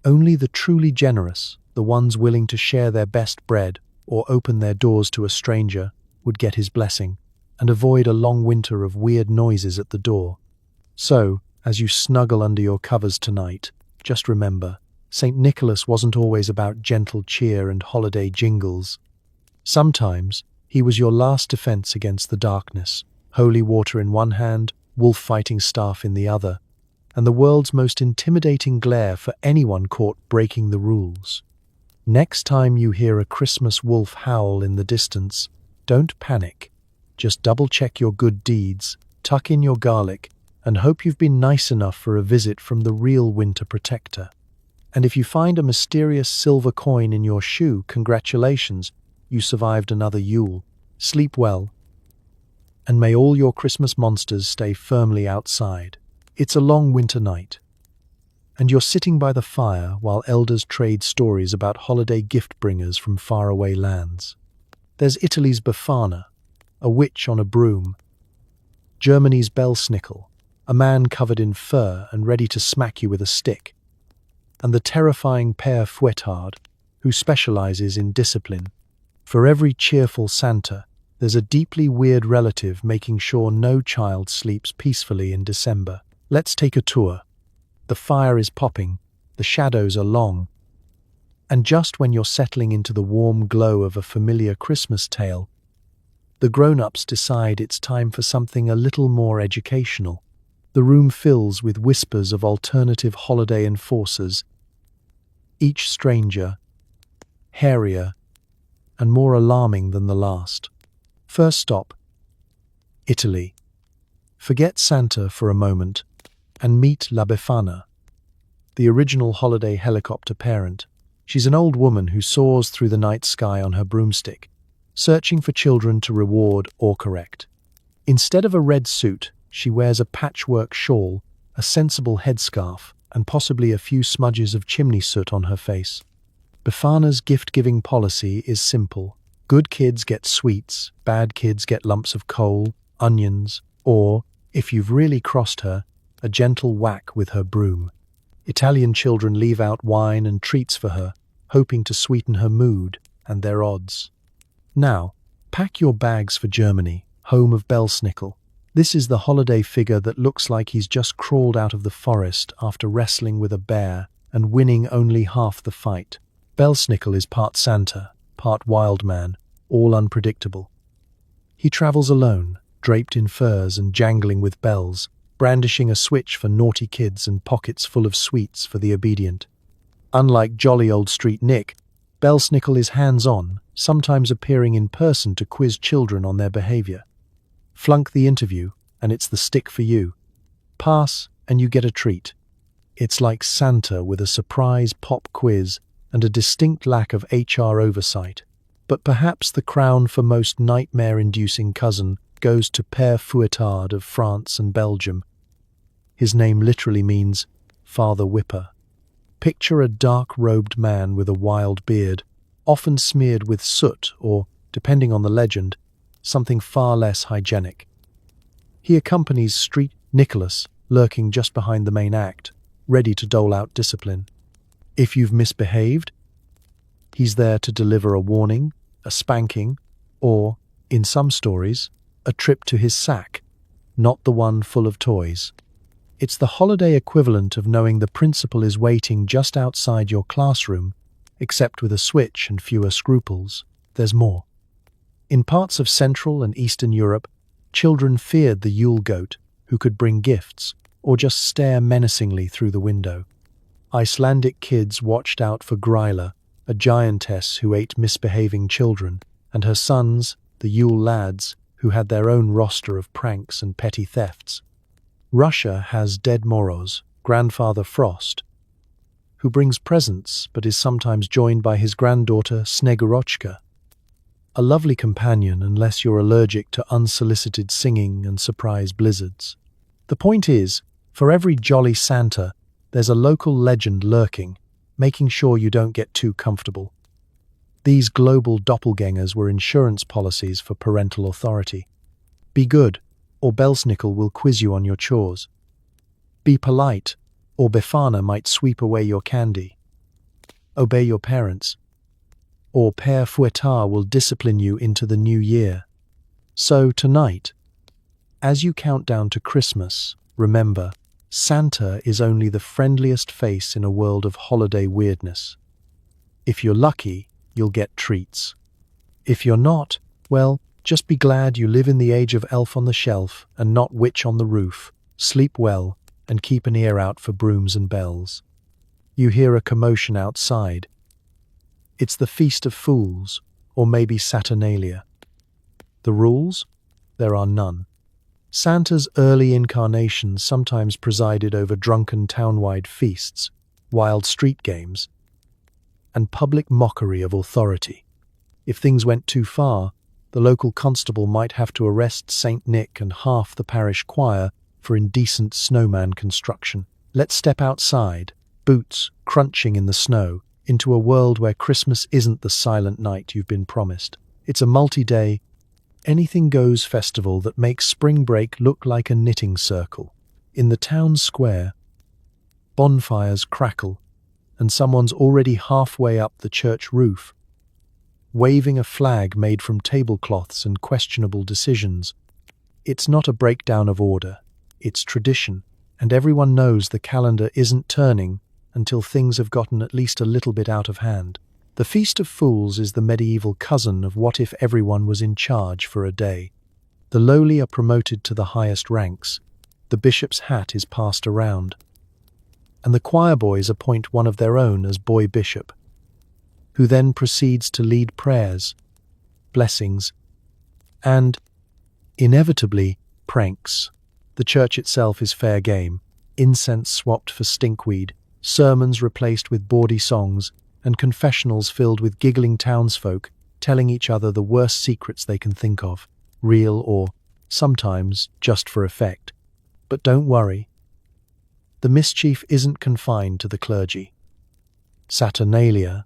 [SPEAKER 1] Only the truly generous, the ones willing to share their best bread or open their doors to a stranger, would get his blessing and avoid a long winter of weird noises at the door. So, as you snuggle under your covers tonight, just remember, St. Nicholas wasn't always about gentle cheer and holiday jingles. Sometimes, he was your last defense against the darkness, holy water in one hand, wolf-fighting staff in the other, and the world's most intimidating glare for anyone caught breaking the rules. Next time you hear a Christmas wolf howl in the distance, don't panic. Just double-check your good deeds, tuck in your garlic, and hope you've been nice enough for a visit from the real winter protector. And if you find a mysterious silver coin in your shoe, congratulations, you survived another Yule. Sleep well, and may all your Christmas monsters stay firmly outside. It's a long winter night, and you're sitting by the fire while elders trade stories about holiday gift-bringers from faraway lands. There's Italy's Befana, a witch on a broom. Germany's Belsnickel, a man covered in fur and ready to smack you with a stick. And the terrifying Père Fouettard, who specializes in discipline. For every cheerful Santa, there's a deeply weird relative making sure no child sleeps peacefully in December. Let's take a tour. The fire is popping, the shadows are long, and just when you're settling into the warm glow of a familiar Christmas tale, the grown-ups decide it's time for something a little more educational. The room fills with whispers of alternative holiday enforcers, each stranger, hairier, and more alarming than the last. First stop, Italy. Forget Santa for a moment and meet La Befana, the original holiday helicopter parent. She's an old woman who soars through the night sky on her broomstick, searching for children to reward or correct. Instead of a red suit, she wears a patchwork shawl, a sensible headscarf, and possibly a few smudges of chimney soot on her face. Befana's gift-giving policy is simple. Good kids get sweets, bad kids get lumps of coal, onions, or, if you've really crossed her, a gentle whack with her broom. Italian children leave out wine and treats for her, hoping to sweeten her mood and their odds. Now, pack your bags for Germany, home of Belsnickel. This is the holiday figure that looks like he's just crawled out of the forest after wrestling with a bear and winning only half the fight. Belsnickel is part Santa, part wild man, all unpredictable. He travels alone, draped in furs and jangling with bells, brandishing a switch for naughty kids and pockets full of sweets for the obedient. Unlike jolly old street Nick, Belsnickel is hands-on, sometimes appearing in person to quiz children on their behavior. Flunk the interview, and it's the stick for you. Pass, and you get a treat. It's like Santa with a surprise pop quiz and a distinct lack of HR oversight. But perhaps the crown for most nightmare-inducing cousin goes to Père Fouettard of France and Belgium. His name literally means Father Whipper. Picture a dark-robed man with a wild beard, often smeared with soot or, depending on the legend, something far less hygienic. He accompanies Street Nicholas, lurking just behind the main act, ready to dole out discipline. If you've misbehaved, he's there to deliver a warning, a spanking, or, in some stories, a trip to his sack, not the one full of toys. It's the holiday equivalent of knowing the principal is waiting just outside your classroom, except with a switch and fewer scruples. There's more. In parts of Central and Eastern Europe, children feared the Yule goat, who could bring gifts, or just stare menacingly through the window. Icelandic kids watched out for Gryla, a giantess who ate misbehaving children, and her sons, the Yule lads, who had their own roster of pranks and petty thefts. Russia has Ded Moroz, Grandfather Frost, who brings presents but is sometimes joined by his granddaughter Snegurochka, a lovely companion unless you're allergic to unsolicited singing and surprise blizzards. The point is, for every jolly Santa, there's a local legend lurking, making sure you don't get too comfortable. These global doppelgangers were insurance policies for parental authority. Be good, or Belsnickel will quiz you on your chores. Be polite, or Befana might sweep away your candy. Obey your parents, or Père Fouettard will discipline you into the new year. So tonight, as you count down to Christmas, remember, Santa is only the friendliest face in a world of holiday weirdness. If you're lucky, you'll get treats. If you're not, well, just be glad you live in the age of Elf on the Shelf and not Witch on the Roof. Sleep well and keep an ear out for brooms and bells. You hear a commotion outside. It's the Feast of Fools, or maybe Saturnalia. The rules? There are none. Santa's early incarnations sometimes presided over drunken town-wide feasts, wild street games, and public mockery of authority. If things went too far, the local constable might have to arrest Saint Nick and half the parish choir for indecent snowman construction. Let's step outside, boots crunching in the snow, into a world where Christmas isn't the silent night you've been promised. It's a multi-day, anything-goes festival that makes spring break look like a knitting circle. In the town square, bonfires crackle, and someone's already halfway up the church roof, waving a flag made from tablecloths and questionable decisions. It's not a breakdown of order, it's tradition, and everyone knows the calendar isn't turning until things have gotten at least a little bit out of hand. The Feast of Fools is the medieval cousin of what if everyone was in charge for a day. The lowly are promoted to the highest ranks, the bishop's hat is passed around, and the choir boys appoint one of their own as boy bishop, who then proceeds to lead prayers, blessings, and, inevitably, pranks. The church itself is fair game, incense swapped for stinkweed, sermons replaced with bawdy songs, and confessionals filled with giggling townsfolk telling each other the worst secrets they can think of, real or sometimes just for effect. But don't worry, the mischief isn't confined to the clergy. Saturnalia,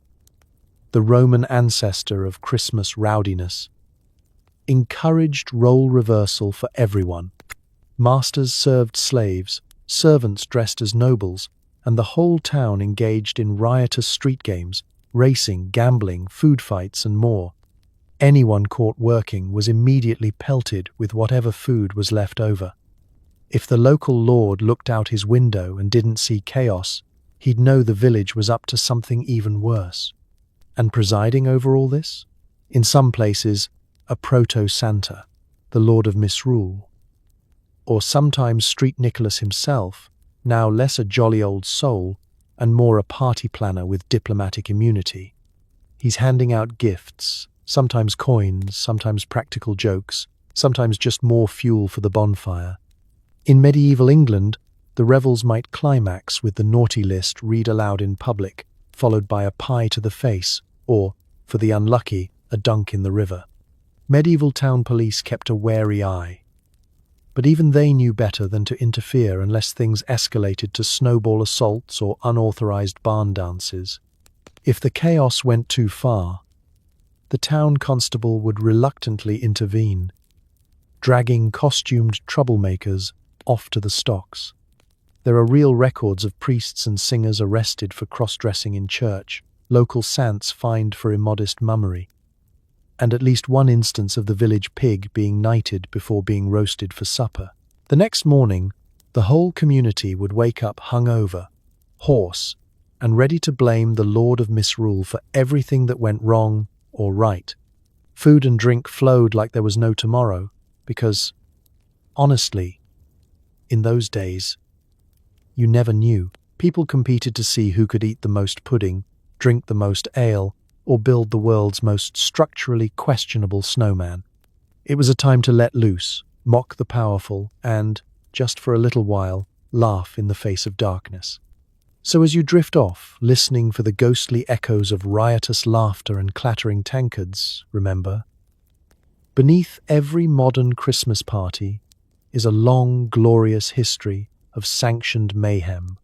[SPEAKER 1] the Roman ancestor of Christmas rowdiness, encouraged role reversal for everyone. Masters served slaves, servants dressed as nobles, and the whole town engaged in riotous street games, racing, gambling, food fights, and more. Anyone caught working was immediately pelted with whatever food was left over. If the local lord looked out his window and didn't see chaos, he'd know the village was up to something even worse. And presiding over all this? In some places, a proto-Santa, the Lord of Misrule. Or sometimes Street Nicholas himself, now less a jolly old soul and more a party planner with diplomatic immunity. He's handing out gifts, sometimes coins, sometimes practical jokes, sometimes just more fuel for the bonfire. In medieval England, the revels might climax with the naughty list read aloud in public, followed by a pie to the face, or, for the unlucky, a dunk in the river. Medieval town police kept a wary eye. But even they knew better than to interfere unless things escalated to snowball assaults or unauthorized barn dances. If the chaos went too far, the town constable would reluctantly intervene, dragging costumed troublemakers off to the stocks. There are real records of priests and singers arrested for cross-dressing in church, local sants fined for immodest mummery, and at least one instance of the village pig being knighted before being roasted for supper. The next morning, the whole community would wake up hungover, hoarse, and ready to blame the Lord of Misrule for everything that went wrong or right. Food and drink flowed like there was no tomorrow, because, honestly, in those days, you never knew. People competed to see who could eat the most pudding, drink the most ale, or build the world's most structurally questionable snowman. It was a time to let loose, mock the powerful, and, just for a little while, laugh in the face of darkness. So as you drift off, listening for the ghostly echoes of riotous laughter and clattering tankards, remember, beneath every modern Christmas party is a long, glorious history of sanctioned mayhem.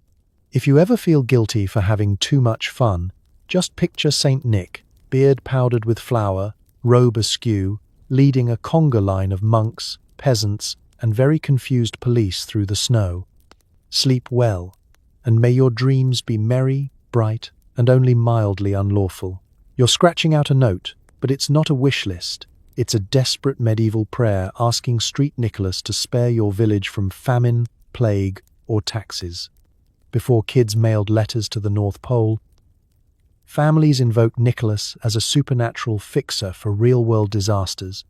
[SPEAKER 1] If you ever feel guilty for having too much fun, just picture Saint Nick, beard powdered with flour, robe askew, leading a conga line of monks, peasants, and very confused police through the snow. Sleep well, and may your dreams be merry, bright, and only mildly unlawful. You're scratching out a note, but it's not a wish list. It's a desperate medieval prayer asking Street Nicholas to spare your village from famine, plague, or taxes. Before kids mailed letters to the North Pole, families invoked Nicholas as a supernatural fixer for real-world disasters,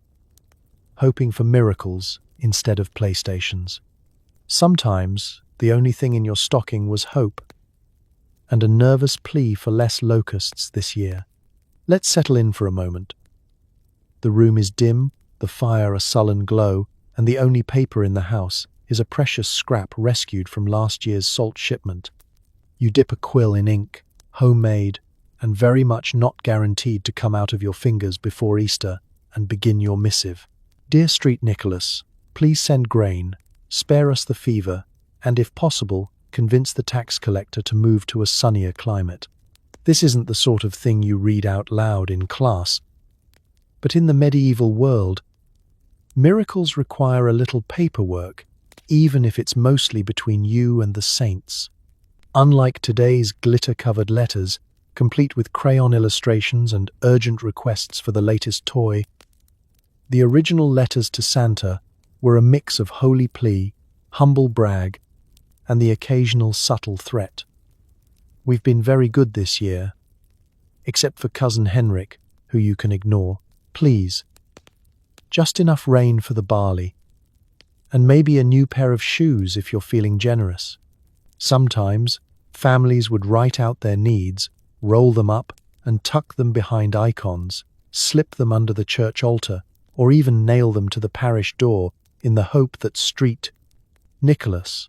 [SPEAKER 1] hoping for miracles instead of PlayStations. Sometimes, the only thing in your stocking was hope, and a nervous plea for less locusts this year. Let's settle in for a moment. The room is dim, the fire a sullen glow, and the only paper in the house is a precious scrap rescued from last year's salt shipment. You dip a quill in ink, homemade, and very much not guaranteed to come out of your fingers before Easter, and begin your missive. Dear Street Nicholas, please send grain, spare us the fever, and if possible, convince the tax collector to move to a sunnier climate. This isn't the sort of thing you read out loud in class, but in the medieval world, miracles require a little paperwork, even if it's mostly between you and the saints. Unlike today's glitter-covered letters, complete with crayon illustrations and urgent requests for the latest toy, the original letters to Santa were a mix of holy plea, humble brag, and the occasional subtle threat. We've been very good this year, except for Cousin Henrik, who you can ignore. Please, just enough rain for the barley, and maybe a new pair of shoes if you're feeling generous. Sometimes, families would write out their needs, roll them up, and tuck them behind icons, slip them under the church altar, or even nail them to the parish door in the hope that Street Nicholas,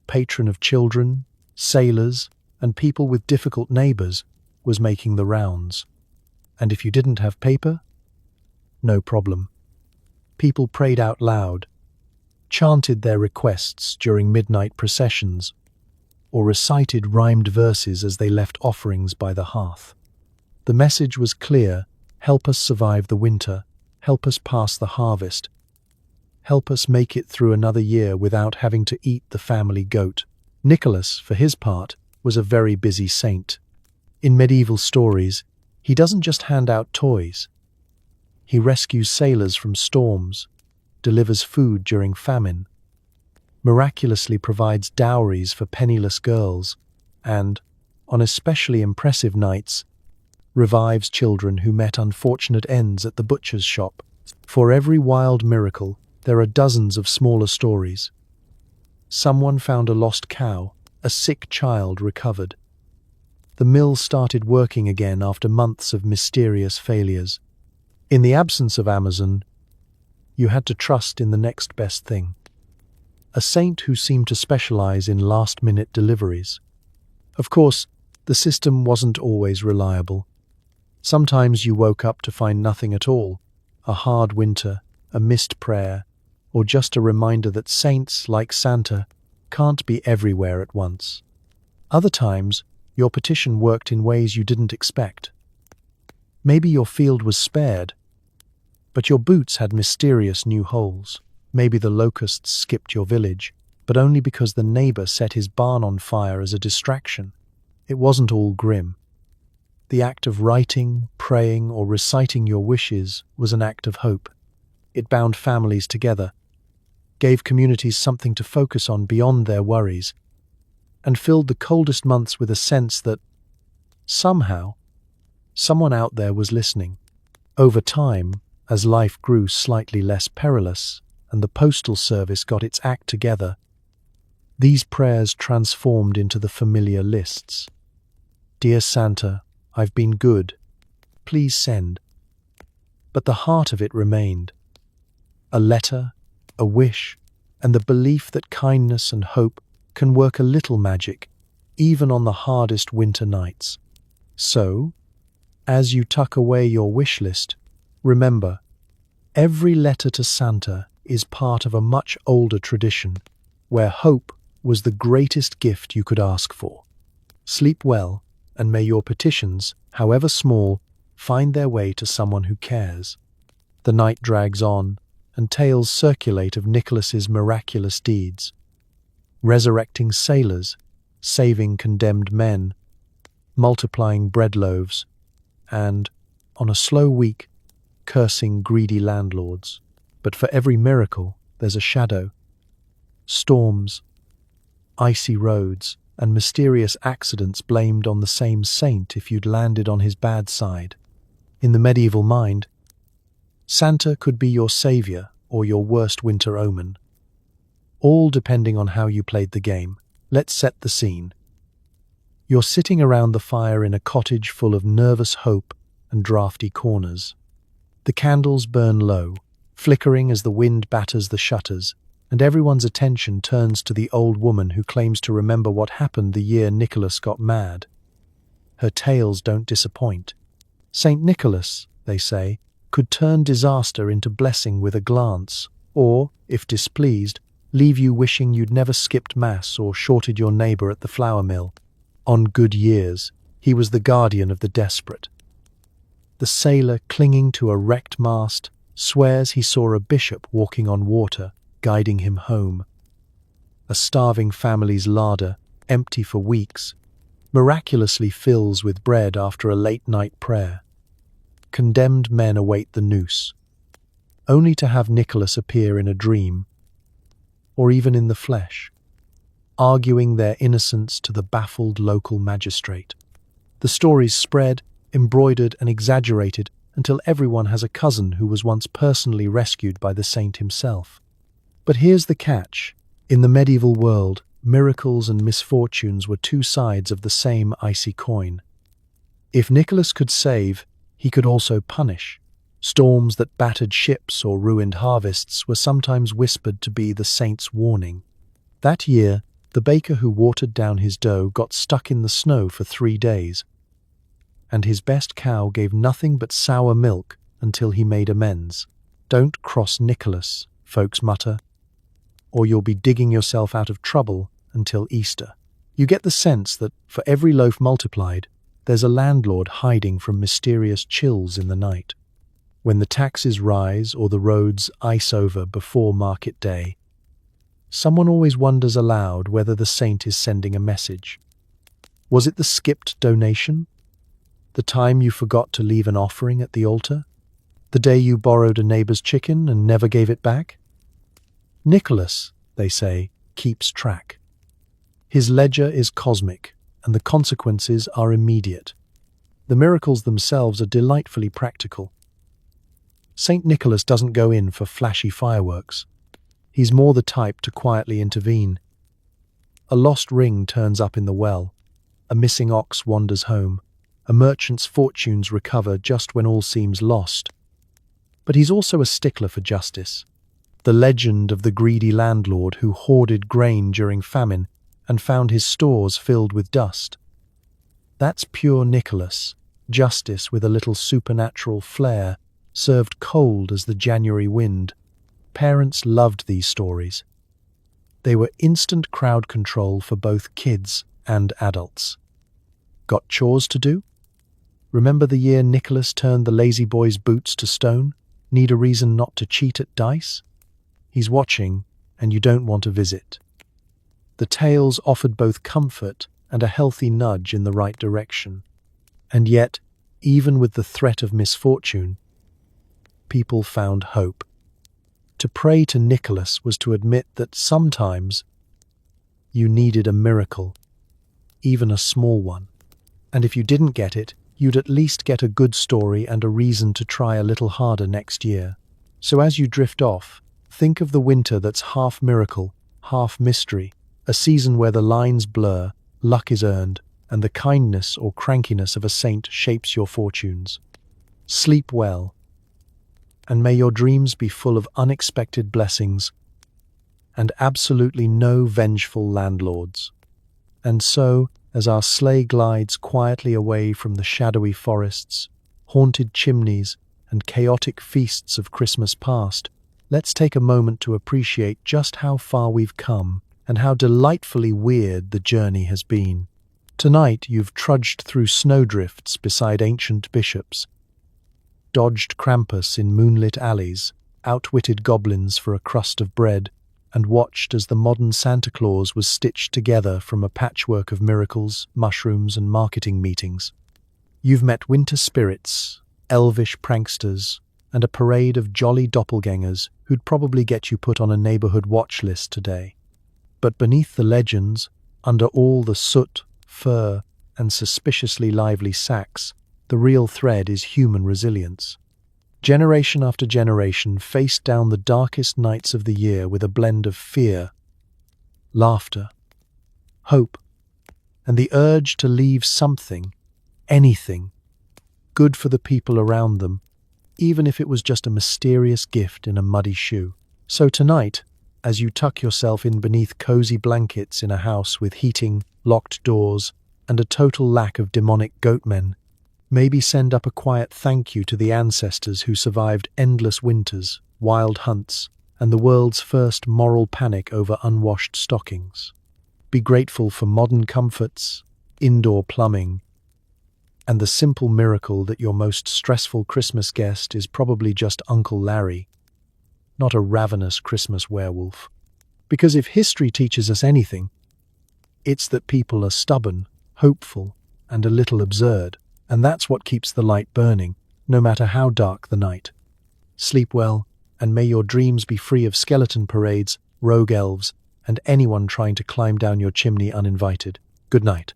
[SPEAKER 1] patron of children, sailors, and people with difficult neighbors, was making the rounds. And if you didn't have paper, no problem. People prayed out loud, chanted their requests during midnight processions, or recited rhymed verses as they left offerings by the hearth. The message was clear: help us survive the winter, help us pass the harvest, help us make it through another year without having to eat the family goat. Nicholas, for his part, was a very busy saint. In medieval stories, he doesn't just hand out toys. He rescues sailors from storms, delivers food during famine, miraculously provides dowries for penniless girls, and, on especially impressive nights, revives children who met unfortunate ends at the butcher's shop. For every wild miracle, there are dozens of smaller stories. Someone found a lost cow, a sick child recovered. The mill started working again after months of mysterious failures. In the absence of Amazon, you had to trust in the next best thing. A saint who seemed to specialize in last-minute deliveries. Of course, the system wasn't always reliable. Sometimes you woke up to find nothing at all, a hard winter, a missed prayer, or just a reminder that saints, like Santa, can't be everywhere at once. Other times, your petition worked in ways you didn't expect. Maybe your field was spared, but your boots had mysterious new holes. Maybe the locusts skipped your village, but only because the neighbor set his barn on fire as a distraction. It wasn't all grim. The act of writing, praying, or reciting your wishes was an act of hope. It bound families together, gave communities something to focus on beyond their worries, and filled the coldest months with a sense that, somehow, someone out there was listening. Over time, as life grew slightly less perilous and the postal service got its act together, these prayers transformed into the familiar lists. Dear Santa, I've been good. Please send. But the heart of it remained. A letter, a wish, and the belief that kindness and hope can work a little magic, even on the hardest winter nights. So, as you tuck away your wish list, remember, every letter to Santa is part of a much older tradition, where hope was the greatest gift you could ask for. Sleep well, and may your petitions, however small, find their way to someone who cares. The night drags on, and tales circulate of Nicholas's miraculous deeds. Resurrecting sailors, saving condemned men, multiplying bread loaves, and, on a slow week, cursing greedy landlords. But for every miracle, there's a shadow. Storms, icy roads, and mysterious accidents blamed on the same saint if you'd landed on his bad side. In the medieval mind, Santa could be your savior or your worst winter omen, all depending on how you played the game. Let's set the scene. You're sitting around the fire in a cottage full of nervous hope and drafty corners. The candles burn low, flickering as the wind batters the shutters, and everyone's attention turns to the old woman who claims to remember what happened the year Nicholas got mad. Her tales don't disappoint. Saint Nicholas, they say, could turn disaster into blessing with a glance, or, if displeased, leave you wishing you'd never skipped mass or shorted your neighbor at the flour mill. On good years, he was the guardian of the desperate. The sailor, clinging to a wrecked mast, swears he saw a bishop walking on water, guiding him home. A starving family's larder, empty for weeks, miraculously fills with bread after a late-night prayer. Condemned men await the noose, only to have Nicholas appear in a dream, or even in the flesh, arguing their innocence to the baffled local magistrate. The stories spread, embroidered and exaggerated until everyone has a cousin who was once personally rescued by the saint himself. But here's the catch. In the medieval world, miracles and misfortunes were two sides of the same icy coin. If Nicholas could save, he could also punish. Storms that battered ships or ruined harvests were sometimes whispered to be the saint's warning. That year, the baker who watered down his dough got stuck in the snow for 3 days. and his best cow gave nothing but sour milk until he made amends. Don't cross Nicholas, folks mutter, or you'll be digging yourself out of trouble until Easter. You get the sense that for every loaf multiplied, there's a landlord hiding from mysterious chills in the night. When the taxes rise or the roads ice over before market day, someone always wonders aloud whether the saint is sending a message. Was it the skipped donation? The time you forgot to leave an offering at the altar? The day you borrowed a neighbor's chicken and never gave it back? Nicholas, they say, keeps track. His ledger is cosmic, and the consequences are immediate. The miracles themselves are delightfully practical. Saint Nicholas doesn't go in for flashy fireworks. He's more the type to quietly intervene. A lost ring turns up in the well. A missing ox wanders home. A merchant's fortunes recover just when all seems lost. But he's also a stickler for justice. The legend of the greedy landlord who hoarded grain during famine and found his stores filled with dust. That's pure Nicholas, justice with a little supernatural flair, served cold as the January wind. Parents loved these stories. They were instant crowd control for both kids and adults. Got chores to do? Remember the year Nicholas turned the lazy boy's boots to stone? Need a reason not to cheat at dice? He's watching, and you don't want to visit. The tales offered both comfort and a healthy nudge in the right direction. And yet, even with the threat of misfortune, people found hope. To pray to Nicholas was to admit that sometimes you needed a miracle, even a small one. And if you didn't get it, you'd at least get a good story and a reason to try a little harder next year. So as you drift off, think of the winter that's half miracle, half mystery, a season where the lines blur, luck is earned, and the kindness or crankiness of a saint shapes your fortunes. Sleep well, and may your dreams be full of unexpected blessings and absolutely no vengeful landlords. And so, as our sleigh glides quietly away from the shadowy forests, haunted chimneys, and chaotic feasts of Christmas past, let's take a moment to appreciate just how far we've come and how delightfully weird the journey has been. Tonight you've trudged through snowdrifts beside ancient bishops, dodged Krampus in moonlit alleys, outwitted goblins for a crust of bread, and watched as the modern Santa Claus was stitched together from a patchwork of miracles, mushrooms, and marketing meetings. You've met winter spirits, elvish pranksters, and a parade of jolly doppelgangers who'd probably get you put on a neighborhood watch list today. But beneath the legends, under all the soot, fur, and suspiciously lively sacks, the real thread is human resilience. Generation after generation faced down the darkest nights of the year with a blend of fear, laughter, hope, and the urge to leave something, anything, good for the people around them, even if it was just a mysterious gift in a muddy shoe. So tonight, as you tuck yourself in beneath cozy blankets in a house with heating, locked doors, and a total lack of demonic goatmen, maybe send up a quiet thank you to the ancestors who survived endless winters, wild hunts, and the world's first moral panic over unwashed stockings. Be grateful for modern comforts, indoor plumbing, and the simple miracle that your most stressful Christmas guest is probably just Uncle Larry, not a ravenous Christmas werewolf. Because if history teaches us anything, it's that people are stubborn, hopeful, and a little absurd. And that's what keeps the light burning, no matter how dark the night. Sleep well, and may your dreams be free of skeleton parades, rogue elves, and anyone trying to climb down your chimney uninvited. Good night.